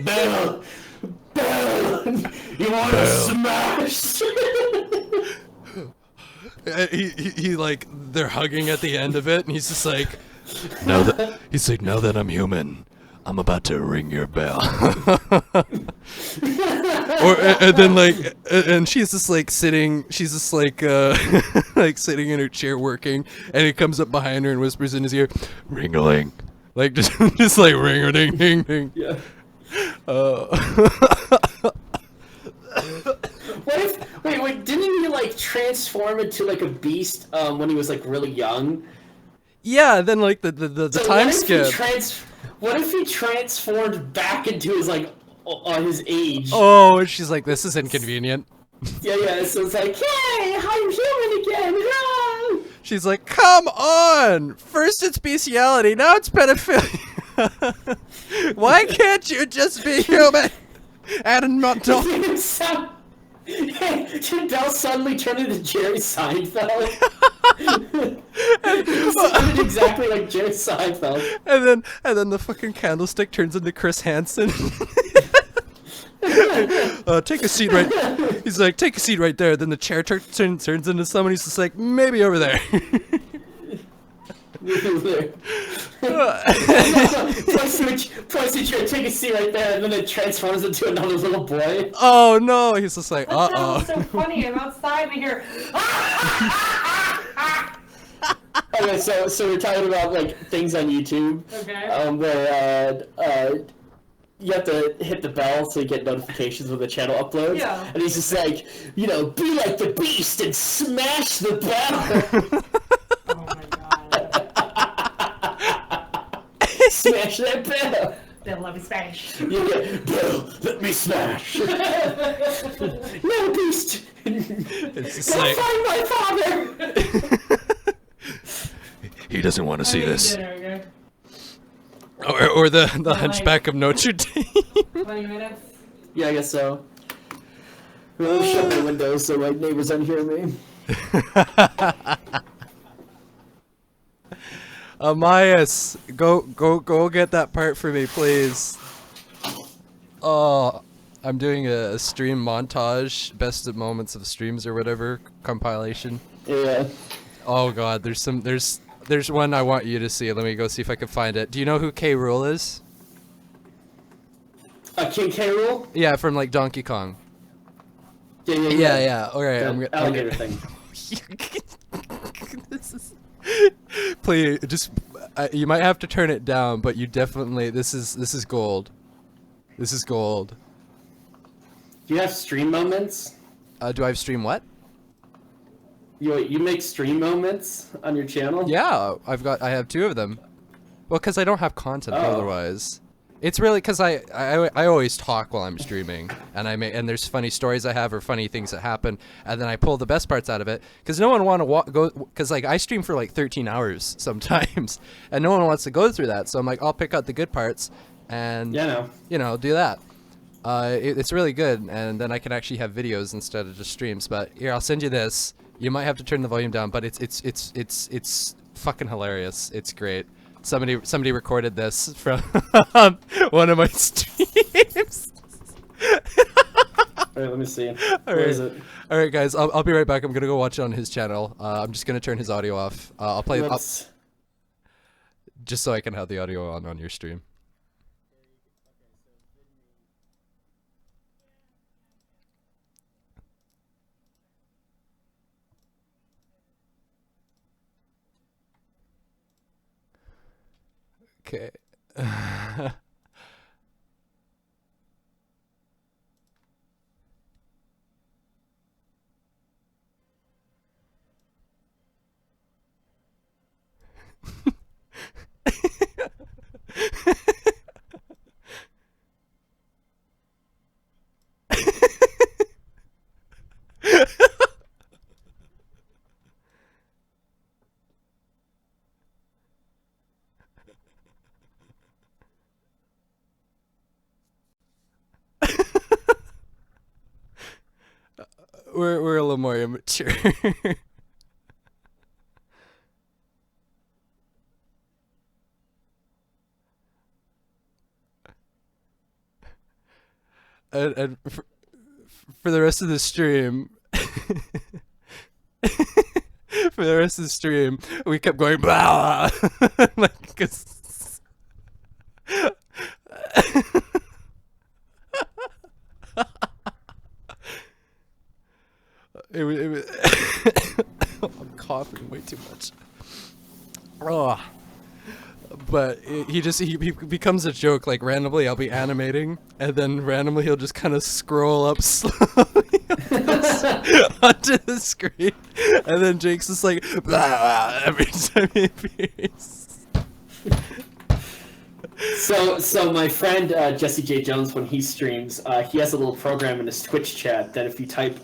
Bell! Bell! You wanna smash? He like, they're hugging at the end of it, and he's just like, now that I'm human, I'm about to ring your bell. And then like, and she's just like sitting, like sitting in her chair working, and he comes up behind her and whispers in his ear, ring-a-ling. Like, just like ring-a-ding-ding-ding. Yeah. What if? Wait, didn't he like transform into like a beast when he was like really young? Yeah, then like the So time what if he skip. What if he transformed back into his like his age? Oh, and she's like, this is inconvenient. Yeah. So it's like, hey, I'm human again. Ah! She's like, come on! First it's bestiality, now it's pedophilia. Why can't you just be human? And not Did Bell suddenly turn into Jerry Seinfeld? He sounded exactly like Jerry Seinfeld. and then the fucking candlestick turns into Chris Hansen. Take a seat right. He's like, take a seat right there. Then the chair turns into someone. He's just like, maybe over there. Plus the chair, take a seat right there, and then it transforms into another little boy. Oh no! He's just like, That sounds so funny. I'm outside and I hear. Okay, so we're talking about like things on YouTube. Okay. Where you have to hit the bell so you get notifications when the channel uploads. Yeah. And he's just like, be like the beast and smash the bell. Oh my god. Smash that bell. They'll let me smash. Yeah, bell, let me smash. No, beast. it's just Go like, find my father. he doesn't want to see this. Okay. Or the like- Hunchback of Notre Dame. 20 minutes. Yeah, I guess so. Let me shut my windows so my neighbors don't hear me. Amias, go get that part for me, please. Oh, I'm doing a stream montage, best of moments of streams or whatever compilation. Yeah. Oh god, there's there's one I want you to see. Let me go see if I can find it. Do you know who K. Rool is? King K. Rool? Yeah, from like Donkey Kong. Yeah. All right, The alligator thing. This is please just you might have to turn it down, but you definitely this is gold. This is gold. Do you have stream moments? Do I have stream what? You make stream moments on your channel? Yeah, I have 2 of them. Well, because I don't have content Oh. otherwise. It's really because I always talk while I'm streaming, and there's funny stories I have or funny things that happen, and then I pull the best parts out of it because no one want to go because like I stream for like 13 hours sometimes, and no one wants to go through that. So I'm like, I'll pick out the good parts, and do that. It's really good, and then I can actually have videos instead of just streams. But here, I'll send you this. You might have to turn the volume down, but it's fucking hilarious. It's great. Somebody recorded this from one of my streams. Alright, let me see. Where is it? All right, guys. I'll be right back. I'm gonna go watch it on his channel. I'm just gonna turn his audio off. I'll play just so I can have the audio on your stream. Okay. We're a little more immature. and for the rest of the stream, we kept going blah, like 'cause it was I'm coughing way too much. Oh. But he becomes a joke. Like randomly, I'll be animating, and then randomly he'll just kind of scroll up slowly onto the screen, and then Jake's just like blah, blah, every time he appears. So my friend Jesse J. Jones, when he streams, he has a little program in his Twitch chat that if you type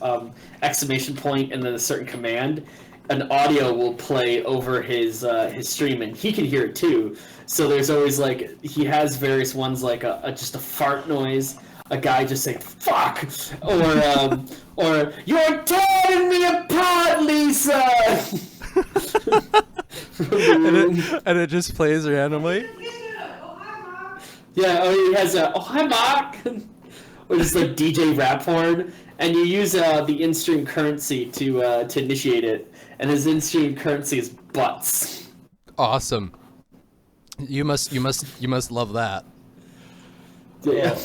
exclamation point and then a certain command, an audio will play over his stream, and he can hear it too. So there's always like he has various ones like just a fart noise, a guy just saying "fuck," or "you're tearing me apart, Lisa," and it just plays randomly. Yeah, he has a "oh hi Mark," or just like DJ rap horn, and you use the in-stream currency to initiate it. And his in-stream currency is butts. Awesome. You must love that. Yeah.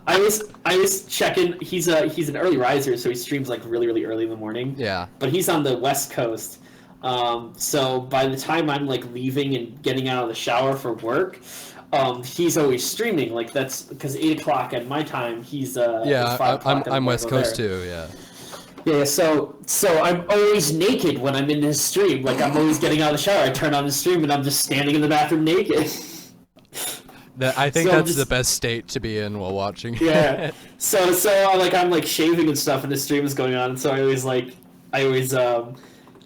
I was checking. He's an early riser, so he streams like really early in the morning. Yeah. But he's on the West Coast. So by the time I'm like leaving and getting out of the shower for work, he's always streaming. Like that's because 8 o'clock at my time. He's 5 o'clock. I'm West Coast too. Yeah. Yeah, so I'm always naked when I'm in his stream. Like I'm always getting out of the shower. I turn on the stream and I'm just standing in the bathroom naked. I think that's the best state to be in while watching. Yeah. So like I'm like shaving and stuff, and the stream is going on. And so I always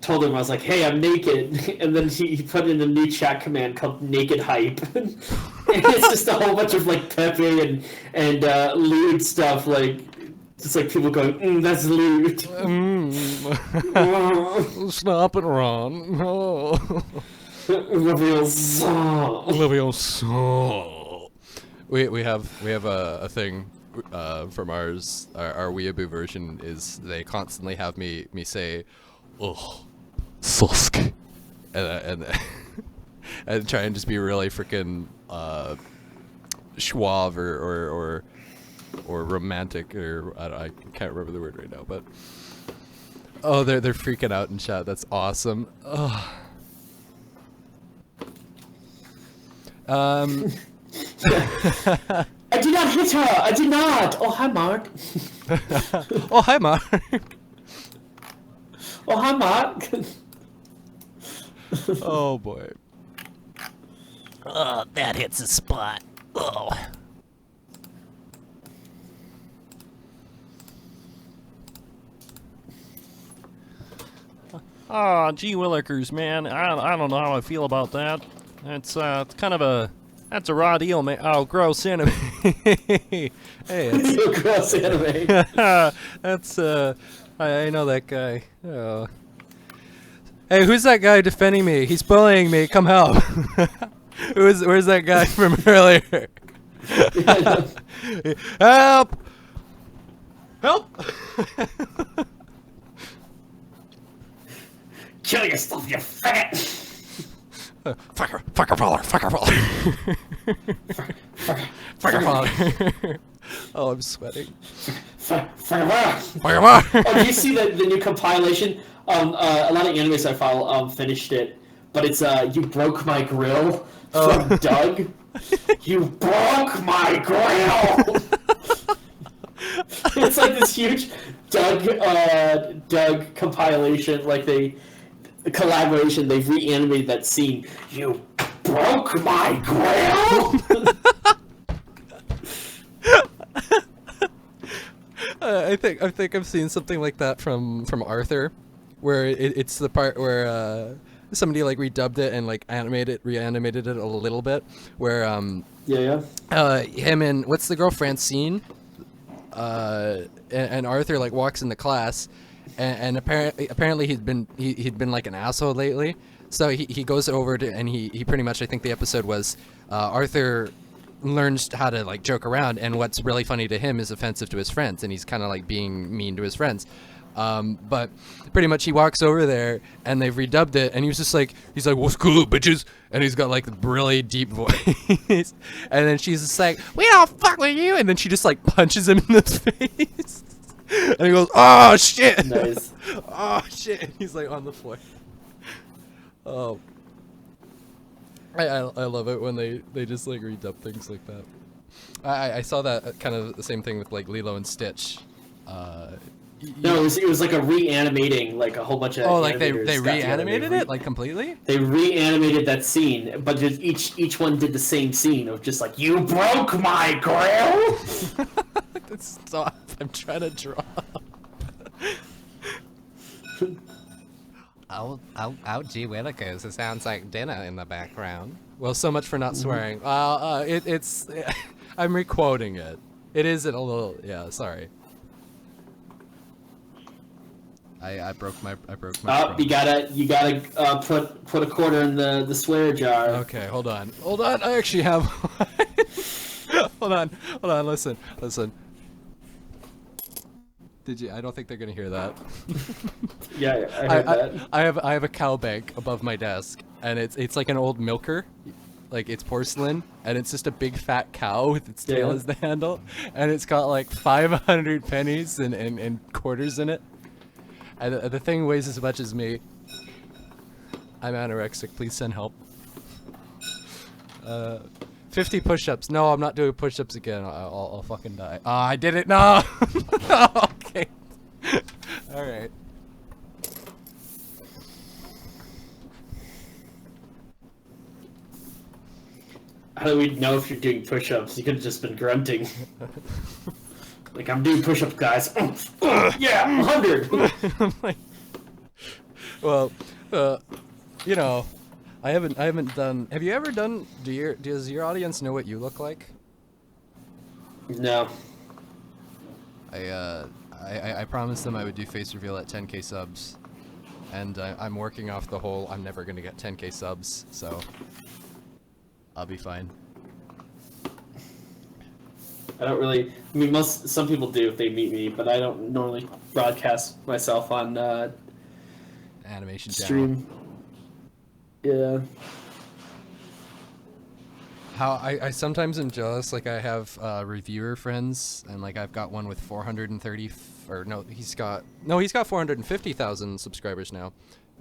told him I was like, "Hey, I'm naked," and then he put in a new chat command called "naked hype." And it's just a whole bunch of like Pepe and lewd stuff like. Just like people going, that's lewd. Stop it, Ron. No. We have a thing from ours. Our weeaboo version is they constantly have me say, "Oh, Sosk," and and try and just be really freaking suave or romantic, or I can't remember the word right now, but oh, they're freaking out in chat. That's awesome. Oh. I did not hit her. I did not. Oh, hi, Mark. Oh, hi, Mark. Oh, hi, Mark. Oh boy. Oh, that hits a spot. Oh. Ah, gee willikers, man. I don't know how I feel about that. It's kind of a... That's a raw deal, man. Oh, gross anime. Hey, it's... Gross anime. That's, I know that guy. Oh. Hey, who's that guy defending me? He's bullying me. Come help. Where's that guy from earlier? Help! Help! Kill yourself, you fat. Fucker father. Oh, I'm sweating. Oh, do you see the new compilation? A lot of animes I follow finished it, but it's "You Broke My Grill" from Doug. You broke my grill. It's like this huge Doug compilation, like the collaboration. They've reanimated that scene. You broke my grill. I think I've seen something like that from Arthur, where it's the part where somebody like redubbed it and like reanimated it a little bit, where him and what's the girl, Francine, and Arthur like walks in the class, and apparently he'd been like an asshole lately, so he goes over to, and he pretty much, I think the episode was Arthur learns how to like joke around, and what's really funny to him is offensive to his friends, and he's kind of like being mean to his friends. But pretty much he walks over there and they've redubbed it, and he's like, what's cool, bitches? And he's got like the really deep voice. And then she's just like, we don't fuck with you. And then she just like punches him in the face. And he goes, oh shit. Nice. Oh shit. And he's like on the floor. Oh. I love it when they just like redub things like that. I saw that kind of the same thing with like Lilo and Stitch. No, it was like a reanimating, like a whole bunch of. Oh, like they animators got together. reanimated it like completely? They reanimated that scene, but just each one did the same scene of just like, you broke my grill. Stop! I'm trying to draw. Oh, gee willikers, it sounds like dinner in the background. Well, so much for not swearing. It's I'm requoting it. It is a little, yeah. Sorry. I broke my. Oh, you gotta put a quarter in the swear jar. Okay, hold on. I actually have one. hold on. Listen. Did you? I don't think they're gonna hear that. Yeah, I heard that. I have a cow bank above my desk, and it's like an old milker, like it's porcelain, and it's just a big fat cow with its tail as the handle, and it's got like 500 pennies and quarters in it, and the thing weighs as much as me. I'm anorexic. Please send help. 50 push-ups. No, I'm not doing push-ups again. I'll fucking die. I did it. No. Okay. All right. How do we know if you're doing push-ups? You could have just been grunting. Like, I'm doing push-ups, guys. Yeah, 100. Well, you know, I haven't done. Have you ever done? Does your audience know what you look like? No. I promised them I would do face reveal at 10k subs, and I'm working off the whole I'm never gonna get 10k subs, so I'll be fine. I don't really. I mean, some people do if they meet me, but I don't normally broadcast myself on Animation stream. channel. Yeah. How I sometimes am jealous. Like I have reviewer friends, and like I've got one with 430, or no, he's got 450,000 subscribers now,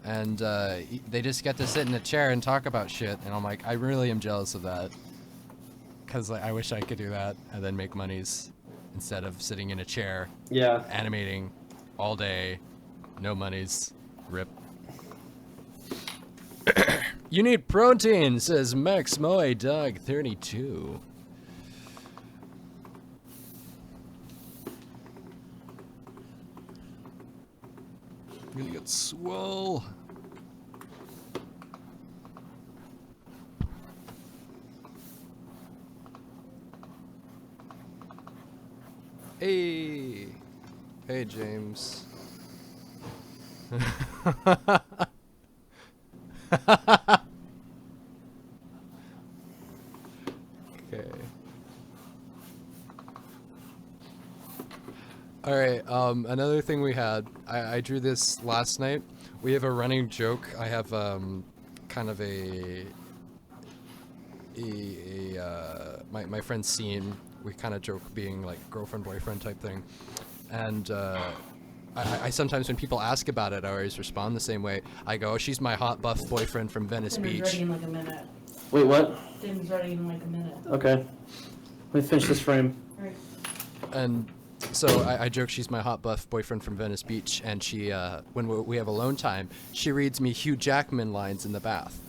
and they just get to sit in a chair and talk about shit, and I'm like, I really am jealous of that, cause like I wish I could do that and then make monies instead of sitting in a chair, Yeah. animating all day, no monies, rip. You need protein, says Max Moe Dog 32. I'm gonna get swole. Hey. Hey, James. Okay. All right. Another thing we had, I drew this last night. We have a running joke. I have kind of my friend Scene. We kind of joke being like girlfriend boyfriend type thing, and I sometimes when people ask about it, I always respond the same way. I go, "She's my hot buff boyfriend from Venice Dinner's Beach." ready in like a minute. Wait, what? Dinner's ready in like a minute. Okay. Let me finish this frame. Alright. And so I joke she's my hot buff boyfriend from Venice Beach, and she, when we have alone time, she reads me Hugh Jackman lines in the bath.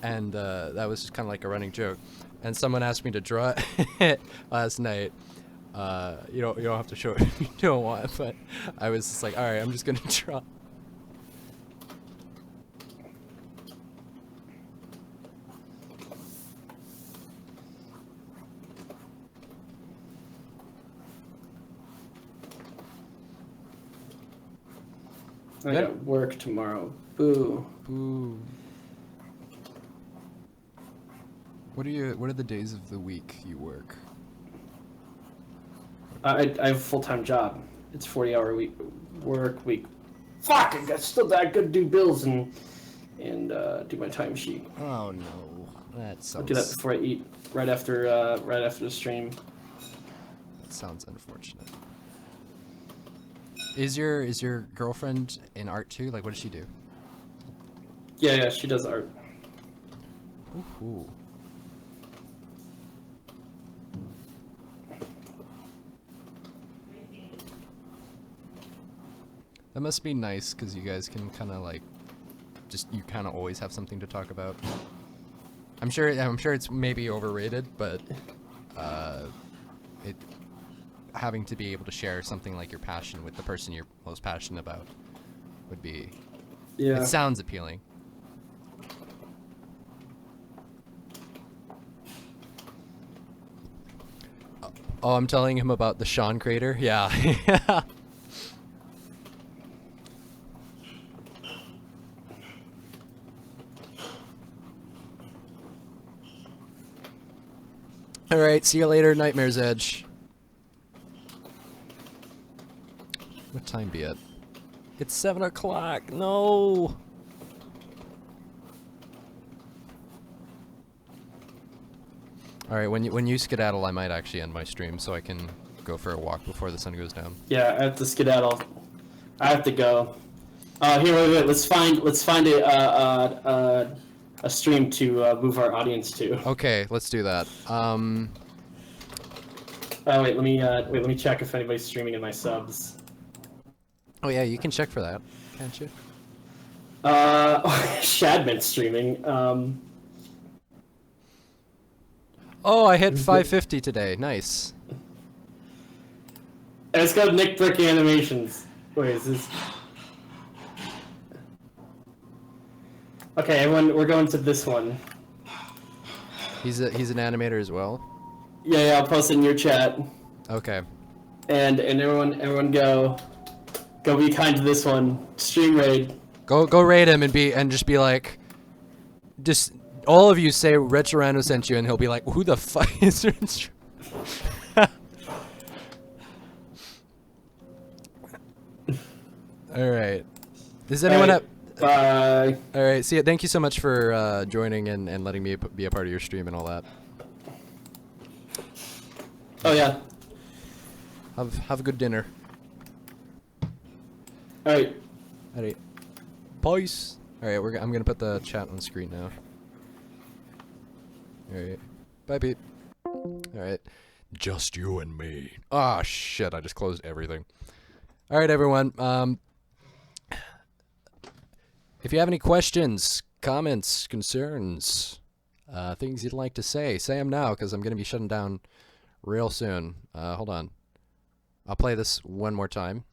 And that was kind of like a running joke. And someone asked me to draw it last night. You don't have to show it if you don't want, but I was just like, all right, I'm just gonna draw. I got work tomorrow. Boo. Boo. What are the days of the week you work? I have a full-time job. It's 40-hour work week. Fuck! I still gotta do bills and do my timesheet. Oh no, that sounds. I'll do that before I eat. Right after the stream. That sounds unfortunate. Is your girlfriend in art too? Like, what does she do? Yeah, she does art. Ooh. That must be nice because you guys can kind of like, you kind of always have something to talk about. I'm sure it's maybe overrated, but having to be able to share something like your passion with the person you're most passionate about would be. Yeah. It sounds appealing. Oh, I'm telling him about the Sean crater. Yeah. All right, see you later, Nightmare's Edge. What time be it? It's 7 o'clock. No. All right, when you skedaddle, I might actually end my stream so I can go for a walk before the sun goes down. Yeah, I have to skedaddle. I have to go. Here, wait. Let's find a stream to move our audience to. Okay, let's do that. Wait, let me check if anybody's streaming in my subs. Oh yeah, you can check for that, can't you? Shadman's streaming. Oh, I hit 550 today. Nice. And it's got Nick Brick Animations. Wait, is this? Okay, everyone, we're going to this one. He's an animator as well. Yeah, I'll post it in your chat. Okay. And everyone go be kind to this one. Stream raid. Go raid him and just be like, just all of you say Retrorano sent you, and he'll be like, who the fuck is Retro? All right. Does anyone Bye. All right, see ya. Thank you so much for joining and letting me be a part of your stream and all that. Oh yeah. Have a good dinner. All right. All right. Peace. All right, I'm gonna put the chat on the screen now. All right. Bye, Pete. All right. Just you and me. Ah, shit! I just closed everything. All right, everyone. If you have any questions, comments, concerns, things you'd like to say them now, because I'm gonna be shutting down real soon. Hold on. I'll play this one more time.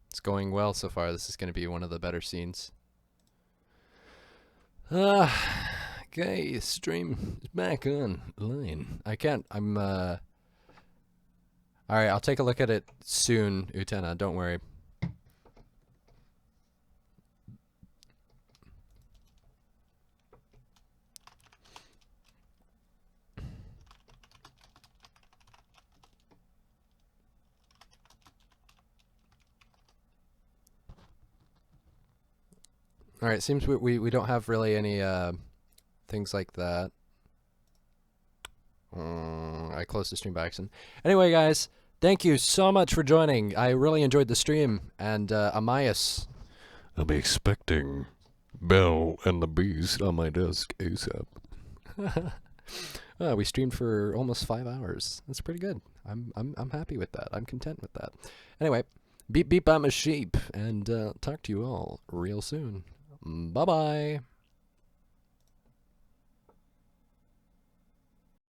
It's going well so far. This is going to be one of the better scenes. Okay, stream is back online. Alright, I'll take a look at it soon, Utena, don't worry. Alright, seems we don't have really any things like that. I closed the stream by accident. Anyway, guys, thank you so much for joining. I really enjoyed the stream. And Amias, I'll be expecting Belle and the Beast on my desk ASAP. We streamed for almost 5 hours. That's pretty good. I'm happy with that. I'm content with that. Anyway, beep beep, I'm a sheep, and talk to you all real soon. Bye bye.